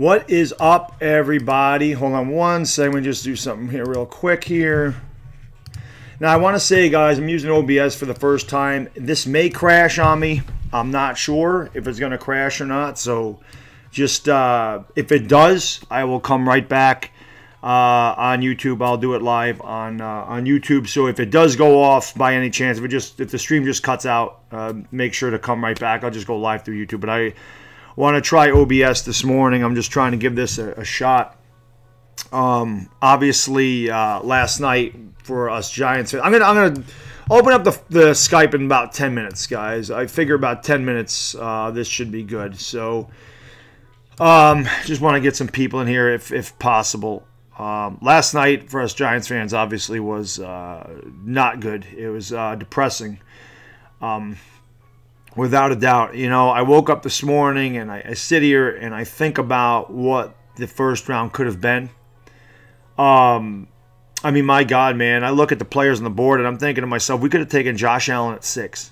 What is up, everybody? Hold on one second. Let me just do something here real quick here. Now, I want to say, guys, I'm using OBS for the first time. This may crash on me. I'm not sure if it's going to crash or not. So, just if it does, I will come right back on YouTube. I'll do it live on YouTube. So, if it does go off by any chance, if the stream just cuts out, make sure to come right back. I'll just go live through YouTube. But I want to try OBS this morning. I'm just trying to give this a shot. Obviously, last night for us Giants fans, I'm gonna open up the Skype in about 10 minutes, guys. I figure about 10 minutes this should be good. So, just want to get some people in here if possible. Last night for us Giants fans, obviously, was not good. It was depressing. Without a doubt. You know, I woke up this morning and I sit here and I think about what the first round could have been. I mean, my God, man, I look at the players on the board and I'm thinking to myself, we could have taken Josh Allen at 6.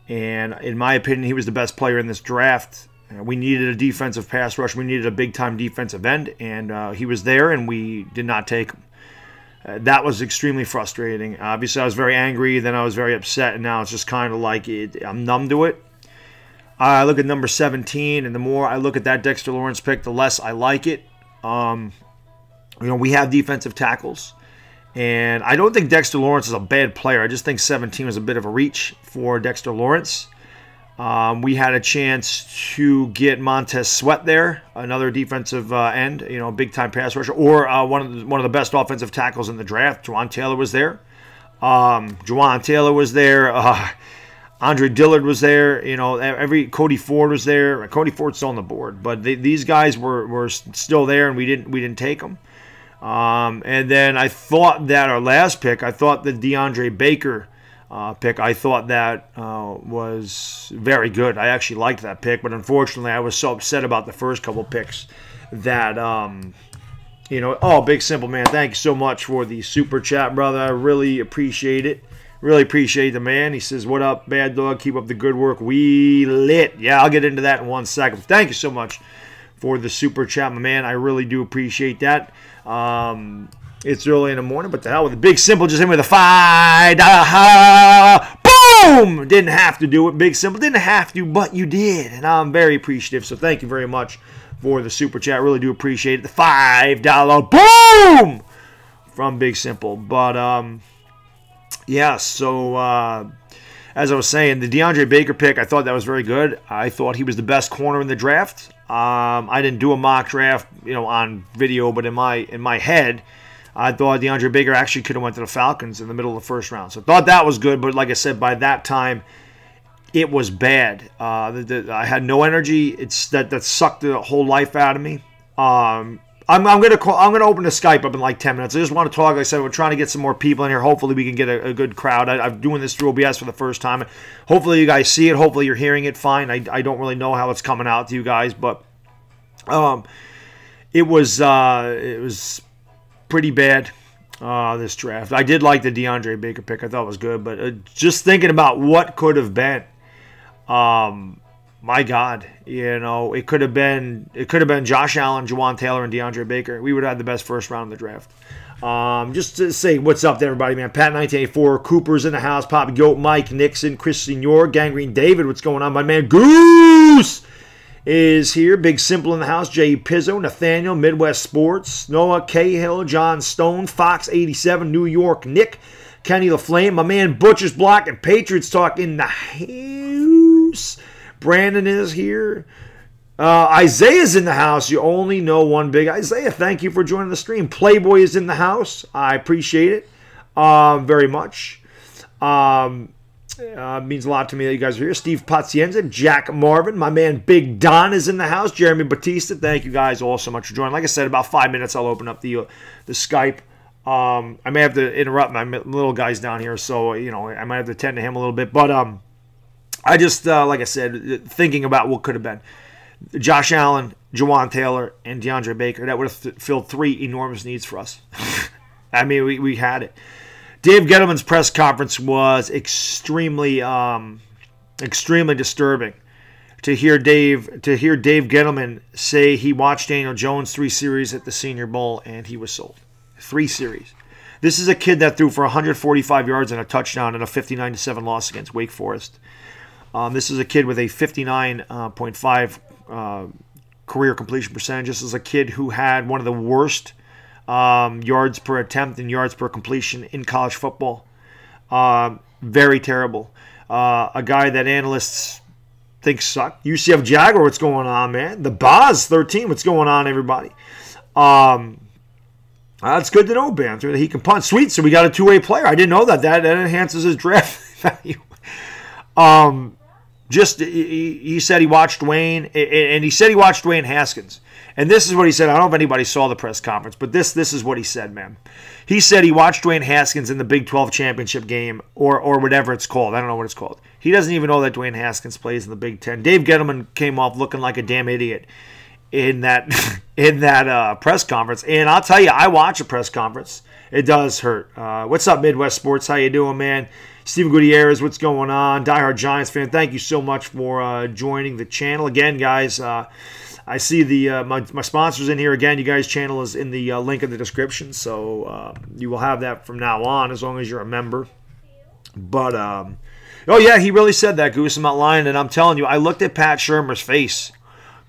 And in my opinion, he was the best player in this draft. We needed a defensive pass rush. We needed a big-time defensive end, and he was there, and we did not take him. That was extremely frustrating. Obviously, I was very angry. Then I was very upset, and now it's just kind of like I'm numb to it. I look at number 17, and the more I look at that Dexter Lawrence pick, the less I like it. You know, we have defensive tackles, and I don't think Dexter Lawrence is a bad player. I just think 17 was a bit of a reach for Dexter Lawrence. We had a chance to get Montez Sweat there, another defensive end, you know, big-time pass rusher, or one of the best offensive tackles in the draft. Juwan Taylor was there. Andre Dillard was there. You know, Cody Ford was there. Cody Ford's still on the board, but these guys were still there, and we didn't take them. And then I thought that our last pick, I thought the DeAndre Baker pick, I thought that was very good. I actually liked that pick, but unfortunately I was so upset about the first couple picks that, you know, oh, Big Simple, man, thank you so much for the super chat, brother. I really appreciate it. Really appreciate the man. He says, what up, Bad Dog? Keep up the good work. We lit. Yeah, I'll get into that in 1 second. Thank you so much for the super chat, my man. I really do appreciate that. It's early in the morning, but the hell with it. Big Simple just hit me with a $5. Boom! Didn't have to do it. Big Simple didn't have to, but you did. And I'm very appreciative. So thank you very much for the super chat. Really do appreciate it. The $5 boom from Big Simple. But, yeah, so as I was saying, the DeAndre Baker pick, I thought that was very good. I thought he was the best corner in the draft. I didn't do a mock draft, you know, on video, but in my head, I thought DeAndre Baker actually could have went to the Falcons in the middle of the first round. So I thought that was good, but like I said, by that time, it was bad. I had no energy. It's that sucked the whole life out of me. I'm gonna open the Skype up in like 10 minutes. I just want to talk. Like I said, we're trying to get some more people in here. Hopefully, we can get a good crowd. I'm doing this through OBS for the first time. Hopefully, you guys see it. Hopefully, you're hearing it fine. I don't really know how it's coming out to you guys, but it was pretty bad, this draft. I did like the DeAndre Baker pick. I thought it was good, but just thinking about what could have been, my God, you know, it could have been Josh Allen, Juwan Taylor, and DeAndre Baker. We would have had the best first round of the draft. Just to say what's up to everybody, man. Pat 1984, Cooper's in the house, Papa Goat, Mike Nixon, Chris Senior, Gangrene David, what's going on? My man Goose is here. Big Simple in the house. J. Pizzo, Nathaniel, Midwest Sports, Noah Cahill, John Stone, Fox 87, New York, Nick, Kenny LaFlame, my man Butcher's Block and Patriots Talk in the house. Brandon is here. Isaiah's in the house. You only know one big Isaiah. Thank you for joining the stream. Playboy is in the house. I appreciate it very much. Means a lot to me that you guys are here. Steve Pazienza, Jack Marvin, my man Big Don is in the house. Jeremy Batista, thank you guys all so much for joining. Like I said, about 5 minutes I'll open up the Skype. I may have to interrupt my little guys down here, so you know I might have to tend to him a little bit. But I just like I said, thinking about what could have been. Josh Allen, Juwan Taylor, and DeAndre Baker. That would have filled 3 enormous needs for us. I mean, we had it. Dave Gettleman's press conference was extremely disturbing. to hear Dave Gettleman say he watched Daniel Jones 3 series at the Senior Bowl and he was sold. 3 series. This is a kid that threw for 145 yards and a touchdown in a 59-7 loss against Wake Forest. This is a kid with a 59.5 career completion percentage. This is a kid who had one of the worst yards per attempt and yards per completion in college football. Very terrible. A guy that analysts think suck. UCF Jaguar, what's going on, man? The Boz 13, what's going on, everybody? That's good to know, Banter, that he can punt. Sweet, so we got a two-way player. I didn't know that. That enhances his draft value. He said he watched Dwayne, and he said he watched Dwayne Haskins. And this is what he said. I don't know if anybody saw the press conference, but this is what he said, man. He said he watched Dwayne Haskins in the Big 12 championship game or whatever it's called. I don't know what it's called. He doesn't even know that Dwayne Haskins plays in the Big 10. Dave Gettleman came off looking like a damn idiot in that press conference. And I'll tell you, I watch a press conference. It does hurt. What's up, Midwest Sports? How you doing, man? Steven Gutierrez, what's going on? Diehard Giants fan, thank you so much for joining the channel. Again, guys, I see the my sponsors in here. Again, you guys' channel is in the link in the description, so you will have that from now on as long as you're a member. But, oh yeah, he really said that, Goose. I'm not lying, and I'm telling you, I looked at Pat Shurmur's face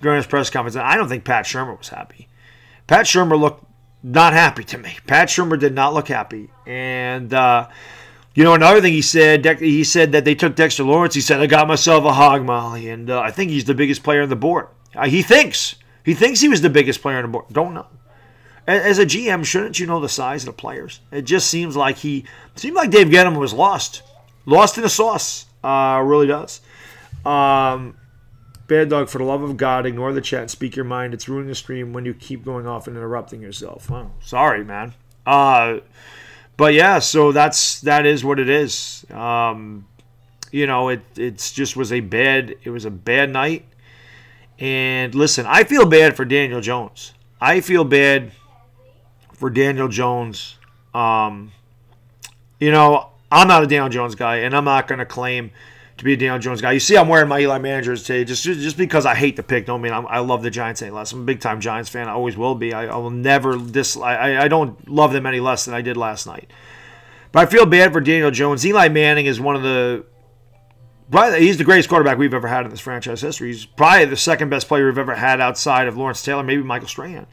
during his press conference, and I don't think Pat Shurmur was happy. Pat Shurmur looked not happy to me. Pat Shurmur did not look happy. And, you know, another thing he said that they took Dexter Lawrence. He said, I got myself a hog molly, and I think he's the biggest player on the board. He thinks he was the biggest player on the board. Don't know. As a GM, shouldn't you know the size of the players? It just seems like Dave Gettleman was lost in the sauce. Really does. Bad Dog, for the love of God, ignore the chat and speak your mind. It's ruining the stream when you keep going off and interrupting yourself. Wow, sorry, man. But yeah, so that is what it is. You know, it just was a bad night. And listen, I feel bad for Daniel Jones. I feel bad for Daniel Jones. You know, I'm not a Daniel Jones guy, and I'm not going to claim to be a Daniel Jones guy. You see I'm wearing my Eli Managers today just because I hate the pick. Don't mean I love the Giants any less. I'm a big-time Giants fan. I always will be. I will never I don't love them any less than I did last night. But I feel bad for Daniel Jones. Eli Manning is he's the greatest quarterback we've ever had in this franchise history. He's probably the second best player we've ever had outside of Lawrence Taylor, maybe Michael Strahan.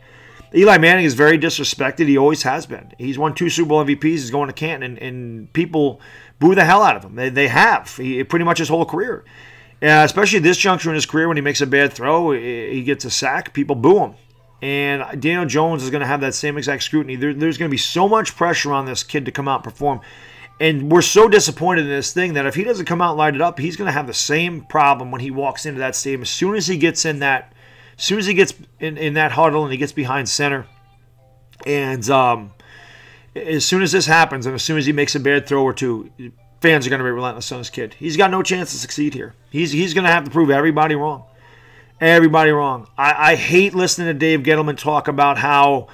Eli Manning is very disrespected. He always has been. He's won 2 Super Bowl MVPs. He's going to Canton, and people boo the hell out of him. They have. Pretty much his whole career. Especially at this juncture in his career when he makes a bad throw, he gets a sack, people boo him. And Daniel Jones is going to have that same exact scrutiny. There's going to be so much pressure on this kid to come out and perform. And we're so disappointed in this thing that if he doesn't come out and light it up, he's going to have the same problem when he walks into that stadium. As soon as he gets in that huddle and he gets behind center, and as soon as this happens, and as soon as he makes a bad throw or two, fans are going to be relentless on this kid. He's got no chance to succeed here. He's going to have to prove everybody wrong. Everybody wrong. I hate listening to Dave Gettleman talk about how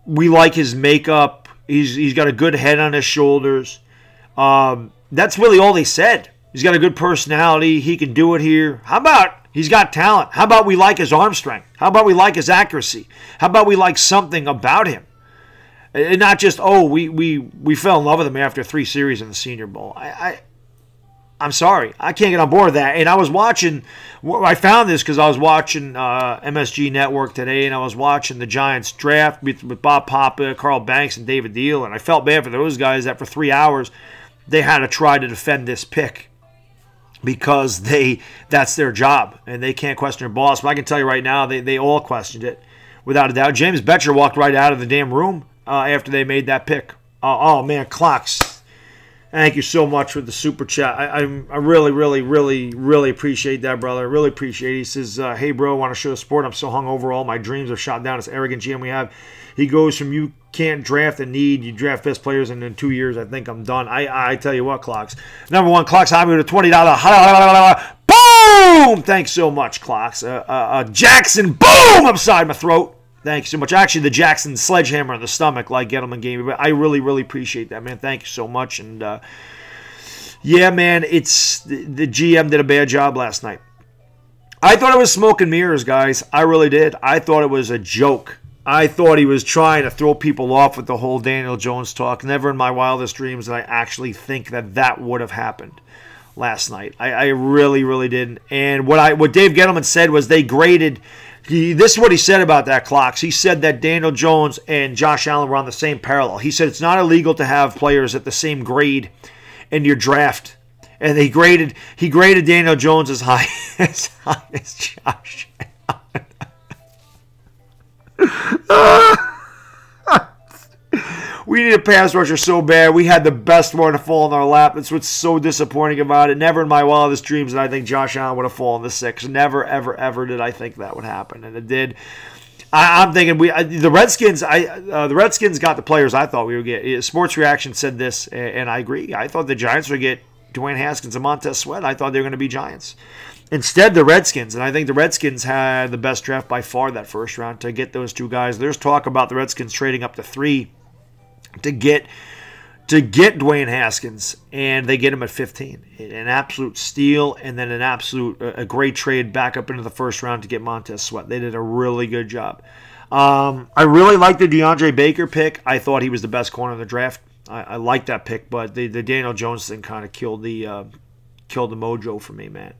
we like his makeup. He's got a good head on his shoulders. That's really all they said. He's got a good personality. He can do it here. How about he's got talent? How about we like his arm strength? How about we like his accuracy? How about we like something about him? And not just, we fell in love with him after 3 series in the Senior Bowl. I'm sorry. I can't get on board with that. And I found this because I was watching MSG Network today, and I was watching the Giants draft with Bob Papa, Carl Banks, and David Deal, and I felt bad for those guys that for 3 hours they had to try to defend this pick because that's their job, and they can't question their boss. But I can tell you right now, they all questioned it, without a doubt. James Betcher walked right out of the damn room after they made that pick. Oh, man, Clocks. Thank you so much for the super chat. I really, really, really, really appreciate that, brother. Really appreciate it. He says, hey, bro, want to show support. I'm so hungover. All my dreams are shot down. It's arrogant GM we have. He goes from you can't draft a need, you draft best players, and in 2 years, I think I'm done. I tell you what, Clocks. Number 1, Clocks, I'm with a $20. Boom! Thanks so much, Clocks. Jackson, boom! Upside my throat. Thank you so much. Actually, the Jackson sledgehammer in the stomach, like Gettleman gave me. But I really, really appreciate that, man. Thank you so much. And, yeah, man, the GM did a bad job last night. I thought it was smoke and mirrors, guys. I really did. I thought it was a joke. I thought he was trying to throw people off with the whole Daniel Jones talk. Never in my wildest dreams did I actually think that would have happened last night. I really, really didn't. And what Dave Gettleman said was they graded. This is what he said about that clocks. He said that Daniel Jones and Josh Allen were on the same parallel. He said it's not illegal to have players at the same grade in your draft. And he graded Daniel Jones as high as Josh Allen. We need a pass rusher so bad. We had the best one to fall in our lap. That's what's so disappointing about it. Never in my wildest dreams did I think Josh Allen would have fallen to 6. Never, ever, ever did I think that would happen, and it did. I'm thinking the Redskins got the players I thought we would get. Sports Reaction said this, and I agree. I thought the Giants would get Dwayne Haskins and Montez Sweat. I thought they were going to be Giants. Instead, the Redskins, and I think the Redskins had the best draft by far that first round to get those two guys. There's talk about the Redskins trading up to 3 to get Dwayne Haskins, and they get him at 15. An absolute steal, and then a great trade back up into the first round to get Montez Sweat. They did a really good job. I really liked the DeAndre Baker pick. I thought he was the best corner in the draft. I liked that pick, but the Daniel Jones thing kind of killed the mojo for me, man.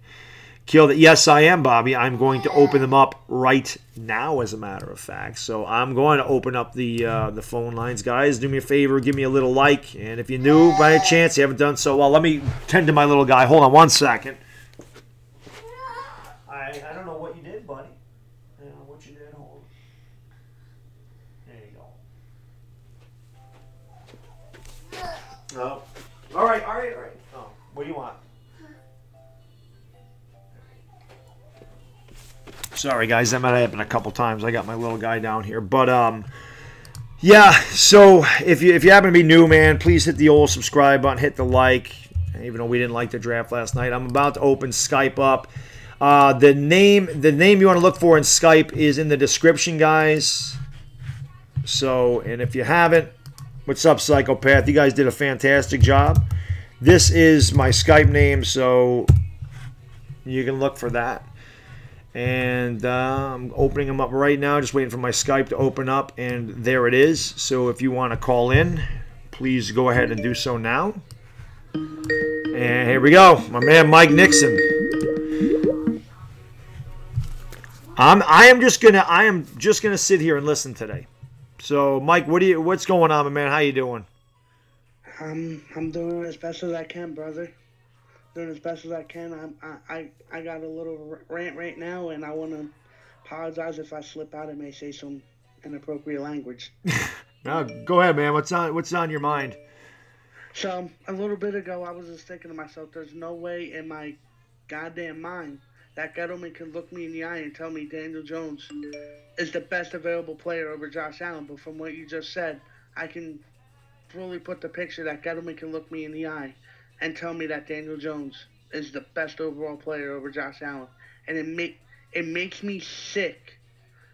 Killed it. Yes, I am, Bobby. I'm going to open them up right now, as a matter of fact. So I'm going to open up the phone lines. Guys, do me a favor. Give me a little like. And if you're new, by a chance, you haven't done so well, let me tend to my little guy. Hold on one second. I don't know what you did, buddy. I don't know what you did. Hold on. There you go. No. All right. Oh, what do you want? Sorry, guys, that might happen a couple times. I got my little guy down here. But, yeah, so if you happen to be new, man, please hit the old subscribe button, hit the like, even though we didn't like the draft last night. I'm about to open Skype up. The name you want to look for in Skype is in the description, guys. So, and if you haven't, what's up, Psychopath? You guys did a fantastic job. This is my Skype name, so you can look for that. And I'm opening them up right now, just waiting for my Skype to open up, and there it is. So if you want to call in, please go ahead and do so now. And here we go, my man Mike Nixon. I am just gonna sit here and listen today. So Mike, what's going on, my man? How you doing? I'm doing as best as I can, brother. Doing as best as I can. I got a little rant right now, and I want to apologize if I slip out and may say some inappropriate language. No, go ahead, man. What's on your mind? So a little bit ago, I was just thinking to myself, there's no way in my goddamn mind that Gettleman can look me in the eye and tell me Daniel Jones is the best available player over Josh Allen. But from what you just said, I can fully put the picture that Gettleman can look me in the eye and tell me that Daniel Jones is the best overall player over Josh Allen. And it makes me sick.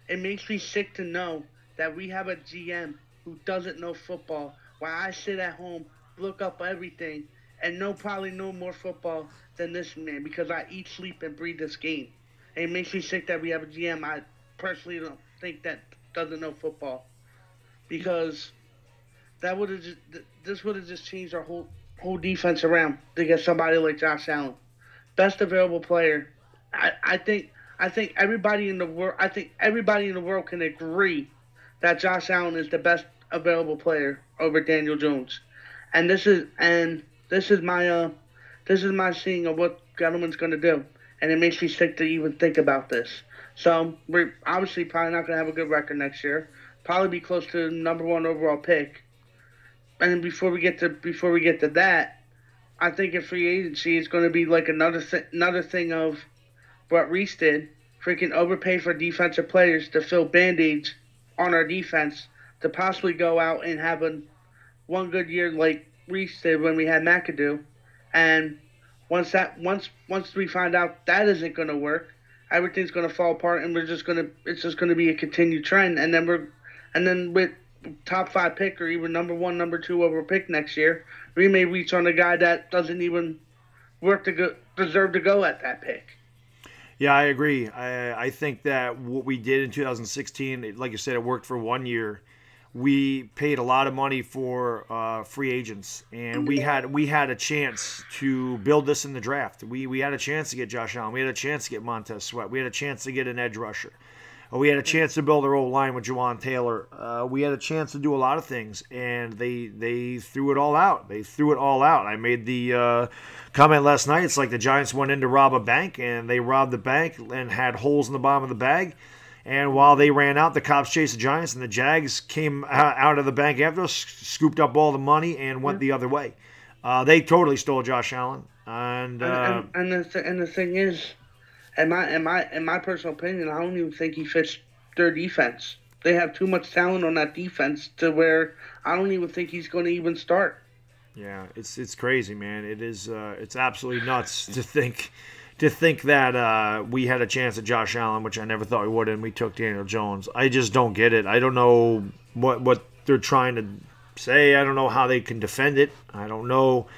It makes me sick to know that we have a GM who doesn't know football, while I sit at home, look up everything, and probably know more football than this man, because I eat, sleep, and breathe this game. And it makes me sick that we have a GM I personally don't think that doesn't know football, because this would have just changed our whole defense around to get somebody like Josh Allen, best available player. I think everybody in the world can agree that Josh Allen is the best available player over Daniel Jones, and this is my seeing of what Gettleman's going to do, and it makes me sick to even think about this. So we're obviously probably not going to have a good record next year. Probably be close to the #1 overall pick. And before we get to that, I think in free agency it's going to be like another thing of what Reese did, freaking overpay for defensive players to fill band-aids on our defense, to possibly go out and have one good year like Reese did when we had McAdoo. And once we find out that isn't going to work, everything's going to fall apart, and it's just going to be a continued trend. And then with top 5 pick, or even #1, #2 overall pick next year, we may reach on a guy that doesn't even deserve to go at that pick. Yeah, I agree. I think that what we did in 2016, like you said, it worked for 1 year. We paid a lot of money for free agents, and we had a chance to build this in the draft. We had a chance to get Josh Allen. We had a chance to get Montez Sweat. We had a chance to get an edge rusher. We had a chance to build our old line with Juwan Taylor. We had a chance to do a lot of things, and they threw it all out. They threw it all out. I made the comment last night. It's like the Giants went in to rob a bank, and they robbed the bank and had holes in the bottom of the bag. And while they ran out, the cops chased the Giants, and the Jags came out of the bank after us, scooped up all the money, and went the other way. They totally stole Josh Allen. And the thing is, in my personal opinion, I don't even think he fits their defense. They have too much talent on that defense to where I don't even think he's going to even start. Yeah, it's crazy, man. It is it's absolutely nuts to think that we had a chance at Josh Allen, which I never thought we would, and we took Daniel Jones. I just don't get it. I don't know what they're trying to say. I don't know how they can defend it. I don't know.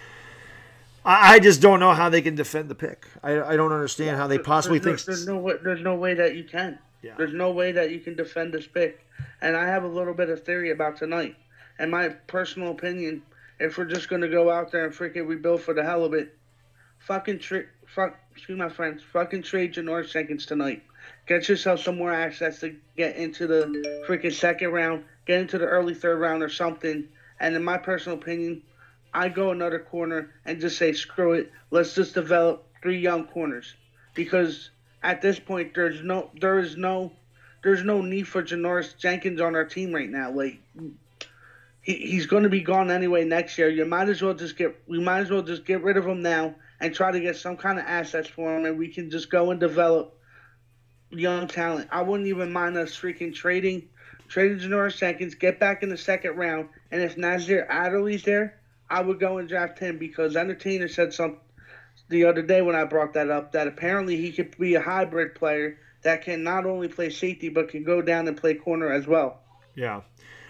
I just don't know how they can defend the pick. I don't understand how they possibly think. There's no way that you can. Yeah. There's no way that you can defend this pick. And I have a little bit of theory about tonight. In my personal opinion, if we're just going to go out there and freaking rebuild for the hell of it, excuse my friends, fucking trade Janoris Jenkins tonight. Get yourself some more access to get into the freaking second round, get into the early third round or something. And in my personal opinion, I go another corner and just say, screw it. Let's just develop 3 young corners. Because at this point, there's no need for Janoris Jenkins on our team right now. Like, he's going to be gone anyway next year. We might as well just get rid of him now and try to get some kind of assets for him, and we can just go and develop young talent. I wouldn't even mind us freaking trading Janoris Jenkins, get back in the second round, and if Nazir Adderley's there, I would go and draft him, because Entertainer said something the other day when I brought that up, that apparently he could be a hybrid player that can not only play safety but can go down and play corner as well. Yeah.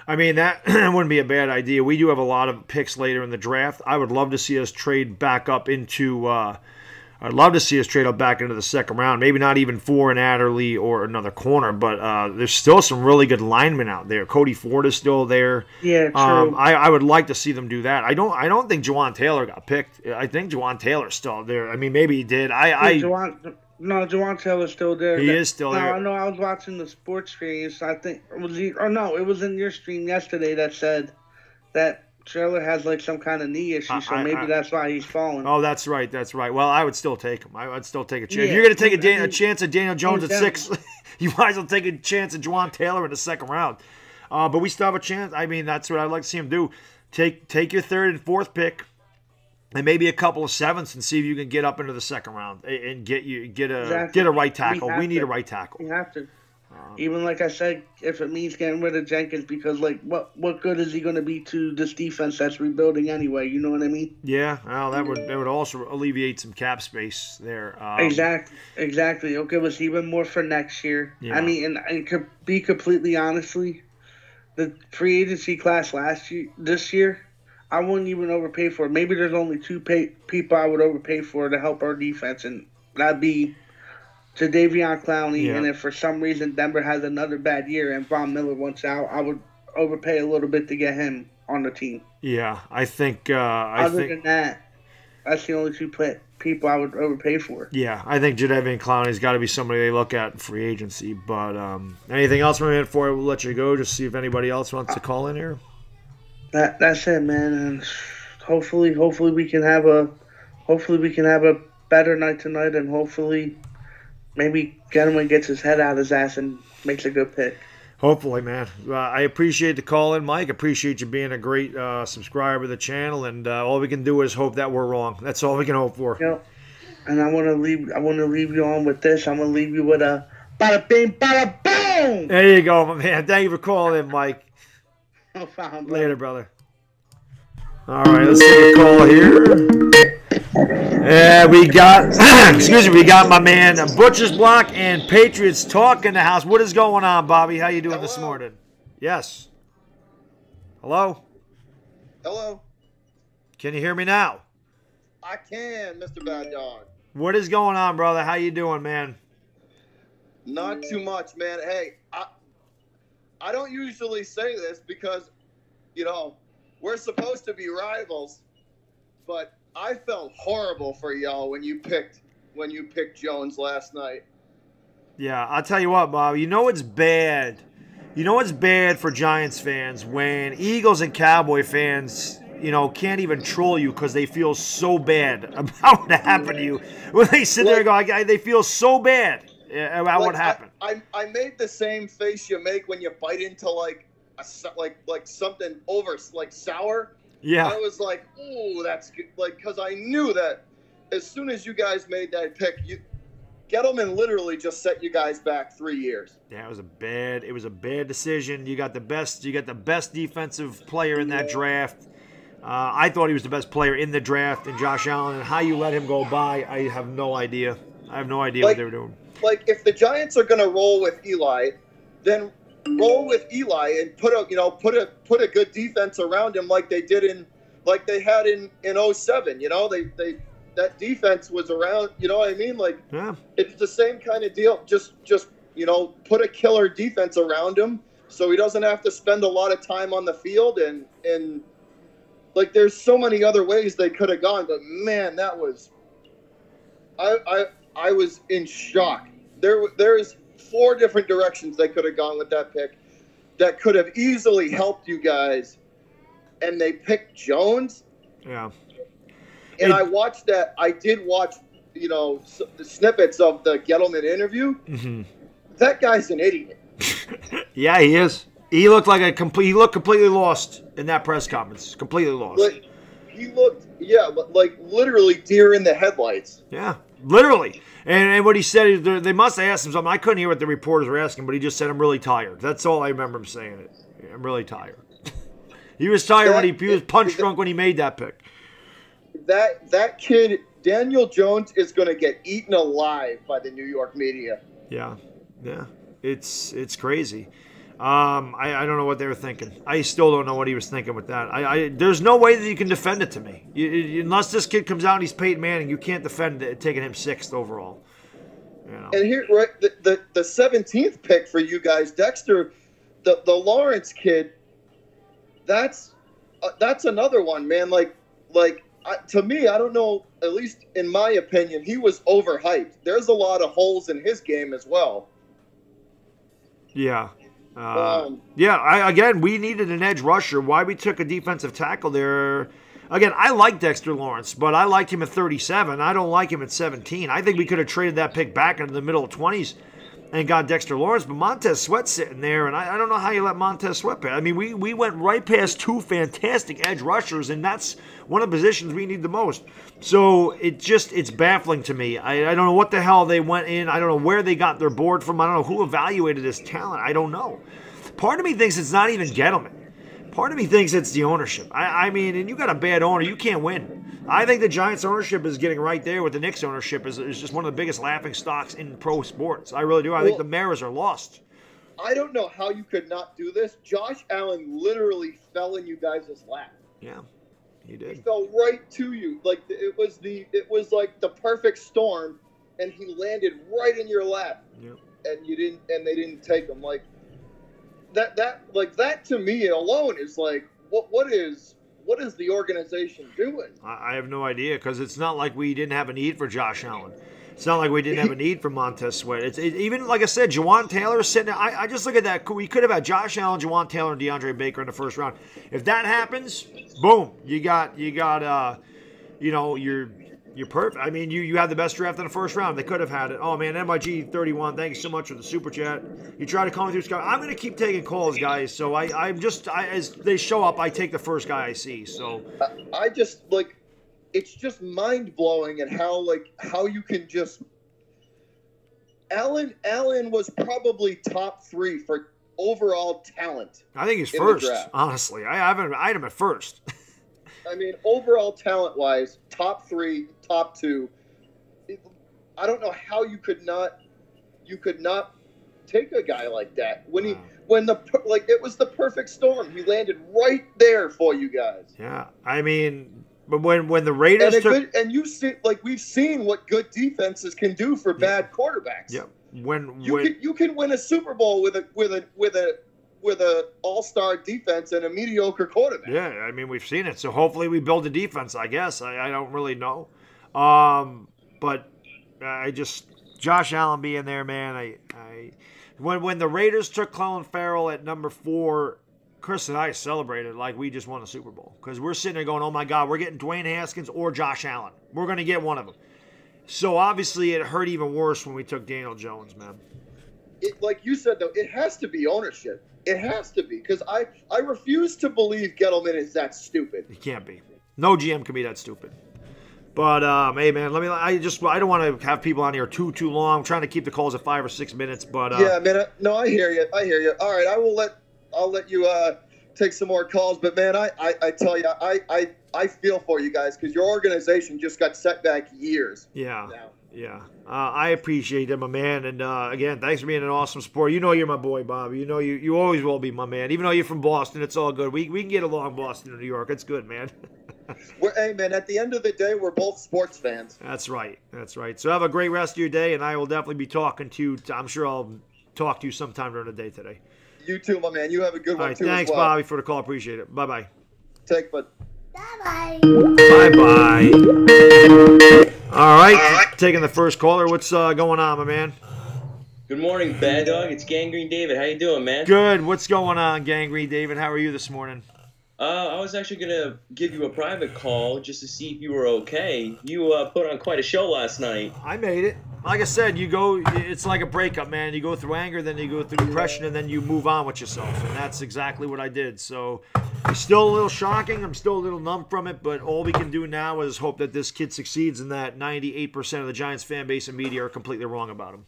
I mean, that wouldn't be a bad idea. We do have a lot of picks later in the draft. I would love to see us trade back up into I'd love to see us trade up back into the second round. Maybe not even for an Adderley or another corner, but there's still some really good linemen out there. Cody Ford is still there. Yeah, true. I would like to see them do that. I don't think Juwan Taylor got picked. I think Juwan Taylor's still there. I mean, maybe he did. Juwan Taylor's still there. He is still there. I know. I was watching the sports streams. I think it was in your stream yesterday that said that Taylor has like some kind of knee issue, so maybe that's why he's falling. Oh, that's right. Well, I would still take him. I'd still take a chance. If you're going to take a chance at Daniel Jones at 6, you might as well take a chance at Juwan Taylor in the second round. But we still have a chance. I mean, that's what I'd like to see him do. Take your third and fourth pick, and maybe a couple of sevenths, and see if you can get up into the second round and get a right tackle. We need a right tackle. We have to. Even like I said, if it means getting rid of Jenkins, because like what good is he going to be to this defense that's rebuilding anyway? You know what I mean? Yeah, well, that would also alleviate some cap space there. Exactly. It'll give us even more for next year. Yeah. I mean, and to be completely honestly, the free agency class this year, I wouldn't even overpay for it. Maybe there's only 2 people I would overpay for to help our defense, and that'd be to Davion Clowney, and if for some reason Denver has another bad year and Von Miller wants out, I would overpay a little bit to get him on the team. Yeah, I think. Other than that, that's the only 2 people I would overpay for. Yeah, I think Jadeveon Clowney's got to be somebody they look at in free agency. But anything else, my man? Before I let you go, just see if anybody else wants to call in here. That's it, man. And hopefully we can have a better night tonight, and hopefully maybe Gentleman gets his head out of his ass and makes a good pick. Hopefully, man. I appreciate the call in, Mike. Appreciate you being a great subscriber to the channel, and all we can do is hope that we're wrong. That's all we can hope for. Yep. And I want to leave you on with this. I'm gonna leave you with a bada bing, bada boom. There you go, my man. Thank you for calling in, Mike. No problem. Later, brother. All right, let's take a call here. We got, we got my man Butcher's Block and Patriots Talk in the house. What is going on, Bobby? How you doing this morning? Yes. Hello? Hello. Can you hear me now? I can, Mr. Bad Dog. What is going on, brother? How you doing, man? Not too much, man. Hey, I don't usually say this because, you know, we're supposed to be rivals, but I felt horrible for y'all when you picked Jones last night. Yeah, I'll tell you what, Bob. You know it's bad. You know it's bad for Giants fans when Eagles and Cowboy fans, you know, can't even troll you because they feel so bad about what happened to you. When they sit there and go, they feel so bad about what happened. I made the same face you make when you bite into like something over like sour. Yeah. I was like, ooh, that's good. Like, because I knew that as soon as you guys made that pick, Gettleman literally just set you guys back 3 years. Yeah, it was a bad decision. You got the best defensive player in that draft. I thought he was the best player in the draft, in Josh Allen, and how you let him go by, I have no idea. I have no idea what they were doing. Like, if the Giants are gonna roll with Eli, then roll with Eli and put a good defense around him like they had in 07. You know, that defense was around. You know what I mean? Like, yeah. It's the same kind of deal. Just you know, put a killer defense around him so he doesn't have to spend a lot of time on the field and like there's so many other ways they could have gone, but man, that was I was in shock. There's 4 different directions they could have gone with that pick that could have easily helped you guys, and they picked Jones. Yeah. And I watched that. I did watch, you know, the snippets of the Gettleman interview. Mm-hmm. That guy's an idiot. Yeah, he is. He looked completely lost in that press conference. Completely lost. Like, he looked, like literally deer in the headlights. Yeah, literally. And what he said is they must have asked him something. I couldn't hear what the reporters were asking, but he just said, "I'm really tired." That's all I remember him saying. I'm really tired. He was tired when he was punch drunk when he made that pick. That kid, Daniel Jones, is going to get eaten alive by the New York media. Yeah, it's crazy. I don't know what they were thinking. I still don't know what he was thinking with that. There's no way that you can defend it to me. Unless this kid comes out and he's Peyton Manning, you can't defend it, taking him 6th overall. You know? And here, right, the 17th pick for you guys, Dexter, the Lawrence kid. That's another one, man. To me, I don't know. At least in my opinion, he was overhyped. There's a lot of holes in his game as well. Yeah. Again, we needed an edge rusher. Why we took a defensive tackle there? Again, I like Dexter Lawrence, but I liked him at 37. I don't like him at 17. I think we could have traded that pick back into the middle of 20s and got Dexter Lawrence, but Montez Sweat's sitting there, and I don't know how you let Montez Sweat pass. I mean, we went right past 2 fantastic edge rushers, and that's one of the positions we need the most. So it's baffling to me. I don't know what the hell they went in. I don't know where they got their board from. I don't know who evaluated this talent. I don't know. Part of me thinks it's not even Gettleman. Part of me thinks it's the ownership. I mean, and you got a bad owner, you can't win. I think the Giants ownership is getting right there with the Knicks ownership is just one of the biggest laughing stocks in pro sports. I really do. I think the Maras are lost. I don't know how you could not do this. Josh Allen literally fell in you guys' lap. Yeah, he did. He fell right to you. Like it was like the perfect storm, and he landed right in your lap. Yeah. And they didn't take him. Like that to me alone is like what is the organization doing? I have no idea, because it's not like we didn't have a need for Josh Allen. It's not like we didn't have a need for Montez Sweat. Even like I said, Jawan Taylor is sitting there. I just look at that. We could have had Josh Allen, Jawan Taylor, and DeAndre Baker in the first round. If that happens, boom, you got you're perfect. I mean, you have the best draft in the first round. They could have had it. Oh, man, MIG 31, thank you so much for the super chat. You try to call me through Skype. I'm going to keep taking calls, guys. So as they show up, I take the first guy I see. So I just, like, it's just mind-blowing at how you can just – Allen was probably top 3 for overall talent. I think he's first, honestly. I have him at first. I mean, overall talent-wise, top 3, top 2. I don't know how you could not take a guy like that it was the perfect storm. He landed right there for you guys. Yeah, I mean, But when the Raiders and you see, like, we've seen what good defenses can do for bad quarterbacks. Yeah. You can win a Super Bowl with a all-star defense and a mediocre quarterback. Yeah, I mean, we've seen it. So hopefully we build a defense, I guess. I don't really know. But Josh Allen being there, man, when the Raiders took Clelin Ferrell at number 4, Chris and I celebrated like we just won a Super Bowl. Because we're sitting there going, oh my God, we're getting Dwayne Haskins or Josh Allen. We're going to get one of them. So obviously it hurt even worse when we took Daniel Jones, man. Like you said, though, it has to be ownership. It has to be, because I refuse to believe Gettleman is that stupid. He can't be. No GM can be that stupid. But hey, man, I don't want to have people on here too long. I'm trying to keep the calls at 5 or 6 minutes. But yeah, man. No, I hear you. All right, I'll let you take some more calls. But man, I tell you, I feel for you guys, because your organization just got set back years. Yeah. Now. Yeah, I appreciate it, my man. And again, thanks for being an awesome supporter. You know you're my boy, Bobby. You know you always will be my man. Even though you're from Boston, it's all good. We can get along, Boston and New York. It's good, man. Hey, man, at the end of the day, we're both sports fans. That's right. So have a great rest of your day, and I will definitely be talking to you. I'm sure I'll talk to you sometime during the day today. You too, my man. You have a good one, too, thanks, as well. Bobby, for the call. Appreciate it. Bye-bye. Bye-bye. Bye-bye. All right, taking the first caller. What's going on, my man? Good morning, Bad Dog. It's Gangrene David. How you doing, man? Good. What's going on, Gangrene David? How are you this morning? I was actually going to give you a private call just to see if you were okay. You put on quite a show last night. I made it. Like I said, it's like a breakup, man. You go through anger, then you go through depression, and then you move on with yourself. And that's exactly what I did. So it's still a little shocking. I'm still a little numb from it. But all we can do now is hope that this kid succeeds, and that 98% of the Giants fan base and media are completely wrong about him.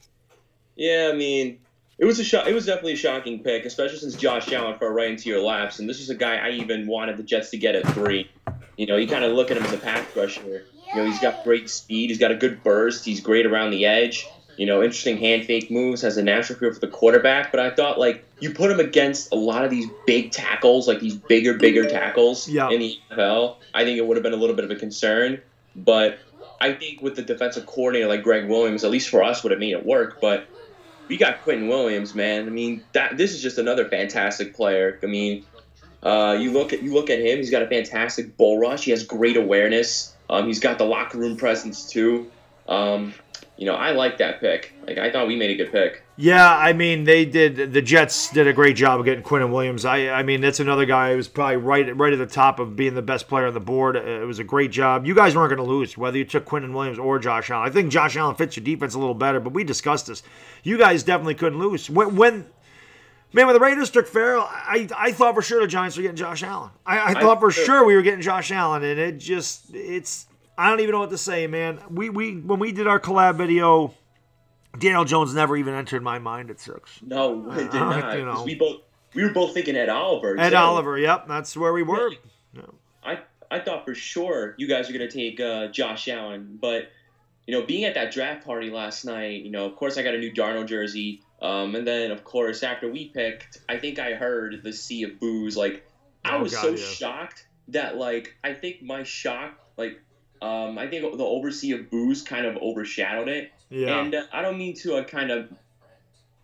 Yeah, I mean, it was definitely a shocking pick, especially since Josh Allen fell right into your laps. And this is a guy I even wanted the Jets to get at 3. You know, you kind of look at him as a pass rusher. You know, he's got great speed. He's got a good burst. He's great around the edge. You know, interesting hand fake moves. Has a natural feel for the quarterback. But I thought, like, you put him against a lot of these big tackles, like these bigger tackles in the NFL. I think it would have been a little bit of a concern. But I think with the defensive coordinator like Greg Williams, at least for us, would have made it work. But we got Quentin Williams, man. I mean, this is just another fantastic player. I mean, you look at him. He's got a fantastic bull rush. He has great awareness. He's got the locker room presence too. You know, I like that pick. Like, I thought we made a good pick. Yeah, I mean, the Jets did a great job of getting Quentin Williams. I mean, that's another guy who was probably right at the top of being the best player on the board. It was a great job. You guys weren't going to lose, whether you took Quentin Williams or Josh Allen. I think Josh Allen fits your defense a little better, but we discussed this. You guys definitely couldn't lose. When the Raiders took Ferrell, I thought for sure the Giants were getting Josh Allen. I thought for sure we were getting Josh Allen, and it's I don't even know what to say, man. When we did our collab video, Daniel Jones never even entered my mind at 6. No, it did not. You know. We were both thinking Ed Oliver. Oliver, yep, that's where we were. Yeah. I thought for sure you guys were gonna take Josh Allen, but you know, being at that draft party last night, you know, of course I got a new Darnold jersey. And then, of course, after we picked, I think I heard the sea of boos. Like, I was shocked that, like, I think my shock, like, I think the oversea of boos kind of overshadowed it. Yeah. And I don't mean to kind of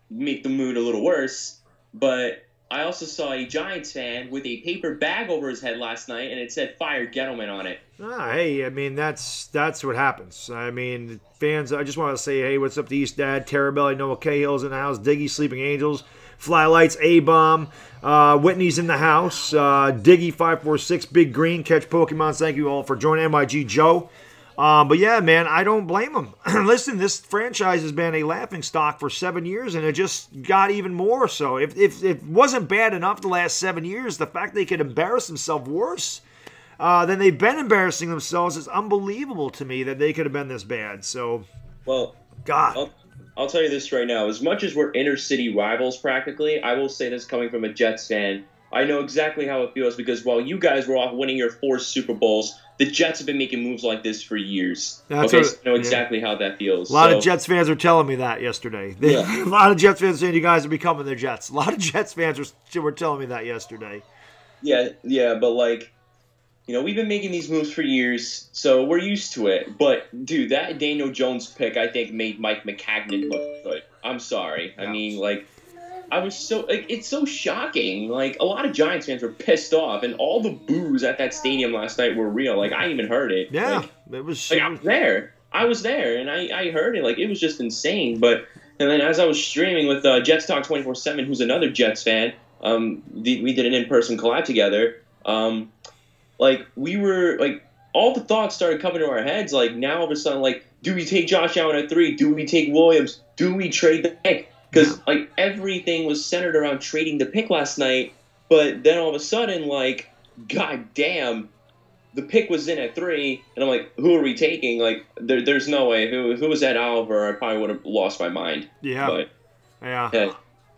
make the mood a little worse, but I also saw a Giants fan with a paper bag over his head last night, and it said "Fire Gettleman" on it. Hey, I mean, that's what happens. I mean, fans, I just want to say, hey, what's up to East Dad, Terabelli, Noah Cahill's in the house, Diggy, Sleeping Angels, Flylights, A-Bomb, Whitney's in the house, Diggy546, Big Green, Catch Pokemon, thank you all for joining, MYG Joe. But yeah, man, I don't blame him. Listen, this franchise has been a laughingstock for 7 years, and it just got even more so. If it wasn't bad enough the last 7 years, the fact they could embarrass themselves worse than they've been embarrassing themselves is unbelievable to me that they could have been this bad. So, well, God. I'll tell you this right now. As much as we're inner-city rivals practically, I will say this coming from a Jets fan, I know exactly how it feels because while you guys were off winning your 4 Super Bowls, the Jets have been making moves like this for years. So I know exactly how that feels. A lot of Jets fans were telling me that yesterday. A lot of Jets fans saying you guys are becoming their Jets. A lot of Jets fans were telling me that yesterday. Yeah, but like, we've been making these moves for years, so we're used to it. But, dude, that Daniel Jones pick, I think, made Mike McCagnon look good. I'm sorry. Yeah. I mean, like, I was so, like, it's so shocking. Like, a lot of Giants fans were pissed off, and all the boos at that stadium last night were real. Like, I even heard it. Yeah, like, it was. Like, I was there. I was there, and I heard it. Like, it was just insane. But, and then as I was streaming with Jets Talk 24/7, who's another Jets fan, we did an in-person collab together. Like, we were, like, all the thoughts started coming to our heads. Like, now all of a sudden, like, do we take Josh Allen at 3? Do we take Williams? Do we trade the pick? Because, like, everything was centered around trading the pick last night. But then all of a sudden, like, god damn, the pick was in at 3. And I'm like, who are we taking? Like, there's no way. Who was at Oliver? I probably would have lost my mind. Yeah. But, yeah.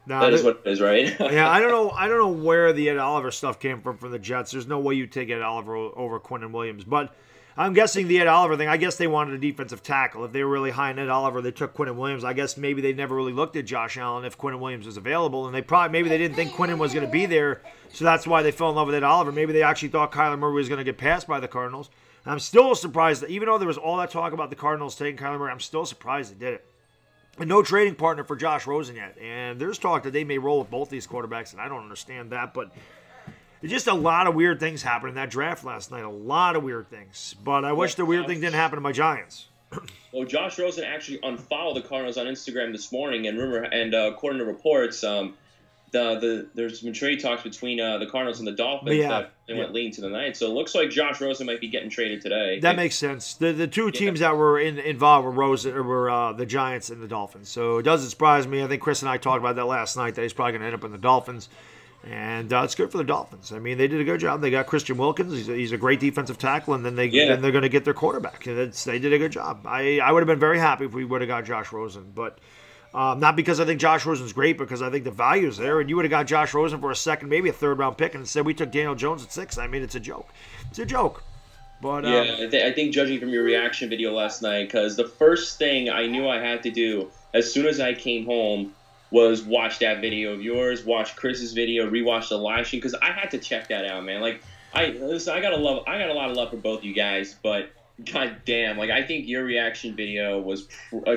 No, that is what it is, right? Yeah, I don't know where the Ed Oliver stuff came from the Jets. There's no way you take Ed Oliver over Quinnen Williams. But I'm guessing the Ed Oliver thing, I guess they wanted a defensive tackle. If they were really high on Ed Oliver, they took Quinnen Williams. I guess maybe they never really looked at Josh Allen if Quinnen Williams was available. And maybe they didn't think Quinnen was going to be there. So that's why they fell in love with Ed Oliver. Maybe they actually thought Kyler Murray was going to get passed by the Cardinals. And I'm still surprised that even though there was all that talk about the Cardinals taking Kyler Murray, I'm still surprised they did it. And no trading partner for Josh Rosen yet. And there's talk that they may roll with both these quarterbacks, and I don't understand that. But it's just a lot of weird things happened in that draft last night. A lot of weird things. But I wish the weird thing didn't happen to my Giants. Well, Josh Rosen actually unfollowed the Cardinals on Instagram this morning, and according to reports, there's been trade talks between the Cardinals and the Dolphins that went lean to the night. So it looks like Josh Rosen might be getting traded today. That makes sense. The two teams that were involved were the Giants and the Dolphins. So it doesn't surprise me. I think Chris and I talked about that last night, that he's probably going to end up in the Dolphins. And it's good for the Dolphins. I mean, they did a good job. They got Christian Wilkins. He's a great defensive tackle, and then they're going to get their quarterback. They did a good job. I would have been very happy if we would have got Josh Rosen, but not because I think Josh Rosen's great, because I think the value's there. And you would have got Josh Rosen for a second, maybe a third-round pick, and instead we took Daniel Jones at 6. I mean, it's a joke. It's a joke. But I think judging from your reaction video last night, because the first thing I knew I had to do as soon as I came home was watch that video of yours, watch Chris's video, rewatch the live stream, because I had to check that out, man. Like, I got a lot of love for both you guys, but god damn, like, I think your reaction video was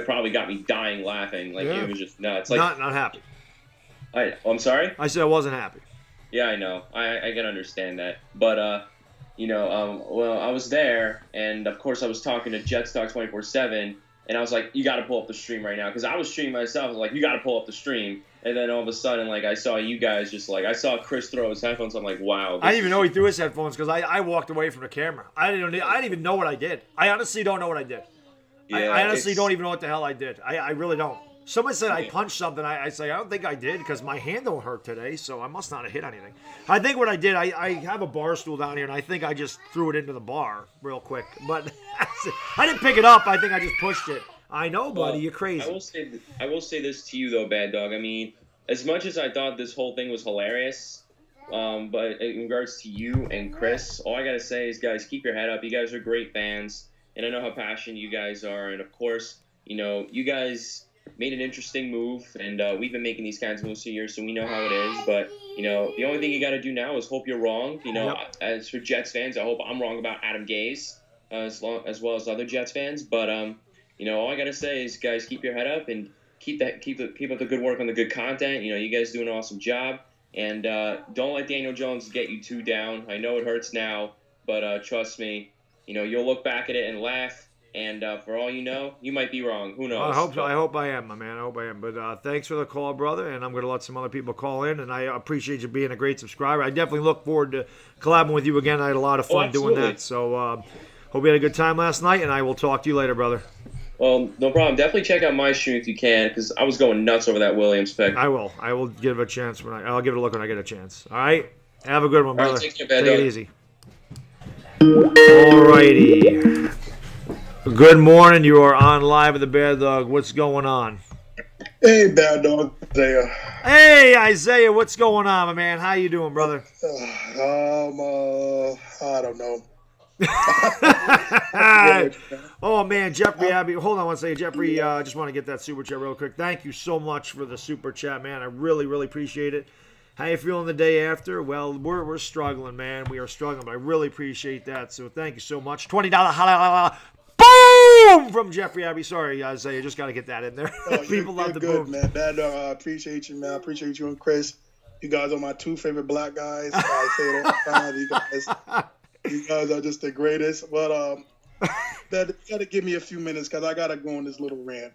probably got me dying laughing. Like, it was just nuts. Like, not happy. I'm sorry? I said I wasn't happy. Yeah, I know. I can understand that. But, well, I was there, and of course I was talking to Jets Talk 24/7, and I was like, you got to pull up the stream right now. Because I was streaming myself. I was like, you got to pull up the stream. And then all of a sudden, like, I saw you guys just, like, I saw Chris throw his headphones. I'm like, wow. I didn't even know he threw his headphones because I walked away from the camera. I didn't even know what I did. I honestly don't know what I did. Yeah, I honestly don't even know what the hell I did. I really don't. Someone said I punched something. I say, I don't think I did because my hand don't hurt today, so I must not have hit anything. I think what I did, I have a bar stool down here, and I think I just threw it into the bar real quick. But I didn't pick it up. I think I just pushed it. I know, buddy, you're crazy. I will say this to you, though, Bad Dog. I mean, as much as I thought this whole thing was hilarious, but in regards to you and Chris, all I got to say is, guys, keep your head up. You guys are great fans, and I know how passionate you guys are. And, of course, you guys made an interesting move, and we've been making these kinds of moves for years, so we know how it is. But, the only thing you got to do now is hope you're wrong. As for Jets fans, I hope I'm wrong about Adam Gase, as well as other Jets fans. But, all I got to say is, guys, keep your head up and keep up the good work on the good content. You guys do an awesome job. And don't let Daniel Jones get you too down. I know it hurts now, but trust me, you'll look back at it and laugh. And for all you know, you might be wrong. Who knows? I hope I am, my man. I hope I am. But thanks for the call, brother. And I'm going to let some other people call in. And I appreciate you being a great subscriber. I definitely look forward to collabing with you again. I had a lot of fun doing that. So hope you had a good time last night. And I will talk to you later, brother. Well, no problem. Definitely check out my stream if you can, because I was going nuts over that Williams pick. I will. I will give it a chance I'll give it a look when I get a chance. All right. Have a good one, brother. All right, take care, it easy. All righty. Good morning. You are on live with the Bad Dog. What's going on? Hey, Bad Dog. Isaiah. Hey, Isaiah. What's going on, my man? How you doing, brother? I don't know. Oh man, Jeffrey Abbey. Hold on one second, Jeffrey. Just want to get that super chat real quick. Thank you so much for the super chat, man. I really, really appreciate it. How you feeling the day after? Well, we're struggling, man. We are struggling, but I really appreciate that. So thank you so much. $20 holla, boom from Jeffrey Abbey. Sorry, Isaiah, just got to get that in there. Oh, People love the good, boom. man. Bad Dog, I appreciate you, man. I appreciate you and Chris. You guys are my two favorite black guys. I say it all the time. You guys are just the greatest. But you got to give me a few minutes because I got to go on this little rant.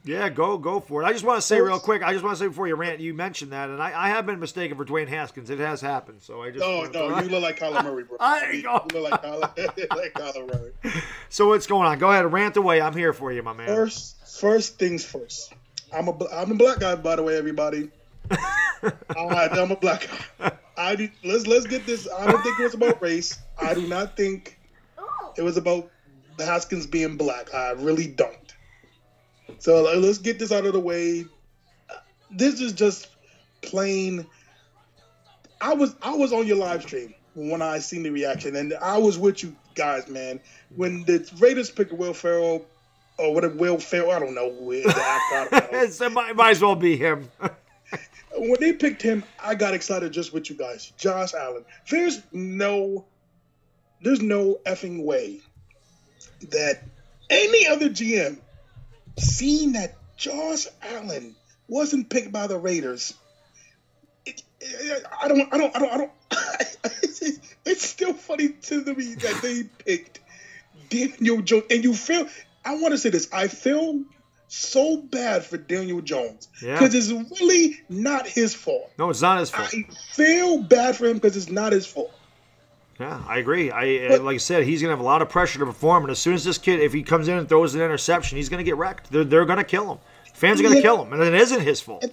Yeah, go for it. I just want to say real quick, before you rant, you mentioned that, and I have been mistaken for Dwayne Haskins. It has happened, so I just... No, you look like Kyler Murray, bro. You look like Kyler Murray. So what's going on? Go ahead, rant away. I'm here for you, my man. First things first. I'm a black guy, by the way, everybody. All right, I'm a black guy. Let's get this. I don't think it was about race. I do not think it was about Haskins being black. I really don't. So let's get this out of the way. This is just plain. I was on your live stream when I seen the reaction, and I was with you guys, man. When the Raiders picked Will Ferrell, or whatever, Will Ferrell, I don't know who is the actor. I don't know. So might as well be him. When they picked him, I got excited just with you guys. Josh Allen. There's no effing way that any other GM seeing that Josh Allen wasn't picked by the Raiders. I don't. It's still funny to me that they picked Daniel Jones. And you feel, I want to say this, I feel so bad for Daniel Jones because it's really not his fault. No, it's not his fault. I feel bad for him because it's not his fault. Yeah, I agree. Like I said, he's going to have a lot of pressure to perform, and as soon as this kid, if he comes in and throws an interception, he's going to get wrecked. They're going to kill him. Fans are going to kill him, and it isn't his fault.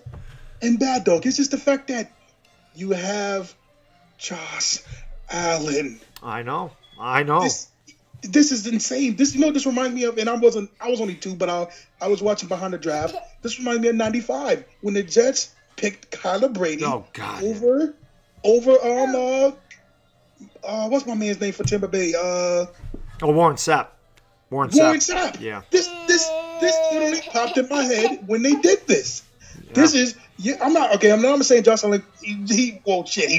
And Bad Dog, it's just the fact that you have Josh Allen. I know. This is insane. This reminds me of, and I was only 2, but I was watching Behind the Draft. This reminds me of '95 when the Jets picked Kyler Brady over what's my man's name for Tampa Bay? Warren Sapp. Warren Sapp. Yeah. This literally popped in my head when they did this. Yeah. This is I'm not saying Josh Allen. He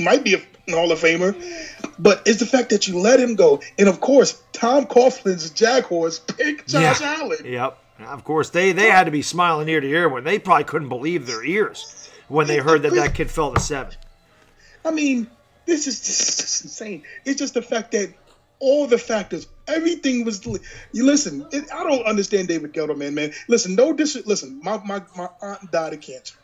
might be a Hall of Famer, but it's the fact that you let him go, and of course Tom Coughlin's Jaguars picked Josh Allen. Yep. Of course they had to be smiling ear to ear when they probably couldn't believe their ears when they heard that kid fell to 7. I mean, this is just insane. It's just the fact that all the factors, everything was. You listen. I don't understand David Gettleman, man. Listen, listen. My aunt died of cancer.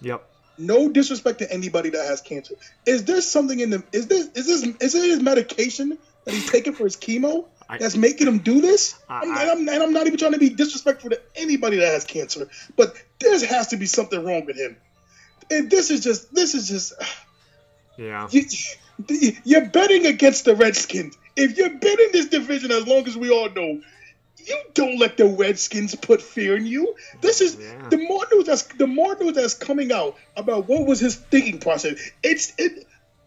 Yep. No disrespect to anybody that has cancer. Is there something in them? Is it his medication that he's taking for his chemo that's making him do this? I'm not even trying to be disrespectful to anybody that has cancer, but there has to be something wrong with him. And this is just. Yeah. You're betting against the Redskins. If you've been in this division as long as we all know, you don't let the Redskins put fear in you. This is the more news that's coming out about what was his thinking process.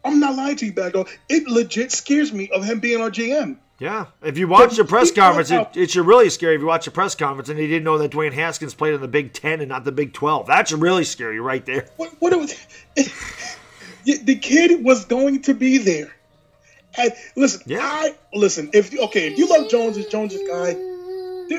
I'm not lying to you, Bad Dog. It legit scares me of him being our GM. Yeah. If you watch the press conference, it should really scare you if you watch the press conference and he didn't know that Dwayne Haskins played in the Big 10 and not the Big 12. That should really scare you right there. The kid was going to be there. And listen, if you love Jones's guy,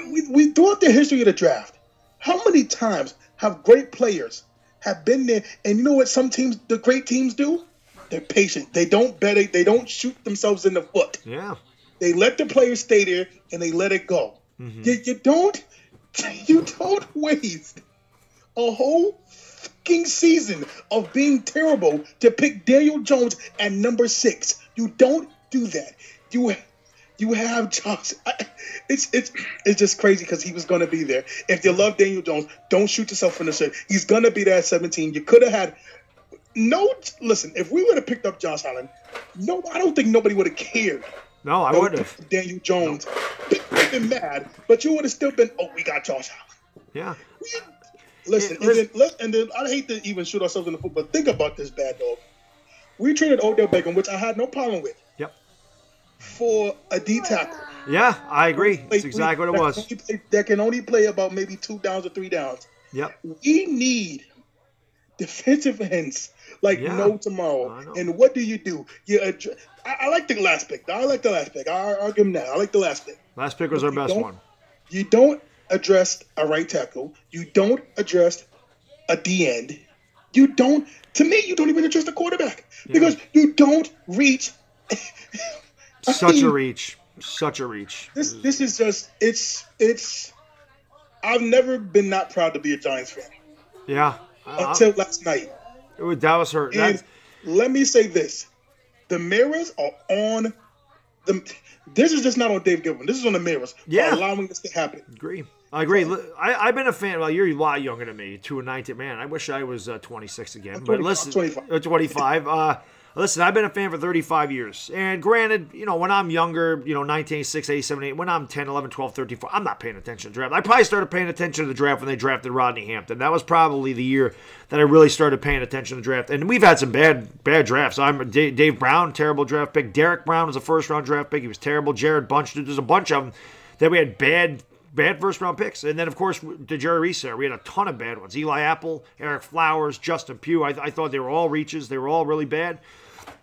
we throughout the history of the draft, how many times have great players have been there? And you know what the great teams do? They're patient. They don't bet it. They don't shoot themselves in the foot. Yeah. They let the players stay there and they let it go. Mm-hmm. You don't waste a whole fucking season of being terrible to pick Daniel Jones at number 6. You don't do that. You have Josh. It's just crazy because he was going to be there. If you love Daniel Jones, don't shoot yourself in the foot. He's going to be there at 17. You could have had listen, if we would have picked up Josh Allen, I don't think nobody would have cared. No, I wouldn't have. Daniel Jones. You'd have been mad, but you would have still been, we got Josh Allen. Yeah. Listen, and then I hate to even shoot ourselves in the foot, but think about this, Bad Dog. We traded Odell Beckham, which I had no problem with. Yep. For a D tackle. Yeah, I agree. That's exactly what it was. That can only play about maybe 2 downs or 3 downs. Yep. We need defensive ends like no tomorrow. And what do? You I like the last pick. I'll give him that. I like the last pick. Last pick was our best one. You don't address a right tackle. You don't address a D end. You don't even address the quarterback because you don't reach. Such a reach. This is just it's. I've never been not proud to be a Giants fan. Yeah. Until last night. That was hurt. And let me say this: the mirrors are on the. This is just not on Dave Gilman. This is on the mirrors. Yeah. Allowing this to happen. I agree. I've been a fan. Well, you're a lot younger than me. 2 and 19. Man, I wish I was 26 again. But listen, 25. Listen, I've been a fan for 35 years. And granted, when I'm younger, 1986, 87, 8, when I'm 10, 11, 12, 13, 14, I'm not paying attention to the draft. I probably started paying attention to the draft when they drafted Rodney Hampton. That was probably the year that I really started paying attention to the draft. And we've had some bad drafts. Dave Brown, terrible draft pick. Derek Brown was a first-round draft pick. He was terrible. Jared Bunch, there's a bunch of them that we had bad first-round picks. And then, of course, to Jerry Reese there, we had a ton of bad ones. Eli Apple, Eric Flowers, Justin Pugh. I thought they were all reaches. They were all really bad.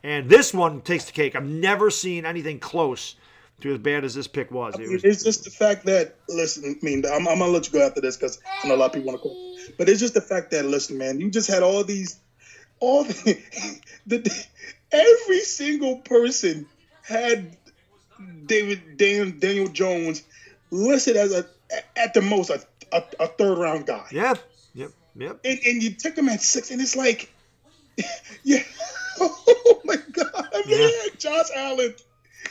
And this one takes the cake. I've never seen anything close to as bad as this pick was. It's just the fact that, listen, I'm going to let you go after this because I know a lot of people want to call. But it's just the fact that, listen, man, you just had every single person had Daniel Jones listed as at the most a third-round guy. Yeah. Yep. And you took him at 6, and it's like, yeah. Oh my God! They had Josh Allen.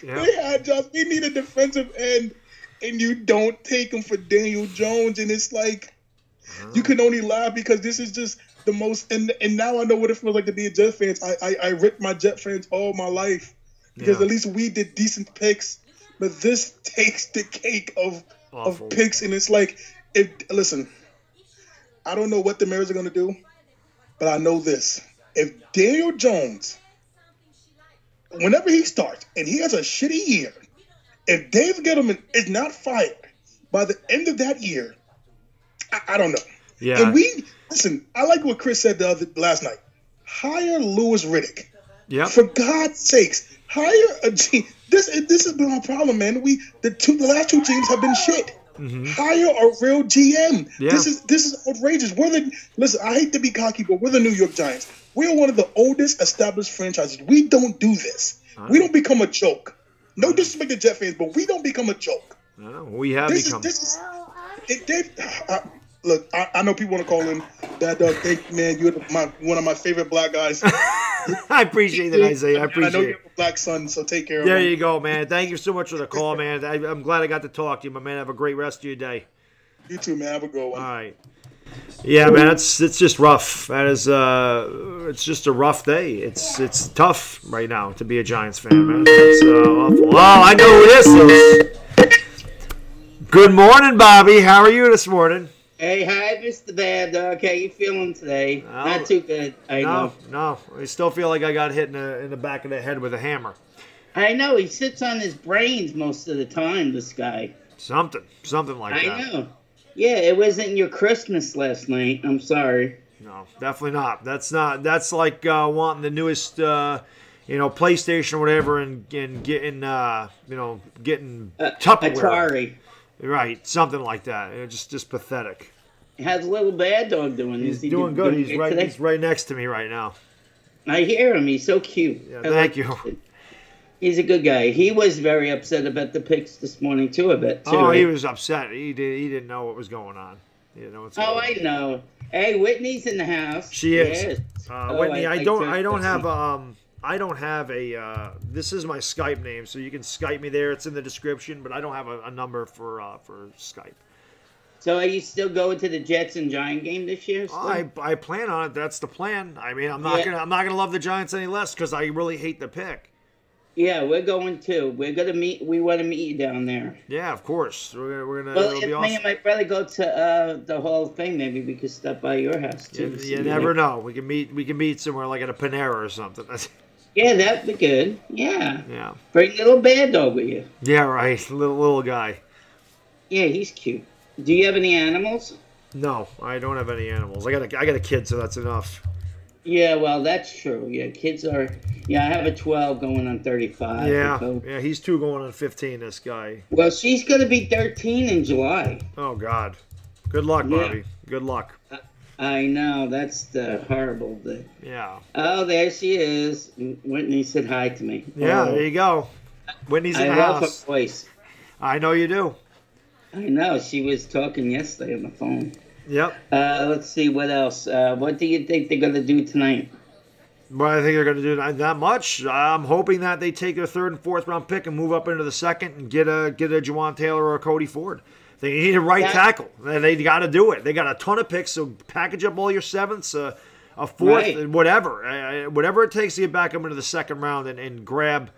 Yeah. They had Josh. We need a defensive end, and you don't take him for Daniel Jones, and it's like you can only laugh because this is just the most. And now I know what it feels like to be a Jet fan. I ripped my Jet fans all my life because at least we did decent picks, but this takes the cake of picks, and it's like, listen, I don't know what the Mariners are gonna do, but I know this. If Daniel Jones, whenever he starts, and he has a shitty year, if Dave Gettleman is not fired by the end of that year, I don't know. Yeah. And listen, I like what Chris said last night. Hire Louis Riddick. Yeah. For God's sakes, hire a G. This has been our problem, man. The last 2 teams have been shit. Mm-hmm. Hire a real GM. Yeah. This is outrageous. Listen, I hate to be cocky, but we're the New York Giants. We are one of the oldest established franchises. We don't do this. We don't become a joke. No disrespect to Jet fans, but we don't become a joke. We have become. Look, I know people want to call in. Thank you, man. You're one of my favorite black guys. I appreciate that, Isaiah. I appreciate it. I know you have a black son, so take care of him. There you go, man. Thank you so much for the call, man. I'm glad I got to talk to you, my man. Have a great rest of your day. You too, man. Have a good one. All right. Yeah, man, it's just rough. That is, it's just a rough day. It's tough right now to be a Giants fan, man. It's awful. Oh, I know who this is. Good morning, Bobby. How are you this morning? Hey, hi, Mr. Bad Dog. How you feeling today? Not too good. I know. No. I still feel like I got hit in the back of the head with a hammer. I know. He sits on his brains most of the time, this guy. Something like that. I know. Yeah, it wasn't your Christmas last night. I'm sorry. No, definitely not. That's like wanting the newest, PlayStation or whatever, and getting, getting Tupperware. Atari. Right, something like that. It's just pathetic. How's little Bad Dog doing? He's doing good. He's right next to me right now. I hear him. He's so cute. Yeah, thank you. He's a good guy. He was very upset about the picks this morning too. He was upset. He didn't know what was going on. He didn't know what's going on. I know. Hey, Whitney's in the house. She is. Yes. Whitney, I don't have a. This is my Skype name, so you can Skype me there. It's in the description, but I don't have a number for Skype. So are you still going to the Jets and Giant game this year? I plan on it. That's the plan. I mean, I'm not gonna love the Giants any less because I really hate the pick. Yeah, we're going too. We're gonna meet. We want to meet you down there. Yeah, of course. We're gonna. Well, if me and my brother go to the Hall of Fame, maybe we could stop by your house too. You never know. We can meet somewhere like at a Panera or something. Yeah, that'd be good. Yeah. Yeah. Bring little Bad Dog with you. Yeah, right. Little guy. Yeah, he's cute. Do you have any animals? No, I don't have any animals. I got a kid, so that's enough. Yeah, well, that's true. Yeah, kids are. Yeah, I have a 12 going on 35. Yeah, So. yeah, he's 2 going on 15. This guy. Well, she's going to be 13 in July. Oh God. Good luck, Barbie. Good luck. I know, that's the horrible thing. Yeah. Oh, there she is. Whitney said hi to me. Yeah, there you go. Whitney's in the I love house. her voice. I know you do. I know, she was talking yesterday on the phone. Yep. Let's see, what else? What do you think they're going to do tonight? Well, I think they're going to do that much. I'm hoping that they take their 3rd and 4th round pick and move up into the 2nd and get a Juwan Taylor or a Cody Ford. They need a right tackle. They got to do it. They got a ton of picks, so package up all your 7ths, a 4th, and whatever. Whatever it takes to get back up into the 2nd round and grab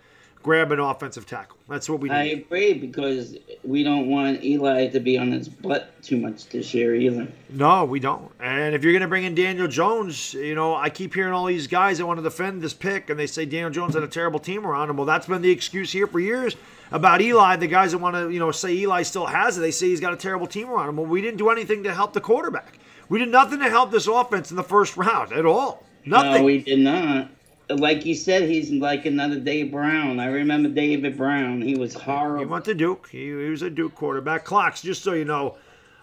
an offensive tackle. That's what we need. I agree, because we don't want Eli to be on his butt too much this year either. No, we don't. And if you're going to bring in Daniel Jones, I keep hearing all these guys that want to defend this pick, and they say Daniel Jones had a terrible team around him. Well, that's been the excuse here for years about Eli. The guys that want to, say Eli still has it, they say he's got a terrible team around him. Well, we didn't do anything to help the quarterback. We did nothing to help this offense in the 1st round at all. Nothing. No, we did not. Like you said, he's like another Dave Brown. I remember David Brown. He was horrible. He went to Duke. He was a Duke quarterback. Clocks, just so you know,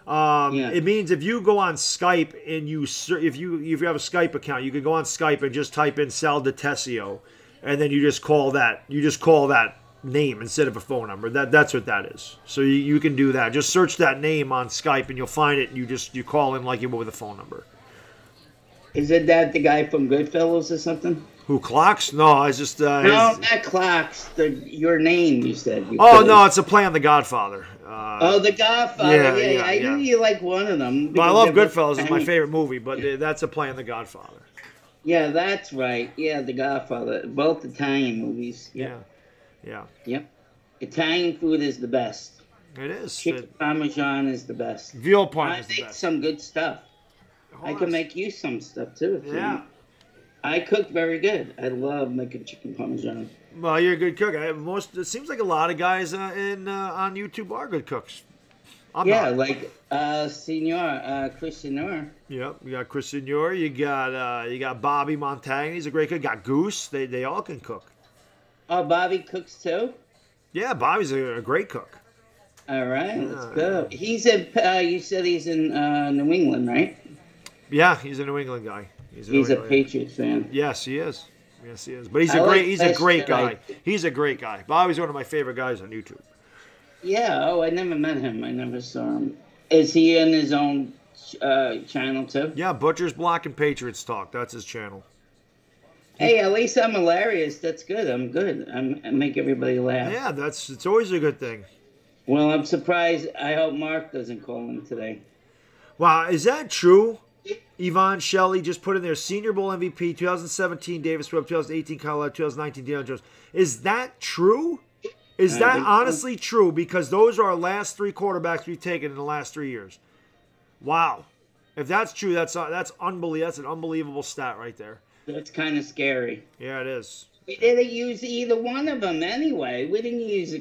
it means if you go on Skype and if you have a Skype account, you can go on Skype and just type in Sal DiTessio, and then you just call that name instead of a phone number. That's what that is. So you can do that. Just search that name on Skype and you'll find it. And you call in like you would with a phone number. Isn't that the guy from Goodfellas or something? Who, Clocks? No, it's just... no, not Clocks. Your name, you said. No, it's a play on The Godfather. The Godfather. Yeah. I knew you like one of them. Well, I love Goodfellas. It's my favorite movie, but that's a play on The Godfather. Yeah, that's right. Yeah, The Godfather. Both Italian movies. Yeah. Yep. Italian food is the best. It is. Chicken Parmesan is the best. Veal parm is the best. I make some good stuff. I can make you some stuff, too. Yeah. I cook very good. I love making chicken parmesan. Well, you're a good cook. It seems like a lot of guys on YouTube are good cooks. Like Chris Senor. Yep, you got Chris Senor. You got Bobby Montagna. He's a great cook. You got Goose. They all can cook. Oh, Bobby cooks too? Yeah, Bobby's a great cook. All right, let's go. He's you said he's in New England, right? Yeah, he's a New England guy. He's a Patriots fan. Yes, he is. But he's a great guy. He's a great guy. Bobby's one of my favorite guys on YouTube. Yeah. Oh, I never met him. I never saw him. Is he in his own channel too? Yeah, Butcher's Block and Patriots Talk. That's his channel. Hey, at least I'm hilarious. That's good. I'm good. I make everybody laugh. Yeah, it's always a good thing. Well, I'm surprised. I hope Mark doesn't call in today. Wow, is that true? Yvonne Shelley just put in there Senior Bowl MVP 2017 Davis Webb, 2018 Colorado, 2019 Deion Jones. Is that true? Is that honestly true? Because those are our last 3 quarterbacks we've taken in the last 3 years. Wow. If that's true, that's unbelievable. That's an unbelievable stat right there. That's kind of scary. Yeah, it is. We didn't use either one of them anyway. We didn't use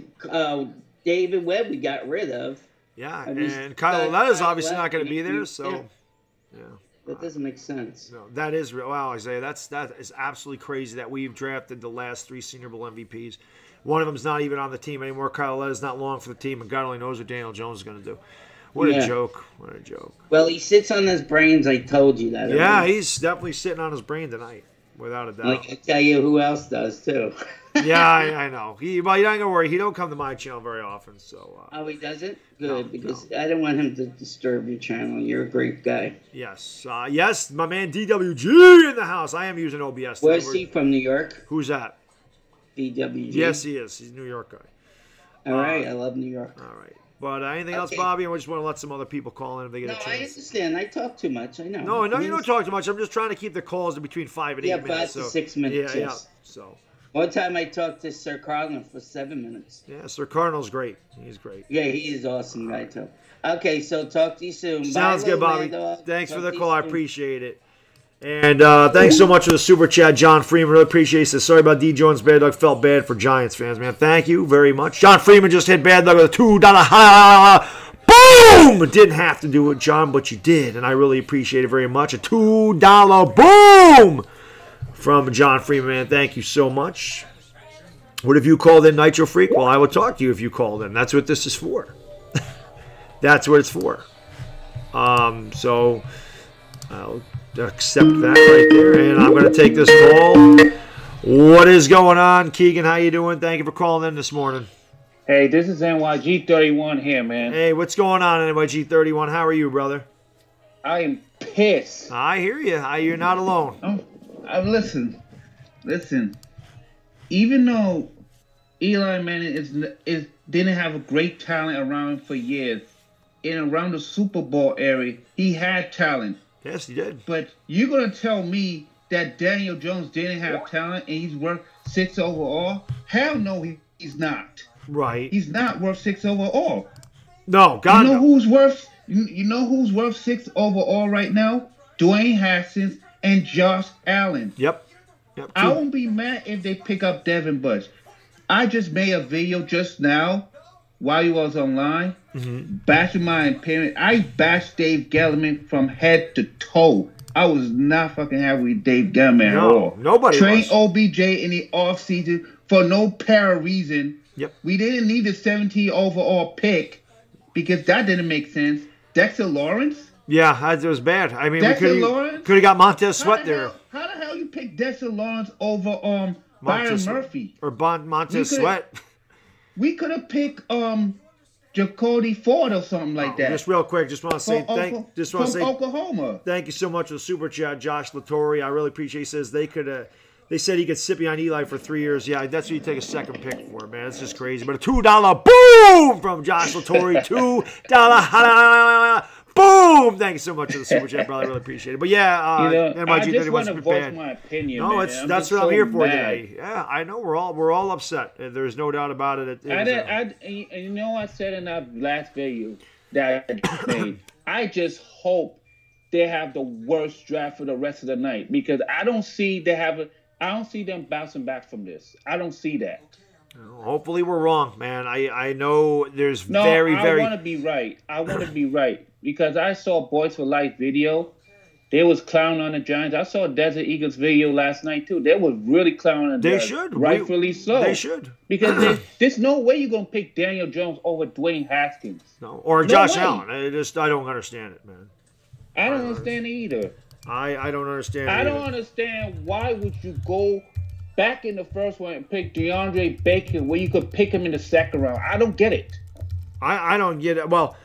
David Webb. We got rid of. Yeah, and Kyle Letta's obviously not going to be there, so yeah. That doesn't make sense. No, that is real. Wow, Isaiah, that is absolutely crazy that we've drafted the last 3 Senior Bowl MVPs. One of them's not even on the team anymore. Kyle Letta's not long for the team, and God only knows what Daniel Jones is going to do. What a joke. What a joke. Well, he sits on his brains. I told you that. Yeah, he's definitely sitting on his brain tonight, without a doubt. Like I tell you who else does, too. Yeah, I know. Well, you're not going to worry. He don't come to my channel very often. So. Oh, he doesn't? Good, because I don't want him to disturb your channel. You're a great guy. Yes. Yes, my man DWG in the house. I am using OBS. Where's he from, New York? Who's that? DWG? Yes, he is. He's a New York guy. All right. I love New York. All right. But anything else, Bobby? I just want to let some other people call in if they get a chance. I understand. I talk too much. I know. No, you don't talk too much. I'm just trying to keep the calls in between 5 and 8 minutes. 5 to 6 minutes. Yeah. So. One time I talked to Sir Cardinal for 7 minutes. Yeah, Sir Cardinal's great. He's great. Yeah, he is awesome guy too. Okay, so talk to you soon. Sounds good, Bobby. Thanks for the call. I appreciate it. And thanks so much for the super chat, John Freeman. Really appreciate this. Sorry about D. Jones' bad luck. Felt bad for Giants fans, man. Thank you very much. John Freeman just hit bad luck with a $2 boom! Didn't have to do it, John, but you did, and I really appreciate it very much. A $2 boom! from John Freeman. Thank you so much. What have you called in, Nitro Freak? Well, I will talk to you if you called in. That's what this is for. That's what it's for. So I'll accept that right there, and I'm going to take this call. What is going on, Keegan? How you doing? Thank you for calling in this morning. Hey, this is NYG31 here, man. Hey, what's going on, NYG31? How are you, brother? I am pissed. I hear you. You're not alone. Listen. Even though Eli Manning didn't have a great talent around him for years, around the Super Bowl area, he had talent. Yes, he did. But you're gonna tell me that Daniel Jones didn't have talent and he's worth 6 overall? Hell no, he's not. Right. He's not worth 6 overall. No, God. You know who's worth 6 overall right now? Dwayne Haskins and Josh Allen. Yep. I won't be mad if they pick up Devin Bush. I just made a video just now while you was online, bashing my parent. I bashed Dave Gettleman from head to toe. I was not fucking happy with Dave Gettleman at all. Nobody Train was. OBJ in the offseason for no apparent reason. Yep. We didn't need the 17 overall pick because that didn't make sense. Dexter Lawrence? Yeah, it was bad. I mean, Dexter we Lawrence? could have got Montez Sweat there. How the hell you pick Dexter Lawrence over Byron Murphy? Or Montez Sweat. We could have picked Jacoby Ford or something like that. Just real quick, just want to say Oklahoma. Thank you so much for the super chat, Josh Latore. I really appreciate. He says they said he could sit behind Eli for 3 years. Yeah, that's what you take a second pick for, man. It's just crazy. But a $2 boom from Josh Latore. $2 boom. Thank you so much for the super chat, brother. I really appreciate it. But yeah, I just want to voice my opinion. No, man. that's what I'm here for today. Yeah, I know we're all upset. There's no doubt about it. You know, I said in that last video that I made, I just hope they have the worst draft for the rest of the night because I don't see them bouncing back from this. I don't see that. Hopefully we're wrong, man. I know there's I want to be right. I want to be right because I saw Boys for Life video. They was clowning on the Giants. I saw Desert Eagles video last night too. They was really clowning on the Giants. They should. Rightfully so. They should. Because there's no way you're going to pick Daniel Jones over Dwayne Haskins. No. Or Josh Allen. I don't understand it, man. I don't understand it either. I don't understand it I don't understand why would you go back in the first one and pick DeAndre Baker where you could pick him in the second round. I don't get it. I don't get it. Well,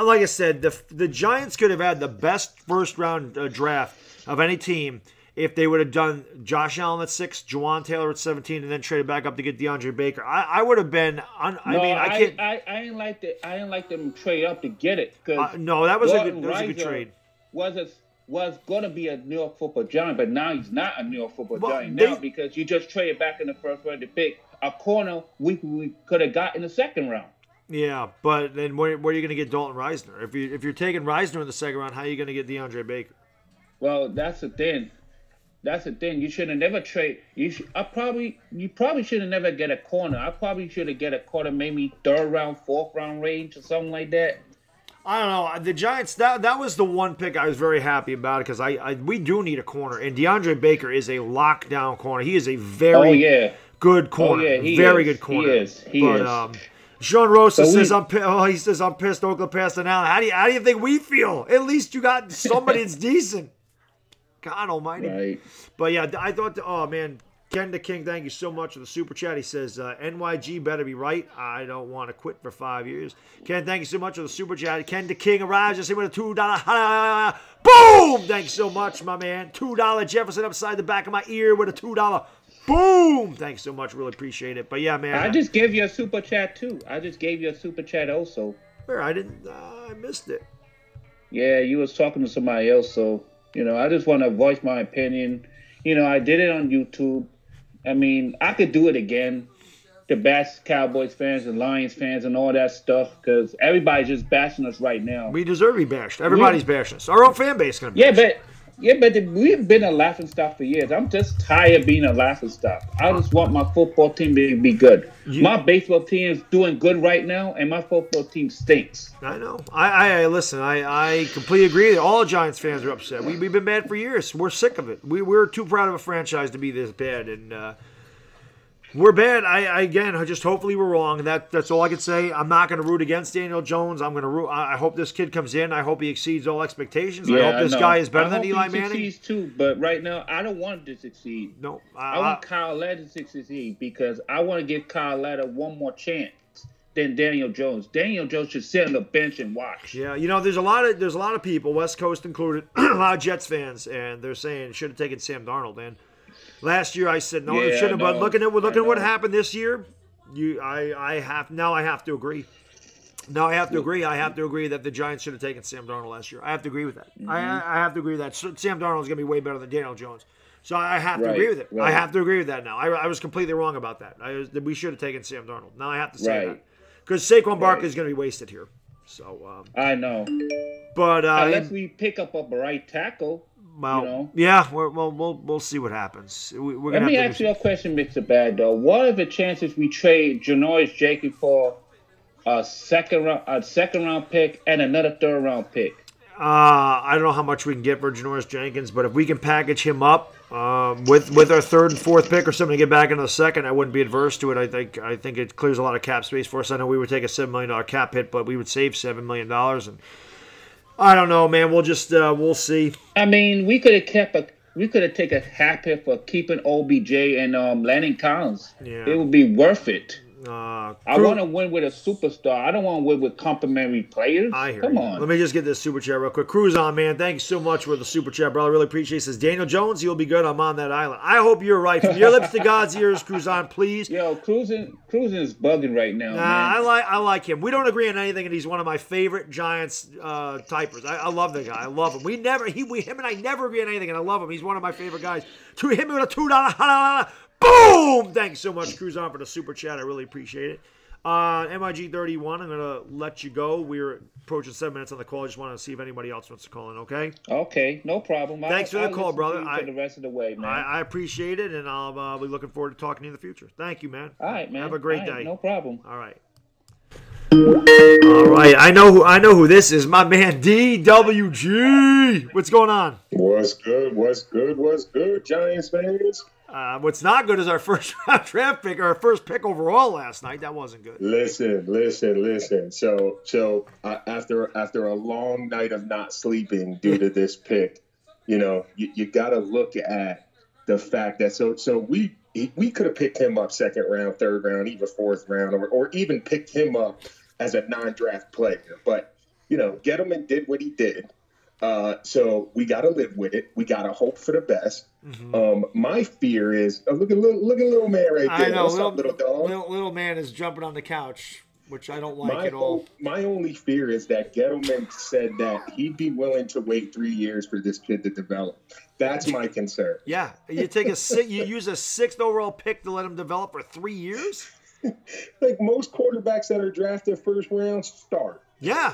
like I said, the Giants could have had the best first-round draft of any team if they would have done Josh Allen at 6, Juwan Taylor at 17, and then traded back up to get DeAndre Baker. I would have been. I ain't like them trade up to get it. No, that was a good trade. Was going to be a New York Football Giant, but now he's not a New York Football Giant now because you just traded back in the first round to pick a corner we could have got in the second round. Yeah, but then where are you going to get Dalton Reisner? If you're taking Reisner in the second round, how are you going to get DeAndre Baker? Well, that's the thing. You should have never trade. You probably should have never get a corner. I probably should have get a corner, maybe third round, fourth round range or something like that. I don't know. The Giants, that was the one pick I was very happy about because we do need a corner. And DeAndre Baker is a lockdown corner. He is a very good corner. Very good corner. He is. Sean Rosa says, I'm pissed Oakland passed on Allen. How do you think we feel? At least you got somebody that's decent. God almighty. Right. But yeah, I thought, oh man, Ken the King, thank you so much for the super chat. He says, NYG better be right. I don't want to quit for 5 years. Ken, thank you so much for the super chat. Ken the King arrives just with a $2. Boom! Thank you so much, my man. $2 Jefferson upside the back of my ear with a $2. Boom! Thanks so much. Really appreciate it. But yeah, man. I just gave you a super chat too. I just gave you a super chat also. Where? I didn't. I missed it. Yeah, you was talking to somebody else, so I just want to voice my opinion. I did it on YouTube. I mean, I could do it again. The best Cowboys fans and Lions fans and all that stuff, because everybody's just bashing us right now. We deserve to be bashed. Everybody's bashing us. Our own fan base is going to be bashed. Yeah, but we've been a laughingstock for years. I'm just tired of being a laughingstock. I just want my football team to be good. My baseball team is doing good right now, and my football team stinks. I know. I listen. I completely agree. All Giants fans are upset. We've been bad for years. We're sick of it. We're too proud of a franchise to be this bad, and we're bad. I just hopefully we're wrong. That's all I can say. I'm not going to root against Daniel Jones. I'm going to root. I hope this kid comes in. I hope he exceeds all expectations. Yeah, I hope this guy is better than Eli he Manning. Succeeds too, but right now I don't want him to succeed. No, I want Kyle Latta to succeed because I want to give Kyle Latta one more chance than Daniel Jones. Daniel Jones should sit on the bench and watch. Yeah, there's a lot of people, West Coast included, a lot of Jets fans, and they're saying should have taken Sam Darnold. And last year I said no, it shouldn't. But looking at what happened this year, I have to agree. Now I have to agree. I have to agree that the Giants should have taken Sam Darnold last year. I have to agree with that. I have to agree with that. Sam Darnold is going to be way better than Daniel Jones. So I have to agree with it. Right. I have to agree with that now. I was completely wrong about that. We should have taken Sam Darnold. Now I have to say that. Because Saquon Barkley is going to be wasted here. So I know. But unless we pick up a right tackle. Well, yeah, we'll see what happens. Let me ask you a question, Mr. Bad though. What are the chances we trade Janoris Jenkins for a second round pick and another third round pick? I don't know how much we can get for Janoris Jenkins, but if we can package him up with our third and fourth pick or something to get back into the second, I wouldn't be adverse to it. I think it clears a lot of cap space for us. I know we would take a $7 million cap hit, but we would save $7 million. And I don't know, man. We'll just we'll see. I mean, we could have taken a cap hit for keeping OBJ and Landon Collins. Yeah. It would be worth it. I want to win with a superstar. I don't want to win with complimentary players. I hear Come you. on. Let me just get this super chat real quick. Cruise on, man. Thank you so much for the super chat, brother. Really appreciate it. Says Daniel Jones, he'll be good. I'm on that island. I hope you're right. From your lips to God's ears, Cruise on, please. Yo, cruising is bugging right now. Man. I like him. We don't agree on anything, and he's one of my favorite Giants typers. I love the guy. I love him. Him and I never agree on anything, and I love him. He's one of my favorite guys. To hit me with a $2. Boom! Thanks so much, Cruise on, for the super chat. I really appreciate it. MIG31, I'm going to let you go. We're approaching 7 minutes on the call. I just want to see if anybody else wants to call in, okay? Okay, no problem. Thanks for the call, brother. For the rest of the way, man. I appreciate it, and I'll be looking forward to talking to you in the future. Thank you, man. All right, man. Have a great day. No problem. All right. All right, I know who this is. My man DWG. What's going on? What's good, Giants fans? What's not good is our first round draft pick, or our first pick overall last night. That wasn't good. Listen. So after a long night of not sleeping due to this pick, you got to look at the fact that so we could have picked him up second round, third round, even fourth round, or even picked him up as a non-draft player. But Gettleman did what he did. So we got to live with it. We got to hope for the best. Mm-hmm. My fear is look at little man right there. I know, What's up, little dog? Little man is jumping on the couch, which I don't like at all. My only fear is that Gettleman said that he'd be willing to wait 3 years for this kid to develop. That's my concern. Yeah, you use a 6th overall pick to let him develop for 3 years. Like most quarterbacks that are drafted first round start. Yeah,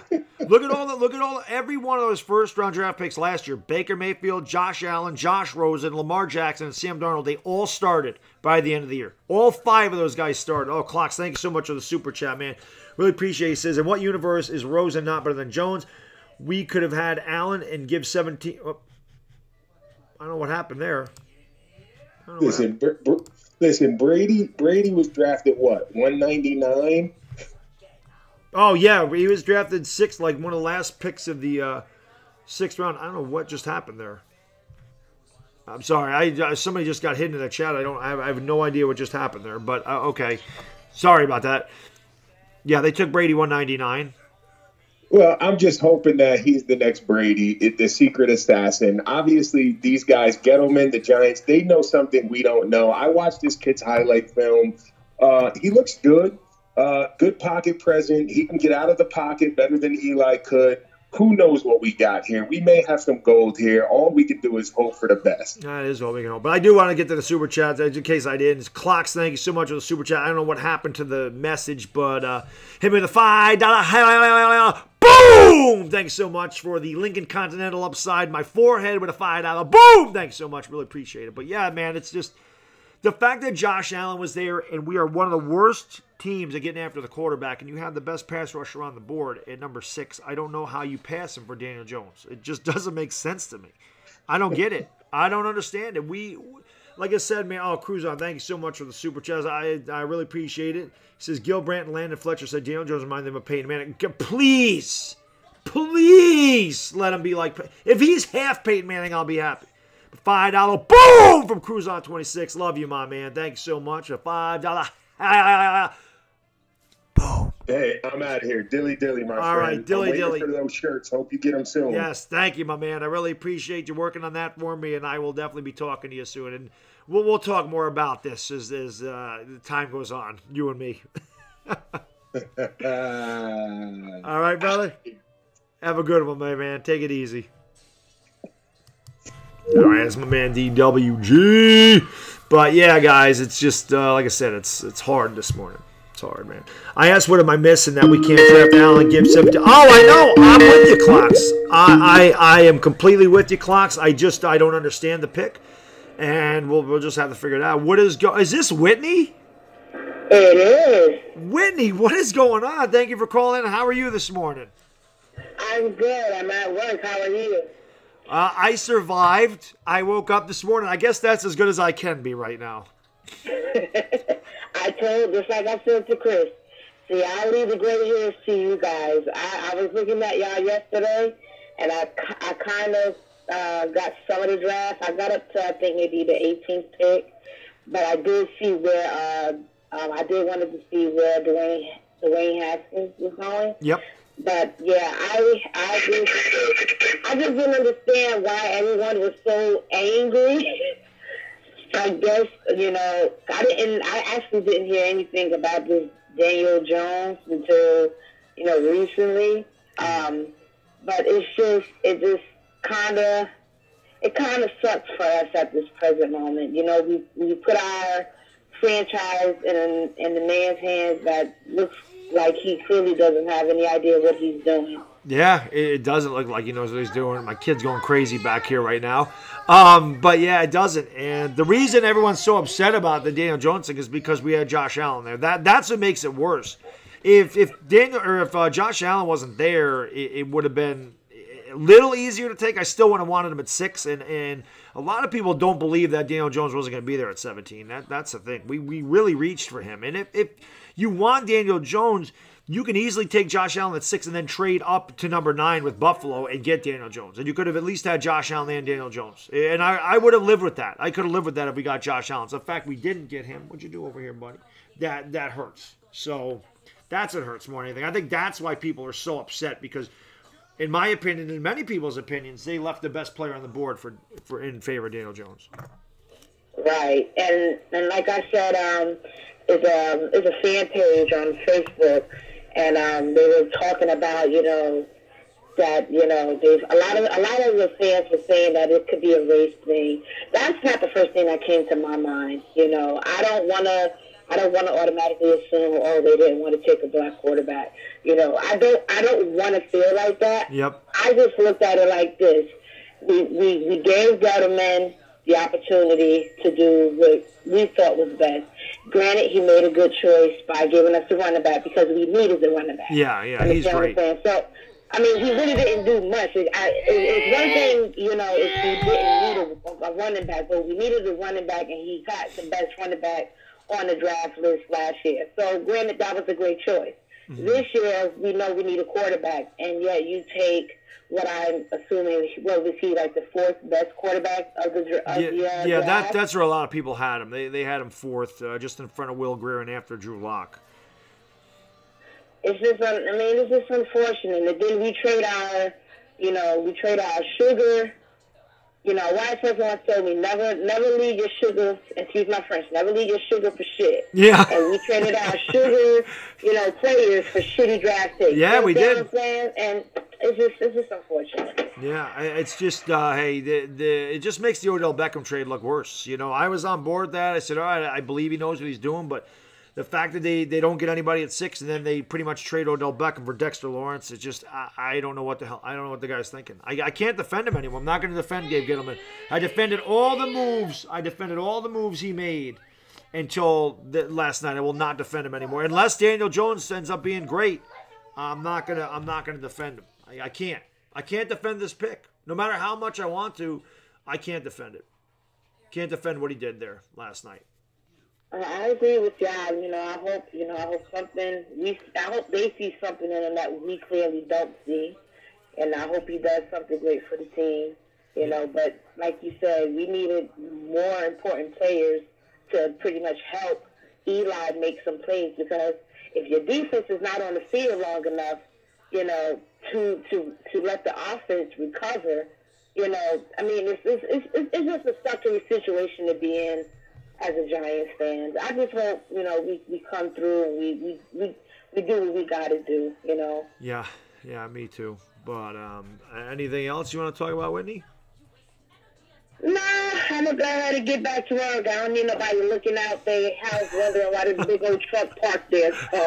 look at every one of those first round draft picks last year. Baker Mayfield, Josh Allen, Josh Rosen, Lamar Jackson, and Sam Darnold. They all started by the end of the year. All 5 of those guys started. Oh, Clocks, thank you so much for the super chat, man. Really appreciate it. He says, in what universe is Rosen not better than Jones? We could have had Allen and give 17. Oh, I don't know what happened there. Listen, Brady was drafted what, 199? Oh, yeah, he was drafted 6th, like one of the last picks of the 6th round. I don't know what just happened there. I'm sorry. Somebody just got hit in the chat. I have no idea what just happened there, but okay. Sorry about that. Yeah, they took Brady 199. Well, I'm just hoping that he's the next Brady, the secret assassin. Obviously, these guys, Gettleman, the Giants, they know something we don't know. I watched this kid's highlight film. He looks good. Good pocket present. He can get out of the pocket better than Eli could. who knows what we got here? We may have some gold here. All we can do is hope for the best. That is all we can hope. But I do want to get to the super chats, in case I didn't. Clocks, thank you so much for the super chat. I don't know what happened to the message, but hit me with the $5. Boom! Thanks so much for the Lincoln Continental upside my forehead with a $5. Boom! Thanks so much. Really appreciate it. But yeah, man, it's just the fact that Josh Allen was there, and we are one of the worst teams at getting after the quarterback, and you have the best pass rusher on the board at number 6. I don't know how you pass him for Daniel Jones. It just doesn't make sense to me. I don't get it. I don't understand it. We, like I said, man, Cruz on, thank you so much for the super chats. I really appreciate it. He says, Gil Brandt and Landon Fletcher said Daniel Jones reminded them of Peyton Manning. Please let him be like, if he's half Peyton Manning, I'll be happy. $5, boom, from Cruz on 26. Love you, my man. Thank you so much. A $5. Boom. Hey, I'm out of here. Dilly, my friend. All right, dilly. For those shirts. Hope you get them soon. Yes, thank you, my man. I really appreciate you working on that for me, and I will definitely be talking to you soon. And we'll talk more about this as the time goes on, you and me. All right, brother. Have a good one, my man. Take it easy. All right, that's my man DWG. But yeah, guys, it's just like I said, it's hard this morning. It's hard, man. I asked, what am I missing that we can't draft Allen Gibson? Oh, I know. I'm with you, Clocks. I am completely with you, Clocks. I don't understand the pick, and we'll just have to figure it out. Is this Whitney? It is. Whitney, what is going on? Thank you for calling. How are you this morning? I'm good. I'm at work. How are you? I survived. I woke up this morning. I guess that's as good as I can be right now. Just like I said to Chris, see, I leave the great years to you guys. I was looking at y'all yesterday, and I kind of got some of the draft. I got up to, I think, maybe the 18th pick, but I did see where, I did wanted to see where Dwayne Haskins was going. Yep. But yeah, I just didn't understand why everyone was so angry. I guess, I actually didn't hear anything about this Daniel Jones until, recently. But it just kind of sucks for us at this present moment. We put our franchise in the man's hands that looks like he clearly doesn't have any idea what he's doing. Yeah, it doesn't look like he knows what he's doing. My kid's going crazy back here right now. But yeah, it doesn't. And the reason everyone's so upset about the Daniel Jones thing is because we had Josh Allen there. That's what makes it worse. If Josh Allen wasn't there, it would have been a little easier to take. I still would have wanted him at 6, and a lot of people don't believe that Daniel Jones wasn't going to be there at 17. That's the thing. We really reached for him. And if you want Daniel Jones, you can easily take Josh Allen at 6 and then trade up to number 9 with Buffalo and get Daniel Jones. And you could have at least had Josh Allen and Daniel Jones. And I would have lived with that. I could have lived with that if we got Josh Allen. So, in fact, we didn't get him. What'd you do over here, buddy? That hurts. So that's what hurts more than anything. I think that's why people are so upset because, in my opinion, in many people's opinions, they left the best player on the board for in favor of Daniel Jones. Right. And like I said, it's a fan page on Facebook. And they were talking about, that, there's a lot of the fans were saying that it could be a race thing. That's not the first thing that came to my mind. I don't want to automatically assume, they didn't want to take a black quarterback. I don't want to feel like that. Yep. I just looked at it like this. We gave Gettleman the opportunity to do what we thought was best. Granted, he made a good choice by giving us the running back because we needed the running back. Yeah, he's great. So, I mean, he really didn't do much. It's one thing, if we didn't need a running back, but we needed a running back, and he got the best running back on the draft list last year. So, granted, that was a great choice. Mm-hmm. This year, we know we need a quarterback, and yet you take what I'm assuming, was he like the 4th best quarterback of the draft? That's where a lot of people had him. They had him 4th, just in front of Will Greer and after Drew Lock. It's just unfortunate. And then we trade our sugar, You know, wise person once told me, never leave your sugar, excuse my French, never leave your sugar for shit. Yeah. And we traded our sugar, you know, players for shitty draft picks. Yeah, we did. And it's just unfortunate. Yeah, it's just, hey, it just makes the Odell Beckham trade look worse. You know, I was on board with that. I said, all right, I believe he knows what he's doing, but the fact that they don't get anybody at 6 and then they pretty much trade Odell Beckham for Dexter Lawrence, it's just, I don't know what the hell, I don't know what the guy's thinking. I can't defend him anymore. I'm not going to defend Gabe Gettleman. I defended all the moves he made until last night. I will not defend him anymore. Unless Daniel Jones ends up being great, I'm not gonna defend him. I can't. I can't defend this pick. No matter how much I want to, I can't defend it. Can't defend what he did there last night. I agree with y'all. You know, I hope they see something in him that we clearly don't see, and I hope he does something great for the team. You know, but like you said, we needed more important players to pretty much help Eli make some plays, because if your defense is not on the field long enough, you know, to let the offense recover, you know, I mean, it's just a sucky situation to be in as a Giants fan. I just hope, you know, we come through and we do what we got to do, you know. Yeah, me too. But anything else you want to talk about, Whitney? No, I'm going to go ahead and get back to work. I don't need nobody looking out their house wondering why this big old truck parked there. So.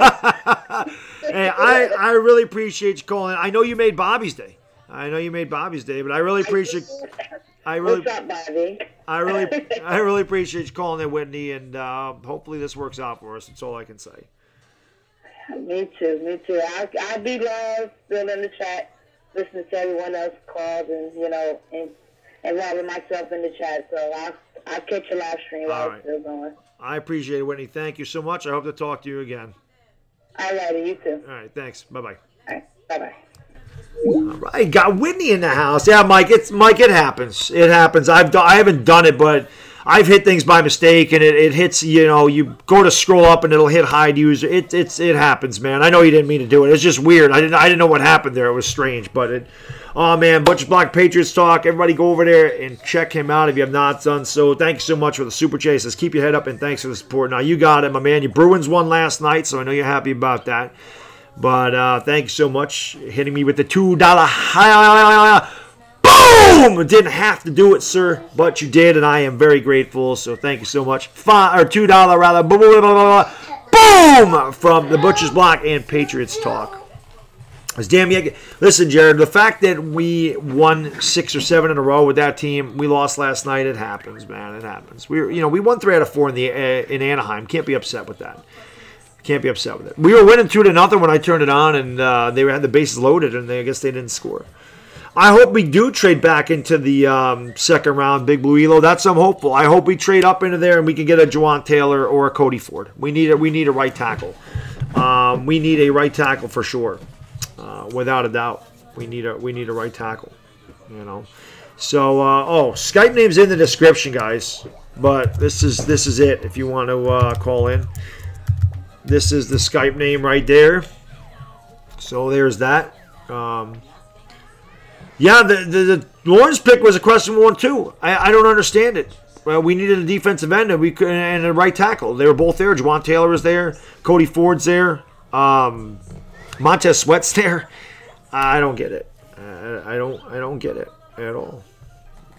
Hey, I really appreciate you calling. I know you made Bobby's day. But I really appreciate. What's up, Bobby? I really appreciate you calling in, Whitney, and hopefully this works out for us. That's all I can say. Me too. I'll be live, still in the chat, listening to everyone else calls, and you know, and rather myself in the chat. So I'll catch your live stream while it's still going. I appreciate it, Whitney. Thank you so much. I hope to talk to you again. All righty, you too. All right, thanks. Bye-bye. All right, bye-bye. All right, got Whitney in the house. Yeah, Mike, it happens. It happens. I haven't done it, but I've hit things by mistake, and it hits, you know, you go to scroll up, and it'll hit hide user. It happens, man. I know you didn't mean to do it. It's just weird. I didn't know what happened there. It was strange, but oh, man, Butcher's Block Patriots Talk. Everybody go over there and check him out if you have not done so. Thank you so much for the super chases. Keep your head up, and thanks for the support. Now, you got it, my man. Your Bruins won last night, so I know you're happy about that. But thank you so much. Hitting me with the $2 boom! Didn't have to do it, sir, but you did, and I am very grateful. So thank you so much. $2 rather. Boom! From the Butcher's Block and Patriots Talk. Listen, Jared, the fact that we won 6 or 7 in a row with that team, we lost last night. It happens, man. It happens. We won 3 out of 4 in Anaheim. Can't be upset with that. Can't be upset with it. We were winning 2-0 when I turned it on, and they had the bases loaded, and I guess they didn't score. I hope we do trade back into the second round, Big Blue Elo. That's I'm hopeful. I hope we trade up into there and we can get a Juwan Taylor or a Cody Ford. We need a right tackle. We need a right tackle for sure, without a doubt. We need a right tackle. You know. So Skype name's in the description, guys. But this is it. If you want to call in. This is the Skype name right there. So there's that. Yeah, the Lawrence pick was a questionable one too. I don't understand it. Well, we needed a defensive end and a right tackle. They were both there. Juwan Taylor was there. Cody Ford's there. Montez Sweat's there. I don't get it. I don't get it at all.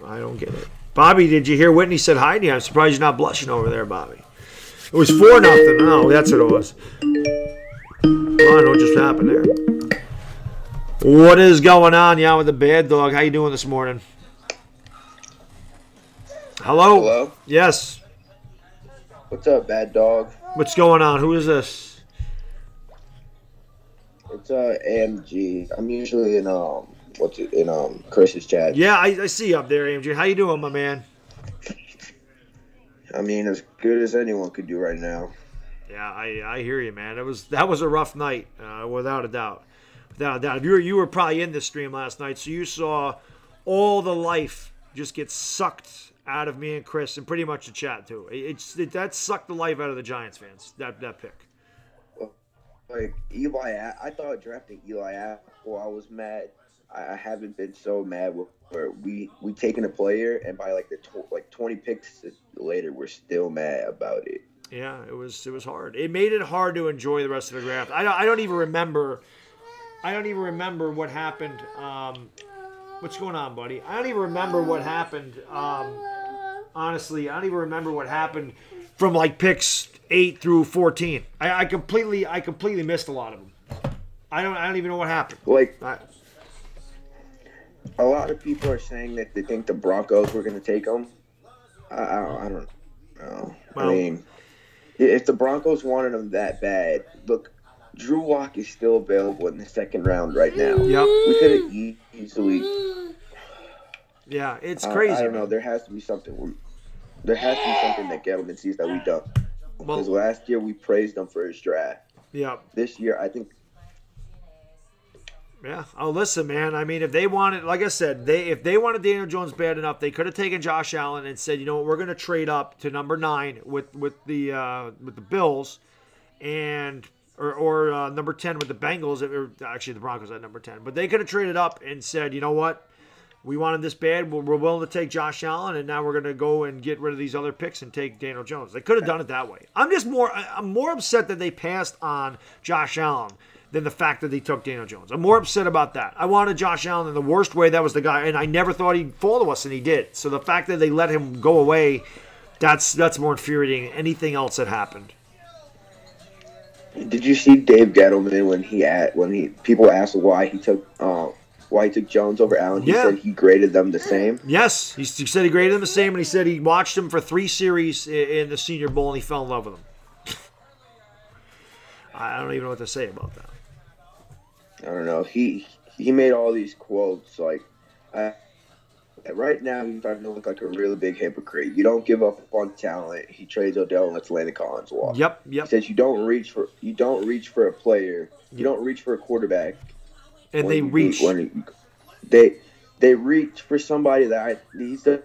I don't get it. Bobby, did you hear Whitney said hi to you? I'm surprised you're not blushing over there, Bobby. It was 4-0. No, that's what it was. I don't know what just happened there. What is going on, y'all, with the bad dog? How you doing this morning? Hello? Hello? Yes. What's up, bad dog? What's going on? Who is this? It's AMG. I'm usually in Chris's chat. Yeah, I see you up there, AMG. How you doing, my man? I mean, as good as anyone could do right now. Yeah, I hear you, man. That was a rough night, without a doubt. Without a doubt. You were probably in the stream last night, so you saw all the life just get sucked out of me and Chris, and pretty much the chat too. That sucked the life out of the Giants fans. That pick. Like Eli, I thought drafting Eli Apple, I was mad. I haven't been so mad where we taken a player and by like 20 picks later we're still mad about it. Yeah, it was hard. It made it hard to enjoy the rest of the draft. I don't even remember. I don't even remember what happened. What's going on, buddy? I don't even remember what happened. Honestly, I don't even remember what happened from like picks 8 through 14. I completely missed a lot of them. I don't even know what happened. Like, a lot of people are saying that they think the Broncos were going to take him. I don't know. Well, I mean, if the Broncos wanted him that bad, look, Drew Lock is still available in the second round right now. Yep. We could have easily. Yeah, it's crazy. I don't know. There has to be something. There has to be something that Gettleman sees that we don't. Because last year we praised him for his draft. Yeah. This year, I think. Yeah. Oh, listen, man. I mean, if they wanted, like I said, if they wanted Daniel Jones bad enough, they could have taken Josh Allen and said, you know what, we're going to trade up to number 9 with the Bills, and or number 10 with the Bengals. Or actually, the Broncos at number 10, but they could have traded up and said, you know what, we wanted this bad. We're willing to take Josh Allen, and now we're going to go and get rid of these other picks and take Daniel Jones. They could have done it that way. I'm more upset that they passed on Josh Allen than the fact that they took Daniel Jones. I'm more upset about that. I wanted Josh Allen in the worst way. That was the guy, and I never thought he'd fall to us, and he did. So the fact that they let him go away, that's more infuriating than anything else that happened. Did you see Dave Gettleman when people asked why he took Jones over Allen? He said he graded them the same. Yes, he said he graded them the same, and he said he watched them for 3 series in the Senior Bowl, and he fell in love with them. I don't even know what to say about that. I don't know. He made all these quotes like, right now he's starting to look like a really big hypocrite. You don't give up on talent. He trades Odell and lets Landon Collins walk. Yep. He says you don't reach for a player. You don't reach for a quarterback. And they reach. They reach for somebody he's the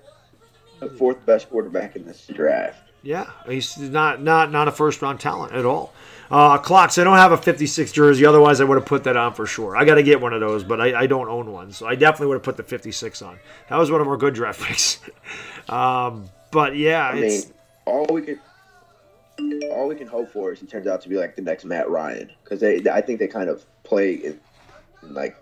4th best quarterback in this draft. Yeah, he's not a first-round talent at all. Clocks, I don't have a 56 jersey. Otherwise, I would have put that on for sure. I got to get one of those, but I don't own one. So I definitely would have put the 56 on. That was one of our good draft picks. But, yeah. I mean, all we can hope for is he turns out to be like the next Matt Ryan. Because I think they kind of play in like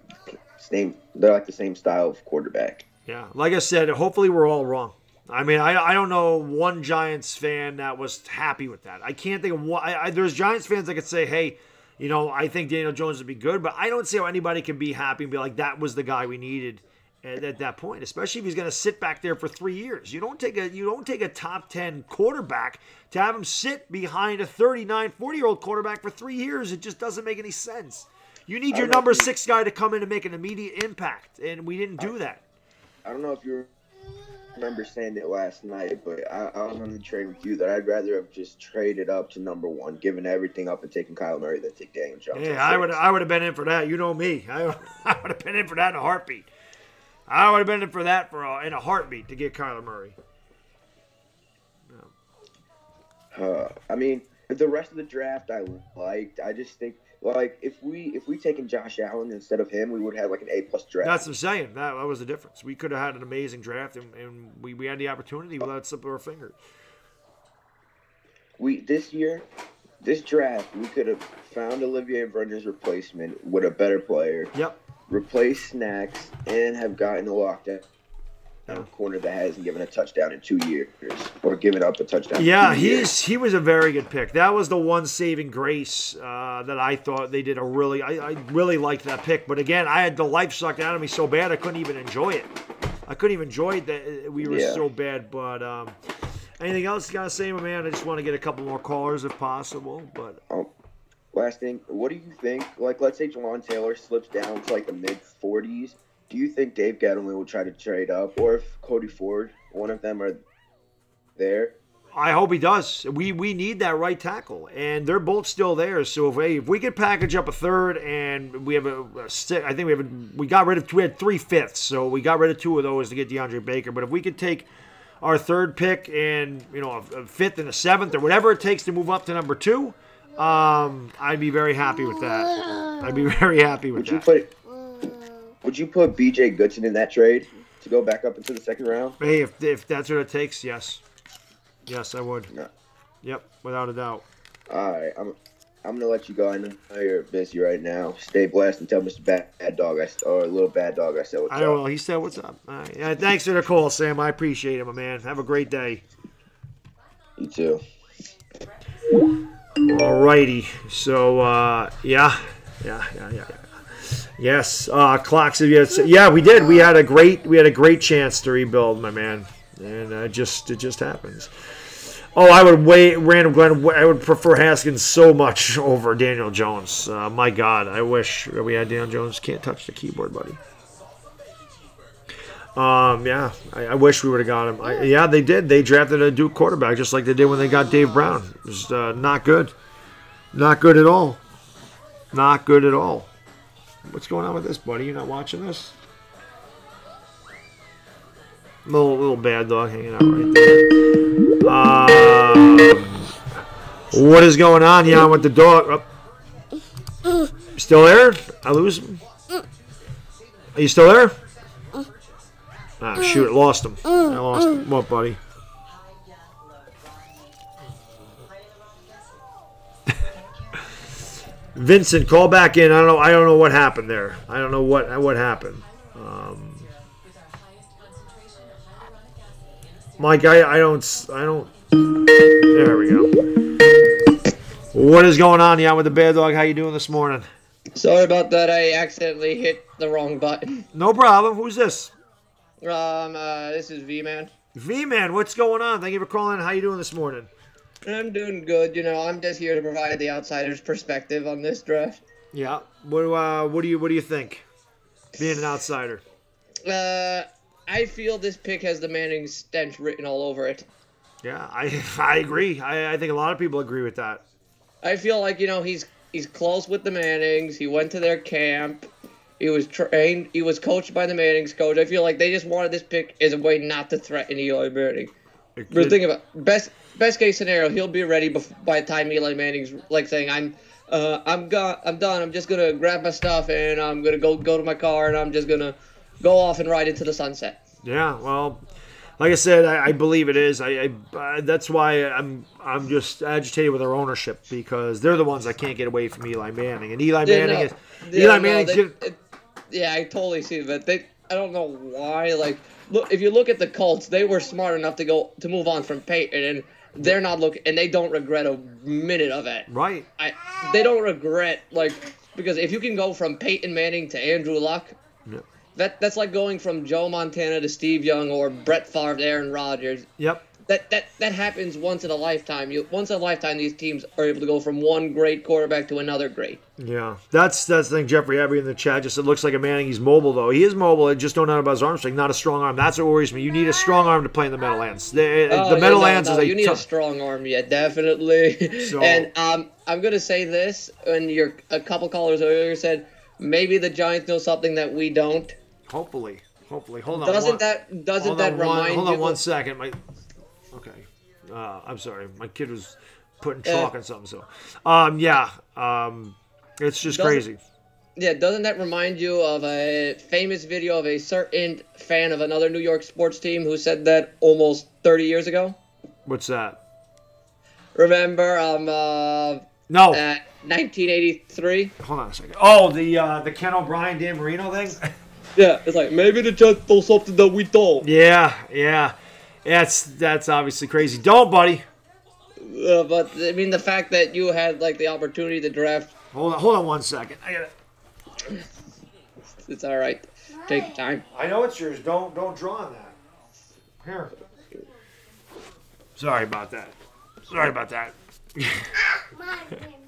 they're like the same style of quarterback. Yeah, like I said, hopefully we're all wrong. I mean, I don't know one Giants fan that was happy with that. I can't think of one. There's Giants fans that could say, hey, you know, I think Daniel Jones would be good, but I don't see how anybody can be happy and be like, that was the guy we needed at that point, especially if he's going to sit back there for 3 years. You don't take a top 10 quarterback to have him sit behind a 39, 40-year-old quarterback for 3 years. It just doesn't make any sense. You need your number 6 guy to come in and make an immediate impact, and we didn't do that. I don't know if you remember saying it last night, but I was on the train with you that I'd rather have just traded up to number 1, given everything up and taking Kyler Murray than take Daniel Jones. Yeah, I would have been in for that. You know me. I would have been in for that in a heartbeat. I would have been in for that in a heartbeat to get Kyler Murray. I mean, the rest of the draft I liked. I just think, like, if we taken Josh Allen instead of him, we would have like an A+ draft. That's what I'm saying. That was the difference. We could have had an amazing draft, and we had the opportunity. We let it slip our fingers. This draft, we could have found Olivier Verner's replacement with a better player. Yep. Replace Snacks and have gotten a lockdown corner that hasn't given a touchdown in 2 years or given up a touchdown. Yeah, he was a very good pick. That was the one saving grace that I thought they did I really liked that pick. But again, I had the life sucked out of me so bad I couldn't even enjoy it. I couldn't even enjoy it that we were so bad. But anything else you gotta say, my man? I just want to get a couple more callers if possible. But last thing, what do you think? Like, let's say Jawan Taylor slips down to like the mid-40s. Do you think Dave Gettleman will try to trade up, or if Cody Ford, one of them, are there? I hope he does. We need that right tackle, and they're both still there. So if we could package up a third, and we have I think we had 3 fifths, so we got rid of 2 of those to get DeAndre Baker. But if we could take our 3rd pick and a 5th and a 7th or whatever it takes to move up to number 2, I'd be very happy with that. I'd be very happy with that. Would you put B.J. Goodson in that trade to go back up into the second round? Hey, if that's what it takes, yes. Yes, I would. No. Yep, without a doubt. All right, I'm gonna let you go. I know you're busy right now. Stay blessed and tell Mr. Bad Dog or Little Bad Dog I said what's up. I will. He said what's up. All right. Yeah, thanks for the call, Sam. I appreciate it, my man. Have a great day. You too. All righty. So yeah. Yes, clocks. Yeah, we did. We had a great chance to rebuild, my man, and it just happens. Oh, I would prefer Haskins so much over Daniel Jones. My God, I wish we had Daniel Jones. Can't touch the keyboard, buddy. Yeah, I wish we would have got him. Yeah, they did. They drafted a Duke quarterback just like they did when they got Dave Brown. It was not good. Not good at all. Not good at all. What's going on with this, buddy? You're not watching this? Little bad dog hanging out right there. What is going on? Yeah, with the dog. Oh. Still there? I lose him. Are you still there? Ah, shoot, I lost him. I lost him. What, buddy? Vincent, call back in. I don't know what happened there. I don't know what happened. Mike, I don't. There we go. What is going on? Yeah, with the bad dog. How you doing this morning? Sorry about that. I accidentally hit the wrong button. No problem. Who's this? This is V-Man. V-Man, what's going on? Thank you for calling. How you doing this morning? I'm doing good. You know, I'm just here to provide the outsider's perspective on this draft. Yeah. What do you think? Being an outsider. I feel this pick has the Manning stench written all over it. Yeah, I agree. I think a lot of people agree with that. I feel like, you know, he's close with the Mannings. He went to their camp. He was trained. He was coached by the Mannings coach. I feel like they just wanted this pick as a way not to threaten Eli Manning. But think about best case scenario, he'll be ready by the time Eli Manning's like saying, I'm done. I'm just gonna grab my stuff and I'm gonna go to my car and I'm just gonna go off and ride into the sunset. Yeah, well, like I said, I believe it is. That's why I'm just agitated with our ownership because they're the ones that can't get away from Eli Manning, and Eli Manning yeah, I totally see that. I don't know why. Like, look, if you look at the Colts, they were smart enough to move on from Peyton, and they're not looking, and they don't regret a minute of it. Right. They don't regret because if you can go from Peyton Manning to Andrew Luck, yeah. That's like going from Joe Montana to Steve Young or Brett Favre to Aaron Rodgers. Yep. That happens once in a lifetime. Once in a lifetime, these teams are able to go from one great quarterback to another great. Yeah, that's the thing. Jeffrey Abbey in the chat just it looks like a Manning. He's mobile though. He is mobile. I just don't know about his arm strength. Not a strong arm. That's what worries me. You need a strong arm to play in the Meadowlands. The Meadowlands is you need a strong arm. Yeah, definitely. So, and I'm gonna say this. And a couple callers earlier said maybe the Giants know something that we don't. Hopefully. Hold on. Doesn't that remind you? Hold on 1 second. Okay. I'm sorry. My kid was putting chalk on something. So, it's just crazy. Yeah, doesn't that remind you of a famous video of a certain fan of another New York sports team who said that almost 30 years ago? What's that? Remember, no. 1983. Hold on a second. Oh, the Ken O'Brien, Dan Marino thing. Yeah, it's like maybe the Jets know something that we don't. Yeah. That's obviously crazy. Don't, buddy. But I mean, the fact that you had the opportunity to draft. Hold on 1 second. I got it. It's all right. Take your time. I know it's yours. Don't draw on that. Here. Sorry about that.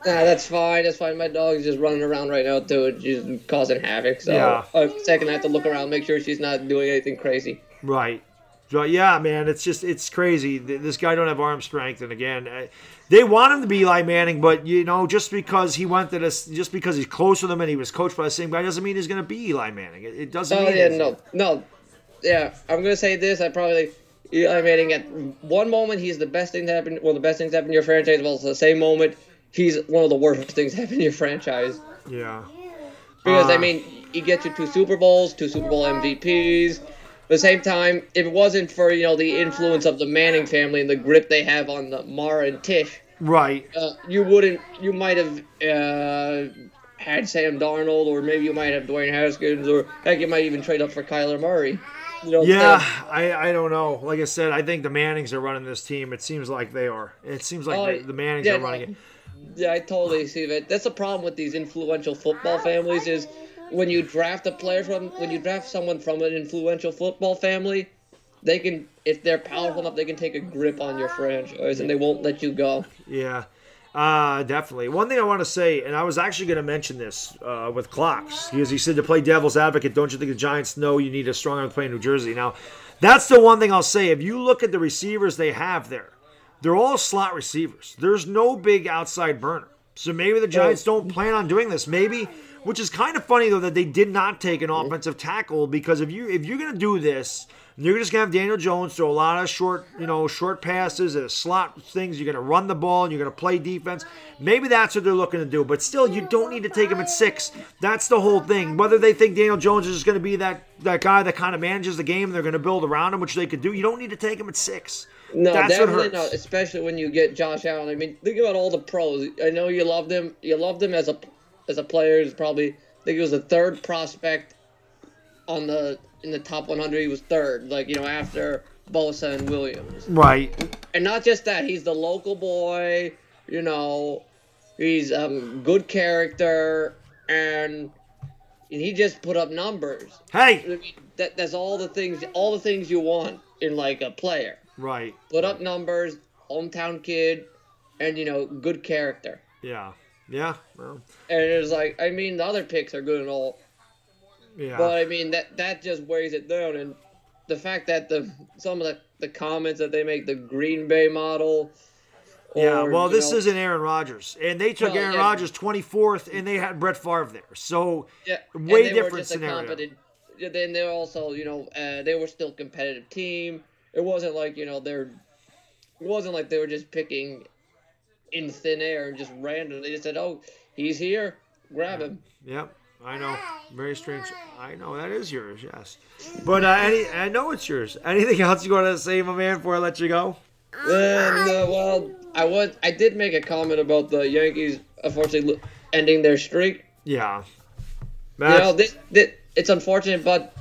That's fine. My dog's just running around right now too. She's causing havoc. So a second I have to look around, make sure she's not doing anything crazy. Right. So yeah, man, it's crazy. This guy don't have arm strength, and again, they want him to be Eli Manning, but just because he went to this, just because he's close with him and he was coached by the same guy, doesn't mean he's going to be Eli Manning. It doesn't. No. Yeah, I'm gonna say this. I probably. Eli Manning, at one moment, he's the best thing to happen. Well, the best things happen in your franchise. But also, the same moment, he's one of the worst things happen in your franchise. Yeah. Because I mean, he gets you 2 Super Bowls, 2 Super Bowl MVPs. At the same time, if it wasn't for, the influence of the Manning family and the grip they have on the Mara and Tish, right, you might have had Sam Darnold, or maybe you might have Dwayne Haskins, or heck, you might even trade up for Kyler Murray. I don't know. Like I said, I think the Mannings are running this team. It seems like they are. It seems like the Mannings are running it. Yeah, I totally see that. That's the problem with these influential football families is when you draft someone from an influential football family, they can, if they're powerful enough, they can take a grip on your franchise and they won't let you go. Yeah, definitely. One thing I want to say, and I was actually going to mention this with Clocks, because he said to play devil's advocate, don't you think the Giants know you need a strong arm to play in New Jersey? Now, that's the one thing I'll say. If you look at the receivers they have there, they're all slot receivers. There's no big outside burner. So maybe the Giants don't plan on doing this. Maybe, which is kind of funny, though, that they did not take an offensive tackle, because if you're going to do this, you're just going to have Daniel Jones throw a lot of short passes and slot things. You're going to run the ball and you're going to play defense. Maybe that's what they're looking to do. But still, you don't need to take him at 6. That's the whole thing. Whether they think Daniel Jones is just going to be that guy that kind of manages the game and they're going to build around him, which they could do, you don't need to take him at 6. No, that's definitely not, especially when you get Josh Allen. I mean, think about all the pros. I know you loved him. You loved him as a player. He's probably, I think he was the 3rd prospect in the top 100. He was 3rd, after Bosa and Williams. Right. And not just that, he's the local boy. He's good character, and he just put up numbers. Hey, I mean, that's all the things you want in a player. Right. Put up numbers, hometown kid, and good character. Yeah. Yeah. Well. And it's the other picks are good and all. Yeah. But I mean that just weighs it down, and the fact that some of the comments that they make, the Green Bay model. This isn't Aaron Rodgers, and they took Aaron Rodgers 24th, and they had Brett Favre there, so way different scenario. Then they're also they were still a competitive team. It wasn't like they were just picking in thin air and just random. They just said, "Oh, he's here, grab him." Yep. I know. Very strange. I know. That is yours, yes. But I know it's yours. Anything else you want to say, my man, before I let you go? I did make a comment about the Yankees, unfortunately, ending their streak. Yeah. It's unfortunate, but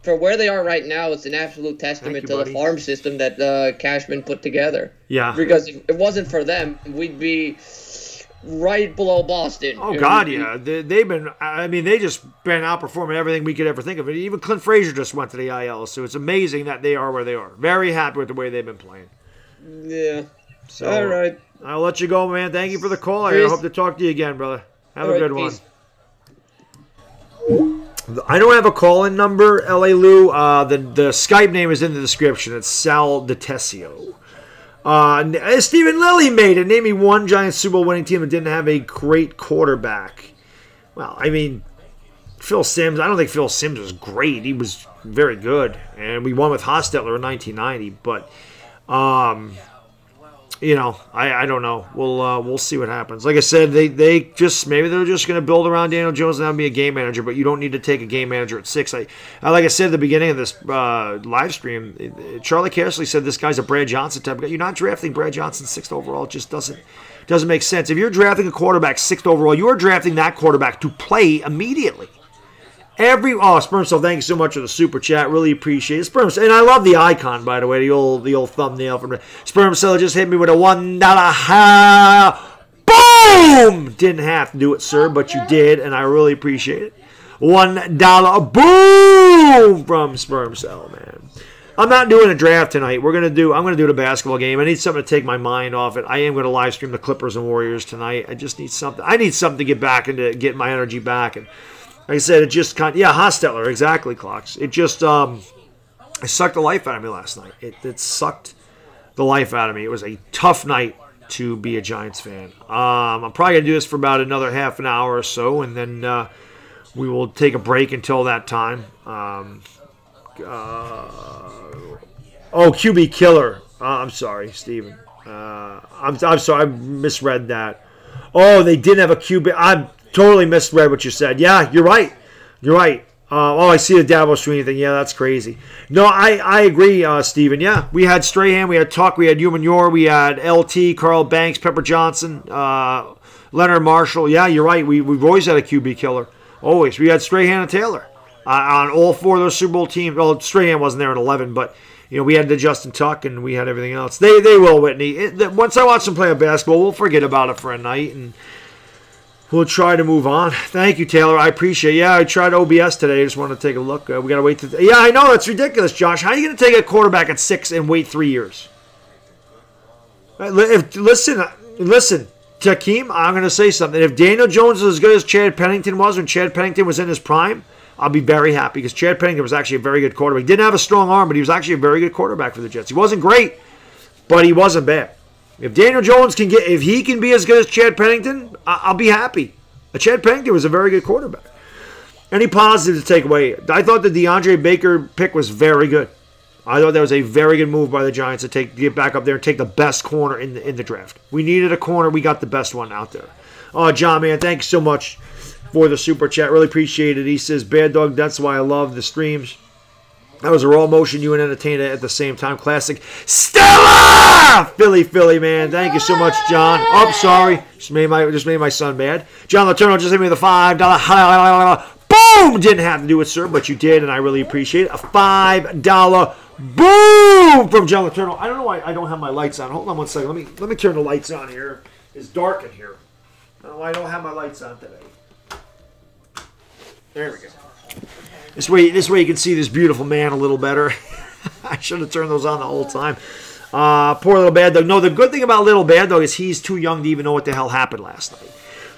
for where they are right now, it's an absolute testament to the farm system that Cashman put together. Yeah. Because if it wasn't for them, we'd be right below Boston. Oh, God, yeah. They just been outperforming everything we could ever think of. Even Clint Frazier just went to the IL, so it's amazing that they are where they are. Very happy with the way they've been playing. Yeah. So, all right. I'll let you go, man. Thank you for the call. I hope to talk to you again, brother. Have a good one. I don't have a call-in number, L.A. Lou. The Skype name is in the description. It's Sal DiTessio. Stephen Lilly made it. Name me one Giants Super Bowl winning team that didn't have a great quarterback. Well, Phil Simms. I don't think Phil Simms was great. He was very good, and we won with Hostetler in 1990. But, I don't know. We'll see what happens. Like I said, maybe they're just going to build around Daniel Jones and have him be a game manager. But you don't need to take a game manager at 6. Like I said at the beginning of this live stream, Charlie Cashley said this guy's a Brad Johnson type of guy. You're not drafting Brad Johnson 6th overall. It just doesn't make sense. If you're drafting a quarterback 6th overall, you are drafting that quarterback to play immediately. Sperm Cell, thank you so much for the super chat. Really appreciate it. Sperm Cell, and I love the icon, by the way, the old thumbnail from Sperm Cell. Just hit me with a $1 boom. Didn't have to do it, sir, but you did, and I really appreciate it. $1 boom from Sperm Cell, man. I'm not doing a draft tonight. I'm going to do the basketball game. I need something to take my mind off it. I am going to live stream the Clippers and Warriors tonight. I just need something. I need something to get back into, get my energy back. And like I said, it just Hostetler, exactly, Clocks. It just it sucked the life out of me last night. It sucked the life out of me. It was a tough night to be a Giants fan. I'm probably going to do this for about another half an hour or so, and then we will take a break until that time. QB Killer. I'm sorry, Steven. I'm sorry, I misread that. Oh, they didn't have a QB. I totally misread what you said. Yeah, you're right. You're right. I see the Dabo Sweeney thing. Yeah, that's crazy. No, I agree, Steven. Yeah, we had Strahan, we had Tuck, we had Umanure, we had LT, Carl Banks, Pepper Johnson, Leonard Marshall. Yeah, you're right. We've always had a QB killer. Always. We had Strahan and Taylor on all 4 of those Super Bowl teams. Well, Strahan wasn't there in 11, but we had the Justin Tuck and we had everything else. They will, Whitney. Once I watch them play basketball, we'll forget about it for a night and we'll try to move on. Thank you, Taylor. I appreciate it. Yeah, I tried OBS today. I just wanted to take a look. We got to wait. Yeah, I know. It's ridiculous, Josh. How are you going to take a quarterback at 6 and wait 3 years? Listen, Takeem, I'm going to say something. If Daniel Jones is as good as Chad Pennington was when Chad Pennington was in his prime, I'll be very happy because Chad Pennington was actually a very good quarterback. He didn't have a strong arm, but he was actually a very good quarterback for the Jets. He wasn't great, but he wasn't bad. If Daniel Jones if he can be as good as Chad Pennington, I'll be happy. Chad Pennington was a very good quarterback. Any positive to take away? I thought the DeAndre Baker pick was very good. I thought that was a very good move by the Giants to get back up there and take the best corner in the draft. We needed a corner. We got the best one out there. Oh, John, man, thank you so much for the super chat. Really appreciate it. He says, Bad Dog, that's why I love the streams. That was a raw emotion, you and entertained at the same time. Classic. Stella! Philly, man. Thank you so much, John. Oh, sorry. Just made my son mad. John Letourneau just hit me with a $5. Boom! Didn't have to do it, sir, but you did, and I really appreciate it. A $5 boom from John Letourneau. I don't know why I don't have my lights on. Hold on one second. Let me turn the lights on here. It's dark in here. I don't know why I don't have my lights on today. There we go. This way you can see this beautiful man a little better. I should have turned those on the whole time. Poor little Bad Dog. No, the good thing about little Bad Dog is he's too young to even know what the hell happened last night.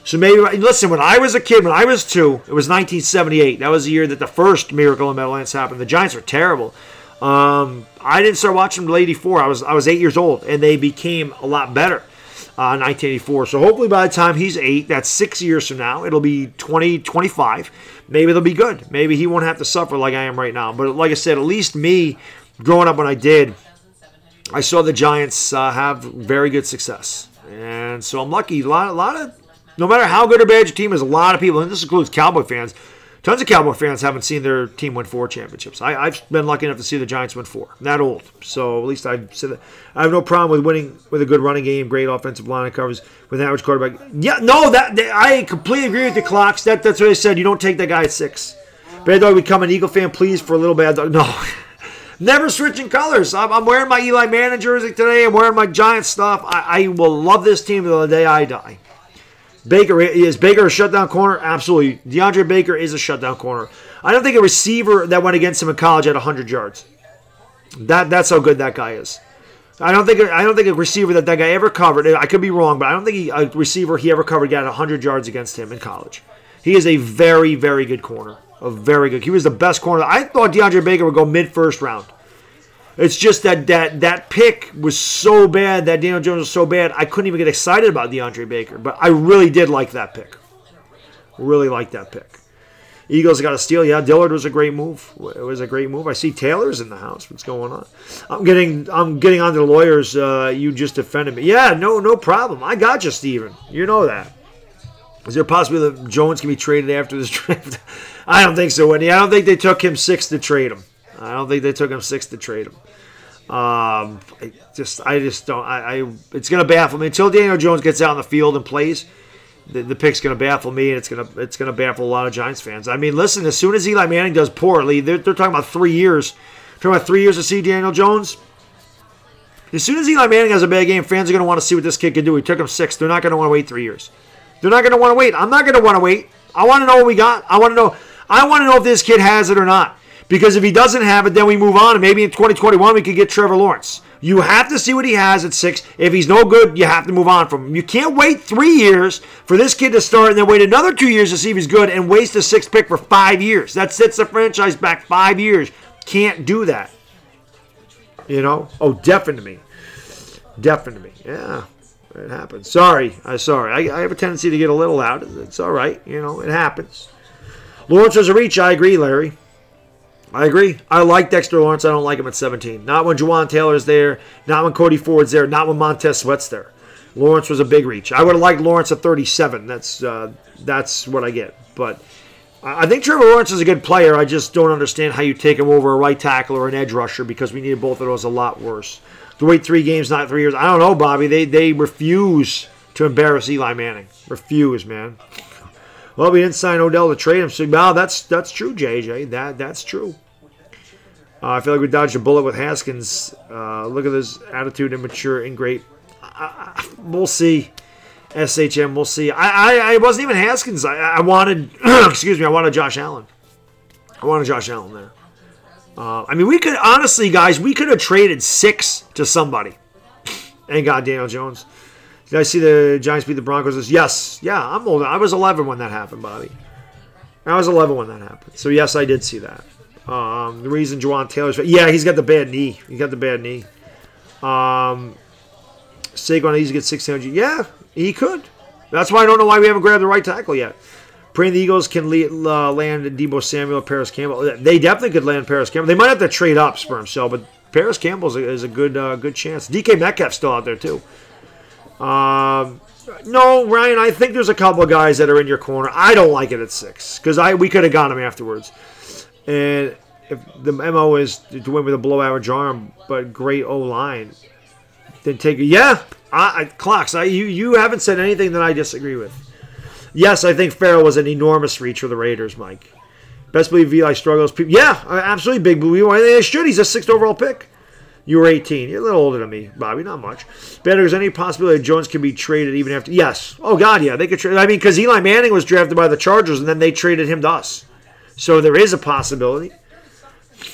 So maybe, listen, when I was a kid, when I was 2, it was 1978. That was the year that the first Miracle in Meadowlands happened. The Giants were terrible. I didn't start watching them until 84. I was 8 years old, and they became a lot better in 1984. So hopefully by the time he's 8, that's 6 years from now, it'll be 2025. Maybe they'll be good. Maybe he won't have to suffer like I am right now. But like I said, at least me, growing up when I did, I saw the Giants have very good success. And so I'm lucky. A lot of, no matter how good or bad your team is, a lot of people, and this includes Cowboy fans, tons of Cowboy fans haven't seen their team win 4 championships. I've been lucky enough to see the Giants win 4. I'm that old. So at least I've said that. I have no problem with winning with a good running game, great offensive line covers with an average quarterback. Yeah, no, I completely agree with the Clocks. That's what I said. You don't take that guy at 6. Bad Dog, become an Eagle fan, please, for a little Bad Dog. No. Never switching colors. I'm wearing my Eli Manning jersey today. I'm wearing my Giants stuff. I will love this team until the day I die. Is Baker a shutdown corner? Absolutely. DeAndre Baker is a shutdown corner. I don't think a receiver that went against him in college had 100 yards. That's how good that guy is. I don't think a receiver that guy ever covered. I could be wrong, but I don't think a receiver he ever covered got 100 yards against him in college. He is a very, very good corner. He was the best corner. I thought DeAndre Baker would go mid-first round. It's just that pick was so bad, that Daniel Jones was so bad, I couldn't even get excited about DeAndre Baker. But I really did like that pick. Really like that pick. Eagles got a steal. Yeah, Dillard was a great move. It was a great move. I see Taylor's in the house. What's going on? I'm getting onto the lawyers. You just defended me. Yeah, no problem. I got you, Steven. You know that. Is there a possibility that Jones can be traded after this draft? I don't think so, Whitney. I don't think they took him 6 to trade him. It's going to baffle me until Daniel Jones gets out on the field and plays. The pick's going to baffle me, and it's going to baffle a lot of Giants fans. I mean, listen, as soon as Eli Manning does poorly, they're talking about 3 years. Talking about 3 years to see Daniel Jones. As soon as Eli Manning has a bad game, fans are going to want to see what this kid can do. He took him 6. They're not going to want to wait 3 years. They're not going to want to wait. I'm not going to want to wait. I want to know what we got. I want to know if this kid has it or not. Because if he doesn't have it, then we move on, and maybe in 2021 we could get Trevor Lawrence. You have to see what he has at 6. If he's no good, you have to move on from him. You can't wait 3 years for this kid to start and then wait another 2 years to see if he's good and waste a 6th pick for 5 years. That sets the franchise back 5 years. Can't do that. You know? Oh, definitely. Yeah, it happens. Sorry. I have a tendency to get a little loud. It's all right. You know, it happens. Lawrence was a reach. I agree, Larry. I agree. I like Dexter Lawrence. I don't like him at 17. Not when Juwan Taylor's there. Not when Cody Ford's there. Not when Montez Sweat's there. Lawrence was a big reach. I would have liked Lawrence at 37. That's what I get. But I think Trevor Lawrence is a good player. I just don't understand how you take him over a right tackle or an edge rusher because we needed both of those a lot worse. To wait 3 games, not 3 years. I don't know, Bobby. They refuse to embarrass Eli Manning. Refuse, man. Well, we didn't sign Odell to trade him. So, well, that's true, JJ. That's true. I feel like we dodged a bullet with Haskins. Look at his attitude, immature, ingrate. We'll see. SHM, we'll see. I wasn't even Haskins. I wanted, excuse me, I wanted Josh Allen. I wanted Josh Allen there. I mean, we could, honestly, guys, we could have traded 6 to somebody and got Daniel Jones. Did I see the Giants beat the Broncos? Yes. Yeah, I'm old. I was 11 when that happened, Bobby. I was 11 when that happened. So, yes, I did see that. The reason Juwan Taylor's... Yeah, he's got the bad knee. He got the bad knee. Saquon needs to get 600. Yeah, he could. That's why I don't know why we haven't grabbed the right tackle yet. Praying the Eagles can land Deebo Samuel, Paris Campbell. They definitely could land Paris Campbell. They might have to trade up, Sperm Cell, but Paris Campbell is a good chance. DK Metcalf's still out there, too. No, Ryan, I think there's a couple of guys that are in your corner. I don't like it at 6 because we could have got him afterwards. And if the MO is to win with a below average arm, but great O-line, then take it. Yeah, Clocks, you haven't said anything that I disagree with. Yes, I think Farrell was an enormous reach for the Raiders, Mike. Best believe Eli struggles. Yeah, absolutely big blue. They should. He's a 6th overall pick. You were 18. You're a little older than me, Bobby. Not much. Better, is any possibility that Jones can be traded even after? Yes. Oh, God, yeah. They could trade. I mean, because Eli Manning was drafted by the Chargers, and then they traded him to us. So there is a possibility.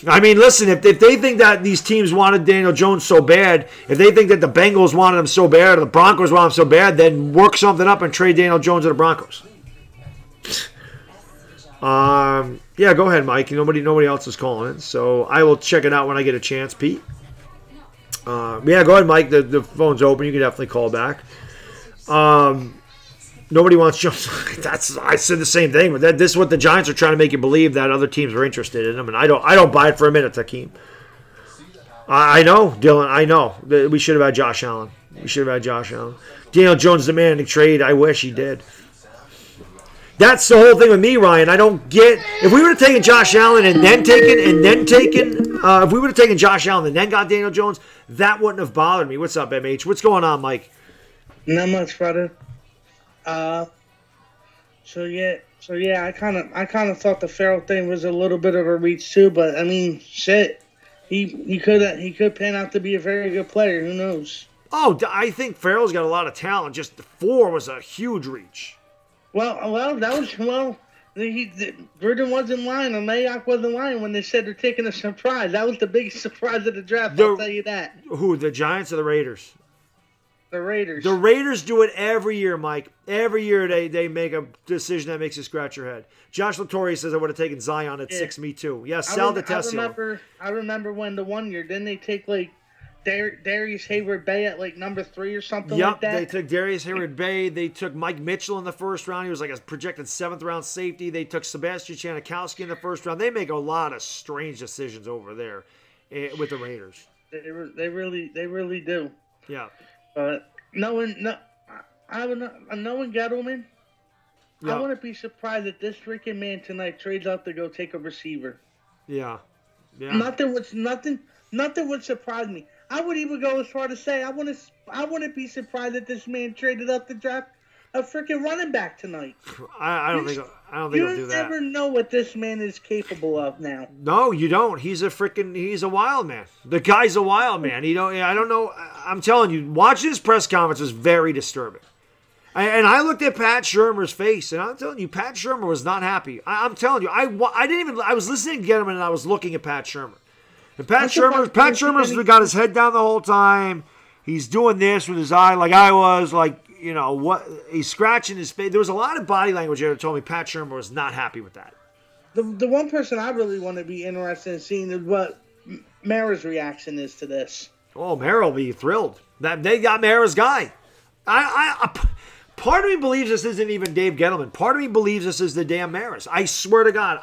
I mean, listen, if they think that these teams wanted Daniel Jones so bad, if they think that the Bengals wanted him so bad or the Broncos wanted him so bad, then work something up and trade Daniel Jones to the Broncos. Yeah, go ahead, Mike. Nobody else is calling it, so I will check it out when I get a chance, Pete. Yeah, go ahead, Mike. The phone's open. You can definitely call back. Nobody wants Jones. I said the same thing. But this is what the Giants are trying to make you believe, that other teams are interested in him, and I don't buy it for a minute, Takeem. I know, Dylan. I know. We should have had Josh Allen. Daniel Jones demanding trade. I wish he did. That's the whole thing with me, Ryan. I don't get, if we would have taken Josh Allen and then taken, if we would have taken Josh Allen and then got Daniel Jones, that wouldn't have bothered me. What's up, MH? What's going on, Mike? Not much, brother. So yeah, I kind of thought the Farrell thing was a little bit of a reach too, but I mean, shit, he could pan out to be a very good player. Who knows? Oh, I think Farrell's got a lot of talent. Just 4 was a huge reach. Well, Gruden wasn't lying, or Mayock wasn't lying when they said they're taking a surprise. That was the biggest surprise of the draft. I'll tell you that. Who, the Giants or the Raiders? The Raiders. The Raiders do it every year, Mike. Every year they make a decision that makes you scratch your head. Josh Latore says I would have taken Zion at 6, me too. Yes, Sal DiTessio. I remember when the one year, didn't they take like Darius Hayward-Bay at like number 3 or something like that? Yep, they took Darius Hayward-Bay. They took Mike Mitchell in the first round. He was like a projected 7th round safety. They took Sebastian Janikowski in the first round. They make a lot of strange decisions over there with the Raiders. They really do. Yeah. Knowing Gettleman, I wouldn't be surprised if this freaking man tonight trades out to go take a receiver. Yeah. Nothing would surprise me. I would even go as far to say I wouldn't be surprised if this man traded up to draft a freaking running back tonight. I don't think he'll do that. You never know what this man is capable of now. No, you don't. He's a wild man. The guy's a wild man. I don't know. I'm telling you, watching his press conference was very disturbing. And I looked at Pat Shurmur's face, and I'm telling you, Pat Shurmur was not happy. I'm telling you, I was listening to Gettleman, and I was looking at Pat Shurmur. And Pat Shurmur's got his head down the whole time. He's doing this with his eye like I was, like, you know, what he's scratching his face. There was a lot of body language there that told me Pat Shurmur was not happy with that. The one person I really want to be interested in seeing is what Mara's reaction is to this. Oh, Mara will be thrilled. That they got Mara's guy. Part of me believes this isn't even Dave Gettleman. Part of me believes this is the damn Maras. I swear to God.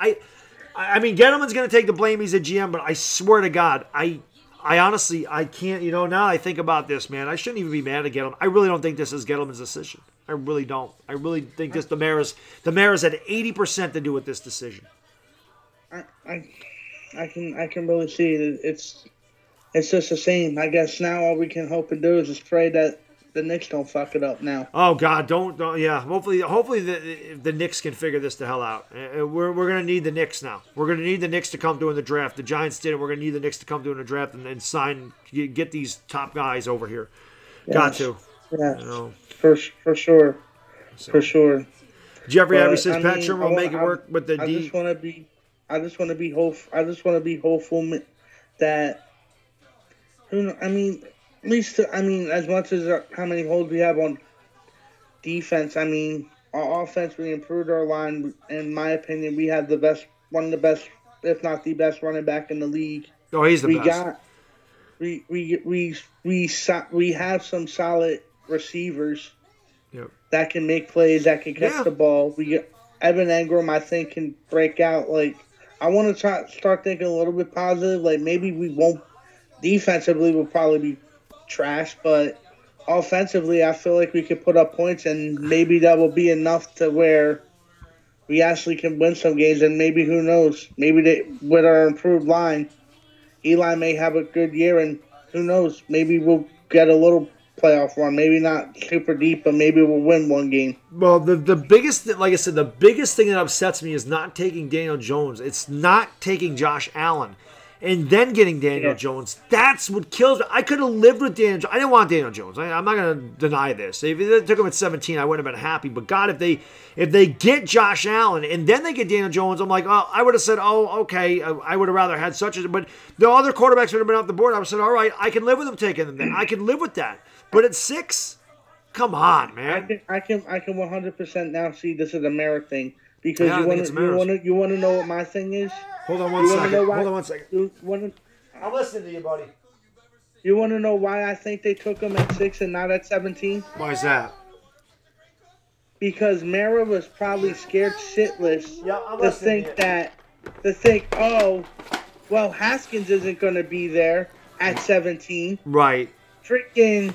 I mean, Gettleman's going to take the blame. He's a GM, but I swear to God, I honestly, I can't, now I think about this, man. I shouldn't even be mad at Gettleman. I really don't think this is Gettleman's decision. I really don't. I really think the Maras had 80% to do with this decision. I can really see it. It's just the same. I guess now all we can hope and do is just pray that the Knicks don't fuck it up now. Oh God, don't. Yeah, hopefully the Knicks can figure this the hell out. We're gonna need the Knicks now. We're gonna need the Knicks to come during the draft. The Giants did it. We're gonna need the Knicks to come during the draft and sign, get these top guys over here. Yes. Got to. Yeah. You know. For sure. So. For sure. Jeffrey Abbey says Pat Shermer will make it work with the D. I just want to be hopeful that. I mean, at least as much as how many holes we have on defense. I mean, our offense, we improved our line. In my opinion, we have one of the best, if not the best, running back in the league. Oh, he's the best. We have some solid receivers. Yep. That can make plays, that can catch the ball. Evan Engram, I think, can break out. Like, I want to start thinking a little bit positive. Like, maybe we won't. Defensively, we'll probably be trash, but offensively, I feel like we could put up points, and maybe that will be enough to where we actually can win some games. And maybe, who knows? Maybe with our improved line, Eli may have a good year, and who knows? Maybe we'll get a little playoff run. Maybe not super deep, but maybe we'll win one game. Well, the biggest, like I said, the biggest thing that upsets me is not taking Daniel Jones. It's not taking Josh Allen and then getting Daniel Jones. That's what kills me. I could have lived with Daniel Jones. I didn't want Daniel Jones. I'm not going to deny this. If they took him at 17, I wouldn't have been happy. But God, if they get Josh Allen and then they get Daniel Jones, I'm like, oh, I would have said, oh, okay, I would have rather had such a. But the other quarterbacks would have been off the board. I would have said, all right, I can live with them taking them. Then I can live with that. But at 6, come on, man. I can 100% now see this is a merit thing. Because you want to know what my thing is? Hold on one second. I'm listening to you, buddy. You want to know why I think they took him at 6 and not at 17? Why is that? Because Mara was probably scared shitless to think, oh, well, Haskins isn't going to be there at 17. Right. Freaking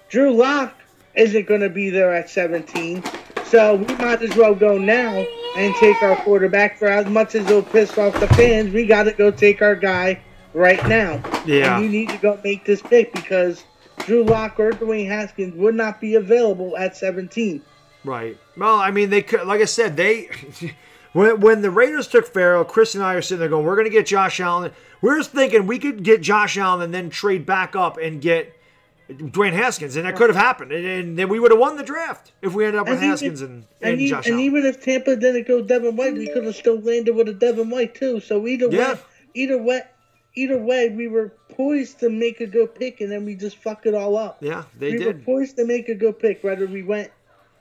Drew Lock isn't going to be there at 17. So we might as well go now and take our quarterback. For as much as it'll piss off the fans, we got to go take our guy right now. Yeah. And we need to go make this pick because Drew Lock or Dwayne Haskins would not be available at 17. Right. Well, I mean, they could, like I said, when the Raiders took Farrell, Chris and I are sitting there going, we're going to get Josh Allen. We're just thinking we could get Josh Allen and then trade back up and get Dwayne Haskins, and that could have happened, and then we would have won the draft if we ended up with Haskins and Josh Allen. And even if Tampa didn't go Devin White, we could have still landed with a Devin White too. So either way, we were poised to make a good pick, and then we just fucked it all up. Yeah, we were poised to make a good pick. Whether we went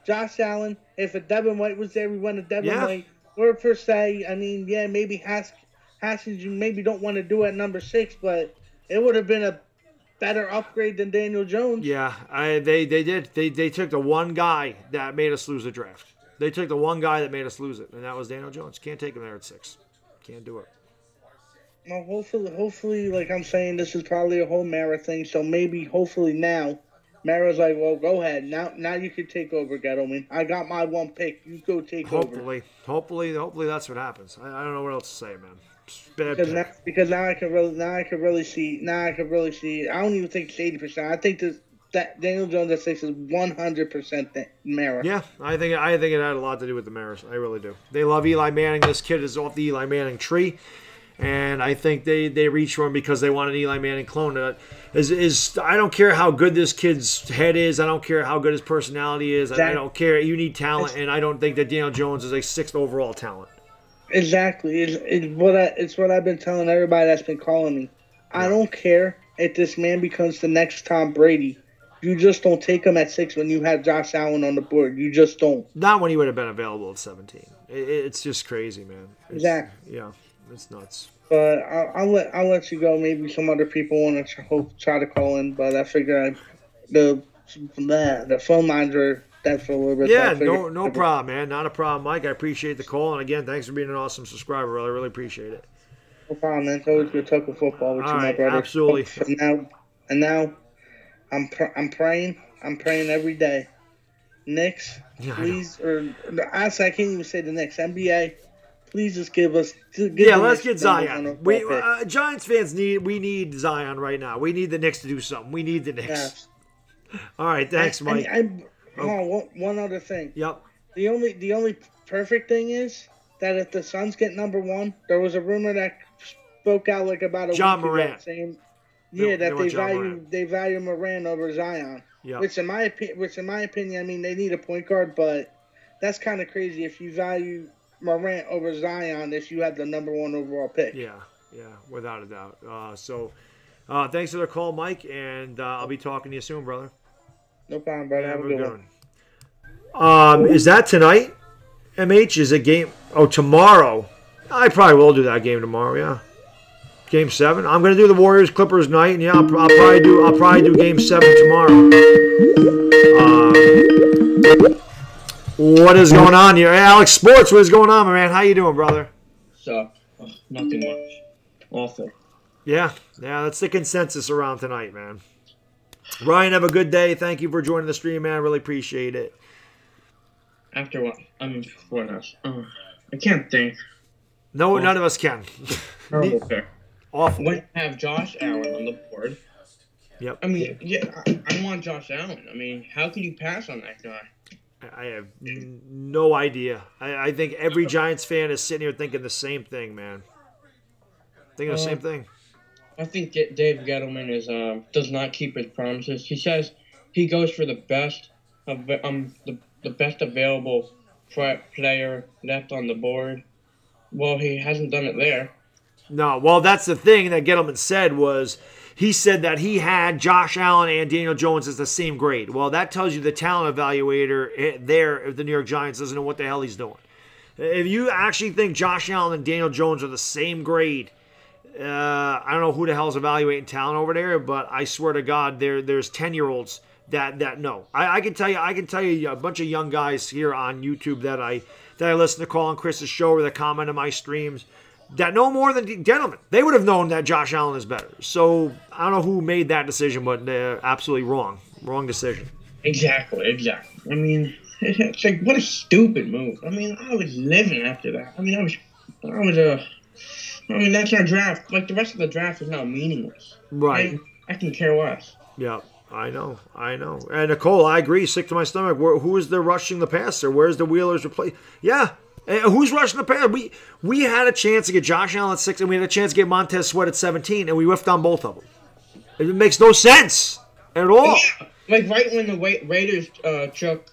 Josh Allen, if a Devin White was there, we went a Devin White. Or per se, I mean, maybe Haskins, you maybe don't want to do at number 6, but it would have been a better upgrade than Daniel Jones. Yeah, they did. They took the one guy that made us lose the draft. They took the one guy that made us lose it, and that was Daniel Jones. Can't take him there at 6. Can't do it. Well, hopefully, like I'm saying, this is probably a whole Mara thing. So hopefully now, Mara's like, well, go ahead. Now you can take over, Gettleman. I got my one pick. You go take over. Hopefully that's what happens. I don't know what else to say, man. Because now I can really see. I don't even think it's 80%. I think that Daniel Jones at 6 is 100% Mara. Yeah, I think it had a lot to do with the Maras. I really do. They love Eli Manning. This kid is off the Eli Manning tree, and I think they reached for him because they want an Eli Manning clone. I don't care how good this kid's head is. I don't care how good his personality is. I don't care. You need talent, and I don't think that Daniel Jones is a 6th overall talent. Exactly. It's what I've been telling everybody that's been calling me. I don't care if this man becomes the next Tom Brady. You just don't take him at 6 when you have Josh Allen on the board. You just don't. Not when he would have been available at 17. It's just crazy, man. Exactly. Yeah, it's nuts. But I'll let you go. Maybe some other people want to try to call in, but I figure the phone lines are dead for a little bit. Yeah, no problem, man. Not a problem, Mike. I appreciate the call, and again, thanks for being an awesome subscriber. I really appreciate it. No problem, man. It's always good talking football with you, my brother. Absolutely. And now, I'm praying. I'm praying every day Knicks, Yeah, please, or actually, I can't even say the Knicks. NBA, please just give us. Let's get Zion. Giants fans need Zion right now. We need the Knicks to do something. We need the Knicks. Yes. All right, thanks, Mike. One other thing. Yep. The only perfect thing is that if the Suns get number 1, there was a rumor that spoke out like about a John week Morant ago saying, that they value Morant over Zion. Yeah. Which in my opinion, I mean they need a point guard, but that's kind of crazy if you value Morant over Zion if you have the number 1 overall pick. Yeah, without a doubt. Thanks for the call, Mike, and I'll be talking to you soon, brother. No problem, brother. Have a good one. Is that tonight? MH, is it game? Oh, tomorrow. I probably will do that game tomorrow. Yeah, Game 7. I'm gonna do the Warriors Clippers night, and yeah, I'll probably do Game 7 tomorrow. What is going on here, hey, Alex Sports? What is going on, my man? How you doing, brother? So, nothing much. Awful. Yeah, that's the consensus around tonight, man. Ryan, have a good day. Thank you for joining the stream, man. Really appreciate it. After what? What else? I can't think. No, none of us can. Terrible pick. Awful. When you have Josh Allen on the board. Yep. I mean, I want Josh Allen. I mean, how can you pass on that guy? I have no idea. I think every Giants fan is sitting here thinking the same thing, man. Thinking the same thing. I think Dave Gettleman does not keep his promises. He says he goes for the best the best available player left on the board. Well, he hasn't done it there. No, well, that's the thing that Gettleman said was he said that he had Josh Allen and Daniel Jones as the same grade. Well, that tells you the talent evaluator there of the New York Giants doesn't know what the hell he's doing. If you actually think Josh Allen and Daniel Jones are the same grade, I don't know who the hell's evaluating talent over there, but I swear to God, there's 10-year-olds that know. I can tell you a bunch of young guys here on YouTube that I listen to Call and Chris's show or that comment on my streams that know more than Gentlemen. They would have known that Josh Allen is better. So I don't know who made that decision, but they're absolutely wrong. Wrong decision. Exactly. I mean, it's like, what a stupid move. I mean, I was living after that. I mean, I mean, that's our draft. Like, the rest of the draft is now meaningless. Right. I can care less. Yeah, I know. And Nicole, I agree. Sick to my stomach. Who is the rushing the passer? Where's the Wheelers replace? Yeah. Who's rushing the passer? We had a chance to get Josh Allen at 6, and we had a chance to get Montez Sweat at 17, and we whiffed on both of them. It makes no sense at all. Yeah. Like, right when the Raiders took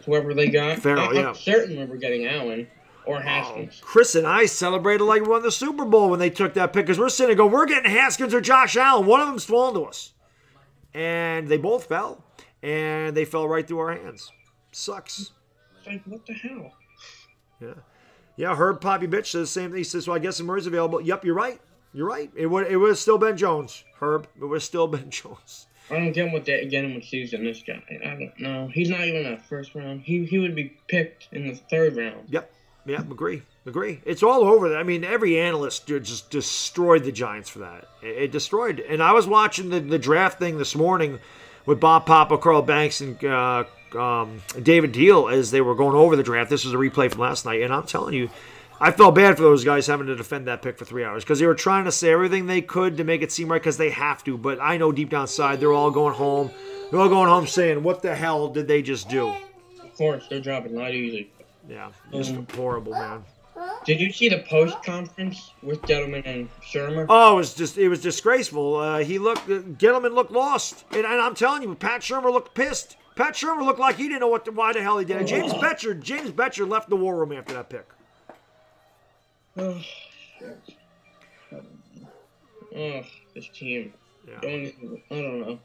whoever they got, Farrell, I'm certain we were getting Allen. Or Haskins. Chris and I celebrated like we won the Super Bowl when they took that pick because we're sitting there going, we're getting Haskins or Josh Allen. One of them's falling to us. And they both fell. And they fell right through our hands. Sucks. Like, what the hell? Yeah, Herb Poppy Bitch says the same thing. He says, so I guess Murray's available. Yep, you're right. It would have still been Jones, Herb. It would have still been Jones. I don't get what they get him with season, this guy. I don't know. He's not even in the first round. He would be picked in the 3rd round. Yep. Yeah, agree. It's all over. I mean, every analyst just destroyed the Giants for that. It destroyed. And I was watching the draft thing this morning with Bob Papa, Carl Banks, and David Deal as they were going over the draft. This was a replay from last night. And I'm telling you, I felt bad for those guys having to defend that pick for 3 hours because they were trying to say everything they could to make it seem right because they have to. But I know deep down inside they're all going home. They're all going home saying, what the hell did they just do? Of course, their job is not easy. Yeah, just horrible, man. Did you see the post conference with Gettleman and Shermer? Oh, it was disgraceful. Gettleman looked lost, and I'm telling you, Pat Shermer looked pissed. Pat Shermer looked like he didn't know why the hell he did it. James Betcher left the war room after that pick. Oh, this team. Yeah. I don't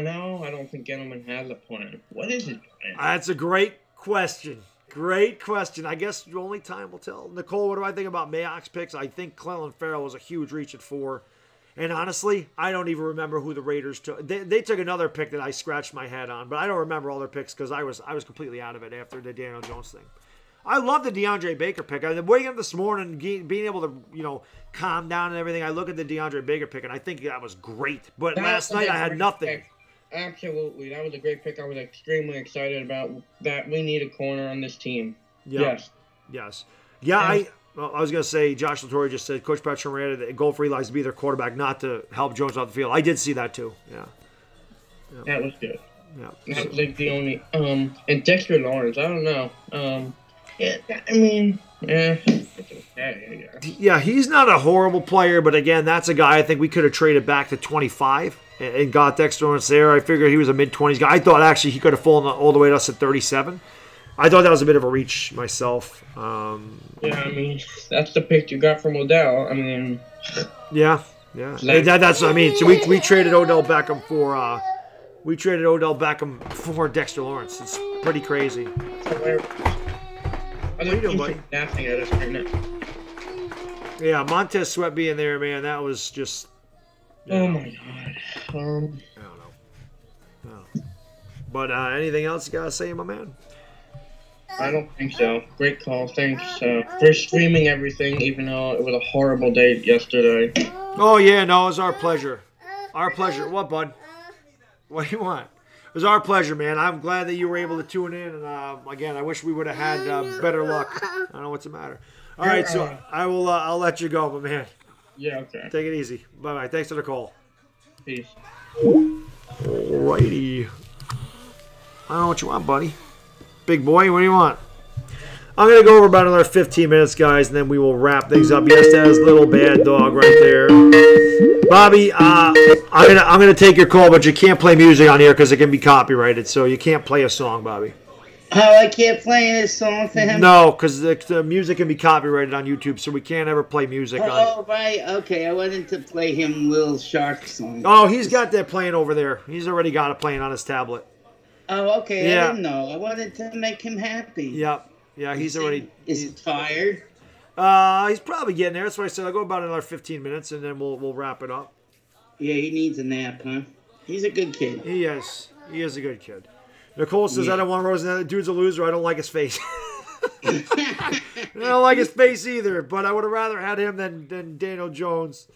know. I don't think Gettleman has a plan. What is his plan? That's a great question. Great question. I guess only time will tell. Nicole, what do I think about Mayock's picks? I think Clelin Ferrell was a huge reach at 4. And honestly, I don't even remember who the Raiders took. They took another pick that I scratched my head on, but I don't remember all their picks because I was completely out of it after the Daniel Jones thing. I love the DeAndre Baker pick. I've been waking up this morning, being able to, calm down and everything. I look at the DeAndre Baker pick, and I think that was great. But last night I had nothing. Absolutely. That was a great pick. I was extremely excited about that. We need a corner on this team. Yeah. Yes. Yeah, I was going to say, Josh Latore just said, Coach Patrick ran the goal for Eli is to be their quarterback, not to help Jones off the field. I did see that too. Yeah. That was good. Yeah. That was like the only and Dexter Lawrence, I don't know. Yeah, I mean, yeah. Yeah, he's not a horrible player, but again, that's a guy I think we could have traded back to 25 and got Dexter Lawrence there. I figured he was a mid-20s guy. I thought actually he could have fallen all the way to us at 37. I thought that was a bit of a reach myself. Yeah, I mean, that's the pick you got from Odell. I mean, yeah. That's what I mean. So we traded Odell Beckham for Dexter Lawrence. It's pretty crazy. I think he's laughing at us right now. Yeah, Montez Sweat being there, man, that was just. Oh my God. I don't know. But anything else you gotta say, my man? I don't think so. Great call. Thanks for streaming everything, even though it was a horrible day yesterday. Oh, yeah, no, it was our pleasure. Our pleasure. What, bud? What do you want? It was our pleasure, man. I'm glad that you were able to tune in. And, again, I wish we would have had better luck. I don't know what's the matter. All right, so I'll let you go, my man. Yeah, okay. Take it easy. Bye-bye. Thanks for the call. Peace. Alrighty. I don't know what you want, buddy. Big boy, what do you want? I'm going to go over about another 15 minutes, guys, and then we will wrap things up. Yes, that is Little Bad Dog right there. Bobby, I'm gonna take your call, but you can't play music on here because it can be copyrighted, so you can't play a song, Bobby. Oh, I can't play this song for him? No, because the music can be copyrighted on YouTube, so we can't ever play music on it. Oh, right, okay. I wanted to play him Little Shark song. Oh, he's got that playing over there. He's already got it playing on his tablet. Oh, okay. Yeah. I didn't know. I wanted to make him happy. Yep. Yeah, he's already... Is he tired? He's probably getting there. That's why I said I'll go about another 15 minutes, and then we'll wrap it up. Yeah, he needs a nap, huh? He's a good kid. He is. He is a good kid. Nicole says, I don't want Rose. The dude's a loser. I don't like his face. I don't like his face either, but I would have rather had him than Daniel Jones.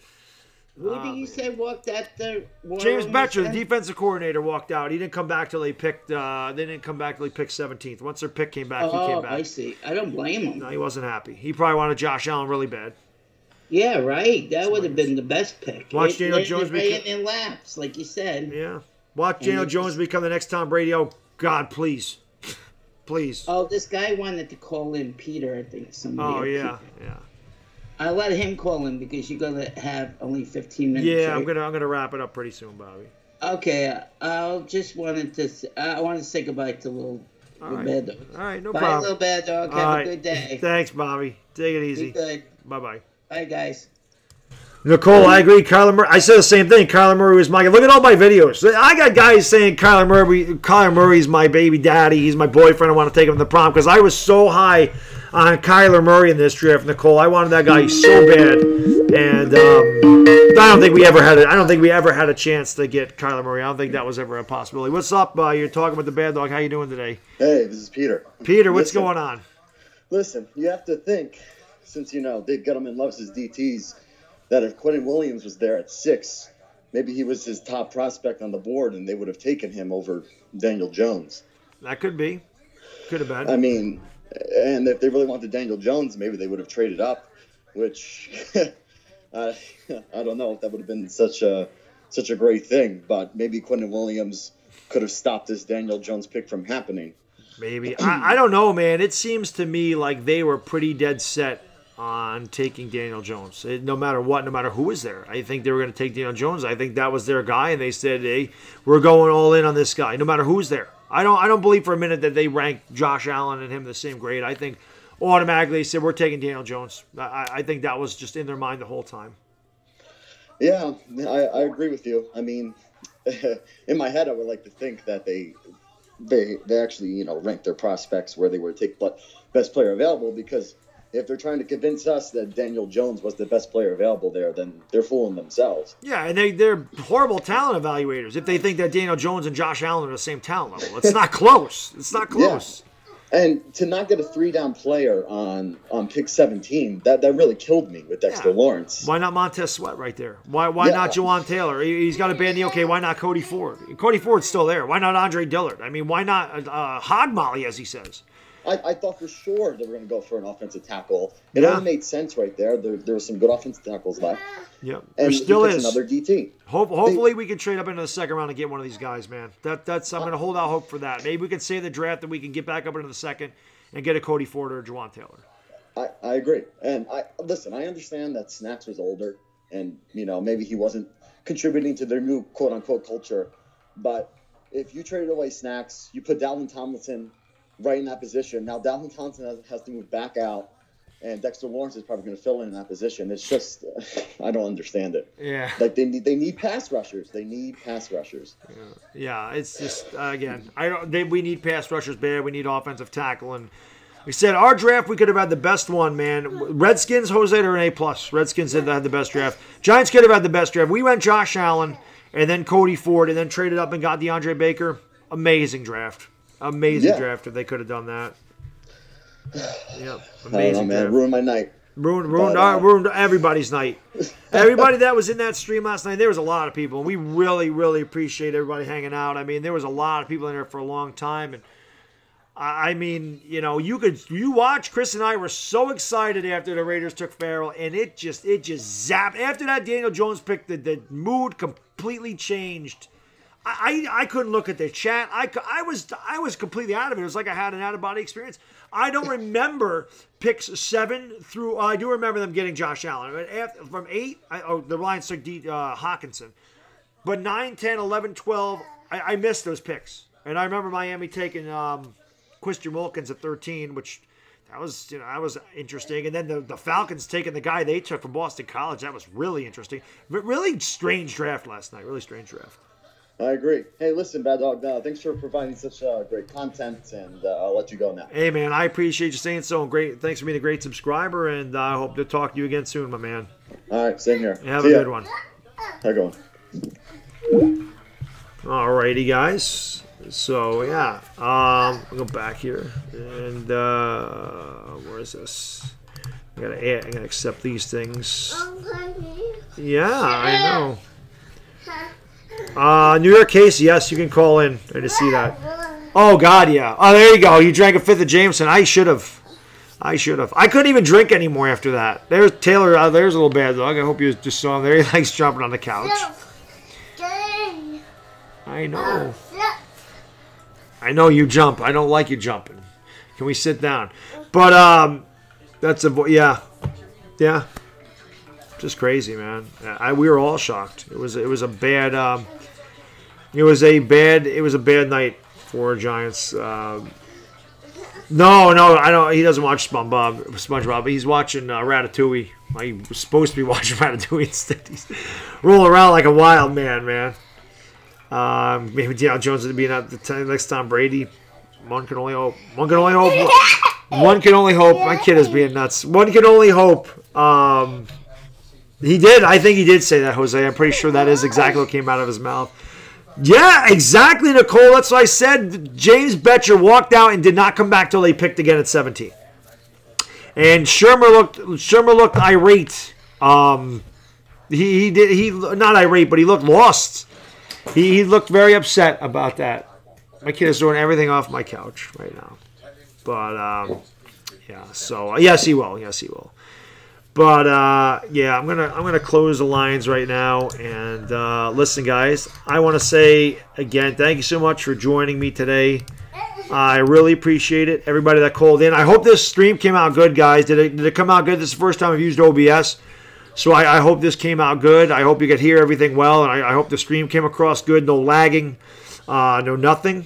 Who did you say walked out the James Betcher, the defensive coordinator, walked out. He didn't come back till they picked. They didn't come back till they picked 17th. Once their pick came back, he came back. I see. I don't blame him. No, he wasn't happy. He probably wanted Josh Allen really bad. Yeah, right. That would have been the best pick. Watch Daniel Jones become in laps, like you said. Yeah. Watch Daniel Jones become the next Tom Brady. Oh God, please, please. Oh, this guy wanted to call in Peter. I think somebody. Oh yeah. I let him call in because you're gonna have only 15 minutes. Yeah, right? I'm gonna wrap it up pretty soon, Bobby. Okay, I wanted to say goodbye to Little Bad Dog. All right, no Bye, problem. Little Bad Dog. Have a good day. Thanks, Bobby. Take it easy. Be good. Bye. Bye, guys. Nicole, I agree. Kyler Murray. I said the same thing. Kyler Murray was my guy. Look at all my videos. I got guys saying Kyler Murray's my baby daddy. He's my boyfriend. I want to take him to the prom because I was so high on Kyler Murray in this draft, Nicole. I wanted that guy so bad, and I don't think we ever had a chance to get Kyler Murray. I don't think that was ever a possibility. What's up? You're talking with the Bad Dog. How you doing today? Hey, this is Peter. Peter, what's going on? Listen, you have to think, since Dave Gettleman loves his DTs, that if Quentin Williams was there at 6, maybe he was his top prospect on the board, and they would have taken him over Daniel Jones. That could be. Could have been. I mean, and if they really wanted Daniel Jones, maybe they would have traded up, which I don't know if that would have been such a great thing. But maybe Quentin Williams could have stopped this Daniel Jones pick from happening. Maybe. I don't know, man. It seems to me like they were pretty dead set on taking Daniel Jones. No matter what, no matter who was there. I think they were going to take Daniel Jones. I think that was their guy, and they said, hey, we're going all in on this guy, no matter who's there. I don't believe for a minute that they ranked Josh Allen and him the same grade. I think automatically they said, we're taking Daniel Jones. I think that was just in their mind the whole time. Yeah, I agree with you. I mean, in my head, I would like to think that they actually, ranked their prospects where they were take best player available, because if they're trying to convince us that Daniel Jones was the best player available there, then they're fooling themselves. Yeah, and they're horrible talent evaluators if they think that Daniel Jones and Josh Allen are the same talent level. It's not close. It's not close. And to not get a 3-down player on pick 17, that really killed me with Dexter Lawrence. Why not Montez Sweat right there? Why not Jawan Taylor? He's got a bad knee. Okay, why not Cody Ford? Cody Ford's still there. Why not Andre Dillard? I mean, why not Hog Molly, as he says? I thought for sure they were going to go for an offensive tackle. It only made sense right there. There were some good offensive tackles left. Yeah, and there still is another DT. Hopefully we can trade up into the second round and get one of these guys, man. That's I'm going to hold out hope for that. Maybe we can save the draft and we can get back up into the second and get a Cody Ford or a Jawan Taylor. I agree. And I understand that Snacks was older and, maybe he wasn't contributing to their new quote-unquote culture. But if you traded away Snacks, you put Dalvin Tomlinson right in that position. Now Dalvin Tomlinson has to move back out, and Dexter Lawrence is probably going to fill in that position. It's just, I don't understand it. Yeah. Like they need pass rushers. They need pass rushers. Yeah, it's just again, we need pass rushers bad. We need offensive tackle, and we said our draft we could have had the best one, man. Redskins, Jose, are an A+. Redskins had the best draft. Giants could have had the best draft. We went Josh Allen and then Cody Ford and then traded up and got DeAndre Baker. Amazing draft. Amazing draft if they could have done that. Yep, amazing. I don't know, man. Ruined my night. Ruined everybody's night. Everybody that was in that stream last night, there was a lot of people. And we really, really appreciate everybody hanging out. I mean, there was a lot of people in there for a long time. And I mean, you watch, Chris and I were so excited after the Raiders took Farrell, and it just zapped. After that Daniel Jones pick, the mood completely changed. I couldn't look at the chat. I was completely out of it. It was like I had an out-of-body experience. I don't remember picks 7 through. I do remember them getting Josh Allen. From 8, the Lions took Hawkinson. But 9, 10, 11, 12, I missed those picks. And I remember Miami taking Christian Wilkins at 13, which that was interesting. And then the Falcons taking the guy they took from Boston College. That was really interesting. But really strange draft last night. Really strange draft. I agree. Hey, listen, Bad Dog, thanks for providing such great content, and I'll let you go now. Hey, man, I appreciate you saying so. Great. Thanks for being a great subscriber, and I hope to talk to you again soon, my man. All right, same here. Have a good one. Have a good one. All righty, guys. So, yeah. I'll go back here. And where is this? I gotta accept these things. Yeah, I know. New York Case, yes, you can call in. I didn't see that. Oh, God, yeah. Oh, there you go. You drank a fifth of Jameson. I should have. I couldn't even drink anymore after that. There's Taylor. There's a little Bad Dog. I hope you just saw him there. He likes jumping on the couch. I know. I know you jump. I don't like you jumping. Can we sit down? But that's yeah. Just crazy, man. We were all shocked. It was a bad night for Giants. No, I don't. He doesn't watch SpongeBob, but he's watching Ratatouille. He was supposed to be watching Ratatouille instead. He's rolling around like a wild man. Maybe Daniel Jones will be the next Tom Brady. One can only hope. One can only hope. My kid is being nuts. One can only hope. He did. I think he did say that, Jose. I'm pretty sure that is exactly what came out of his mouth. Yeah, exactly, Nicole. That's what I said. James Betcher walked out and did not come back till they picked again at 17. And Shermer looked irate. He not irate, but he looked lost. He looked very upset about that. My kid is doing everything off my couch right now. But yeah, so yes, he will. Yes, he will. But yeah, I'm gonna close the lines right now. And listen, guys, I want to say again, thank you so much for joining me today. I really appreciate it. Everybody that called in. I hope this stream came out good, guys. Did it come out good? This is the first time I've used OBS, so I hope this came out good. I hope you could hear everything well, and I hope the stream came across good. No lagging, no nothing.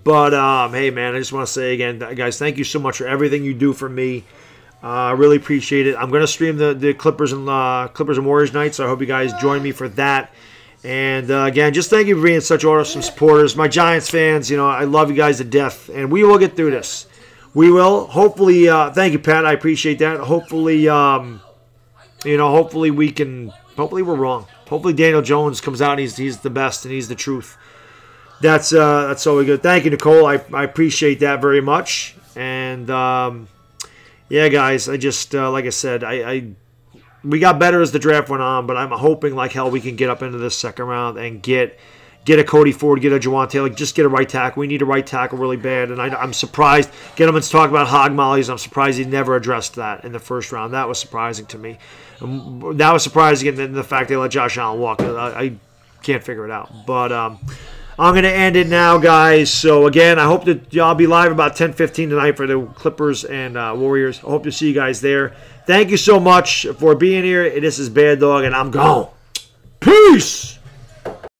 But hey, man, I just want to say again, guys, thank you so much for everything you do for me. I really appreciate it. I'm going to stream the Clippers and Warriors night, so I hope you guys join me for that. And again, just thank you for being such awesome supporters. My Giants fans, I love you guys to death, and we will get through this. We will. Hopefully, thank you, Pat. I appreciate that. Hopefully, hopefully we're wrong. Hopefully Daniel Jones comes out and he's the best and he's the truth. That's always good. Thank you, Nicole. I appreciate that very much. And yeah, guys, I just like I said, we got better as the draft went on, but I'm hoping like hell we can get up into this second round and get a Cody Ford, get a Juwan Taylor, just get a right tackle. We need a right tackle really bad. And I'm surprised. Gettleman's talking about hog mollies. I'm surprised he never addressed that in the first round. That was surprising to me. That was surprising, and then the fact they let Josh Allen walk. I can't figure it out. But I'm going to end it now, guys. So, again, I hope that y'all be live about 10:15 tonight for the Clippers and Warriors. I hope to see you guys there. Thank you so much for being here. This is Bad Dog, and I'm gone. Peace!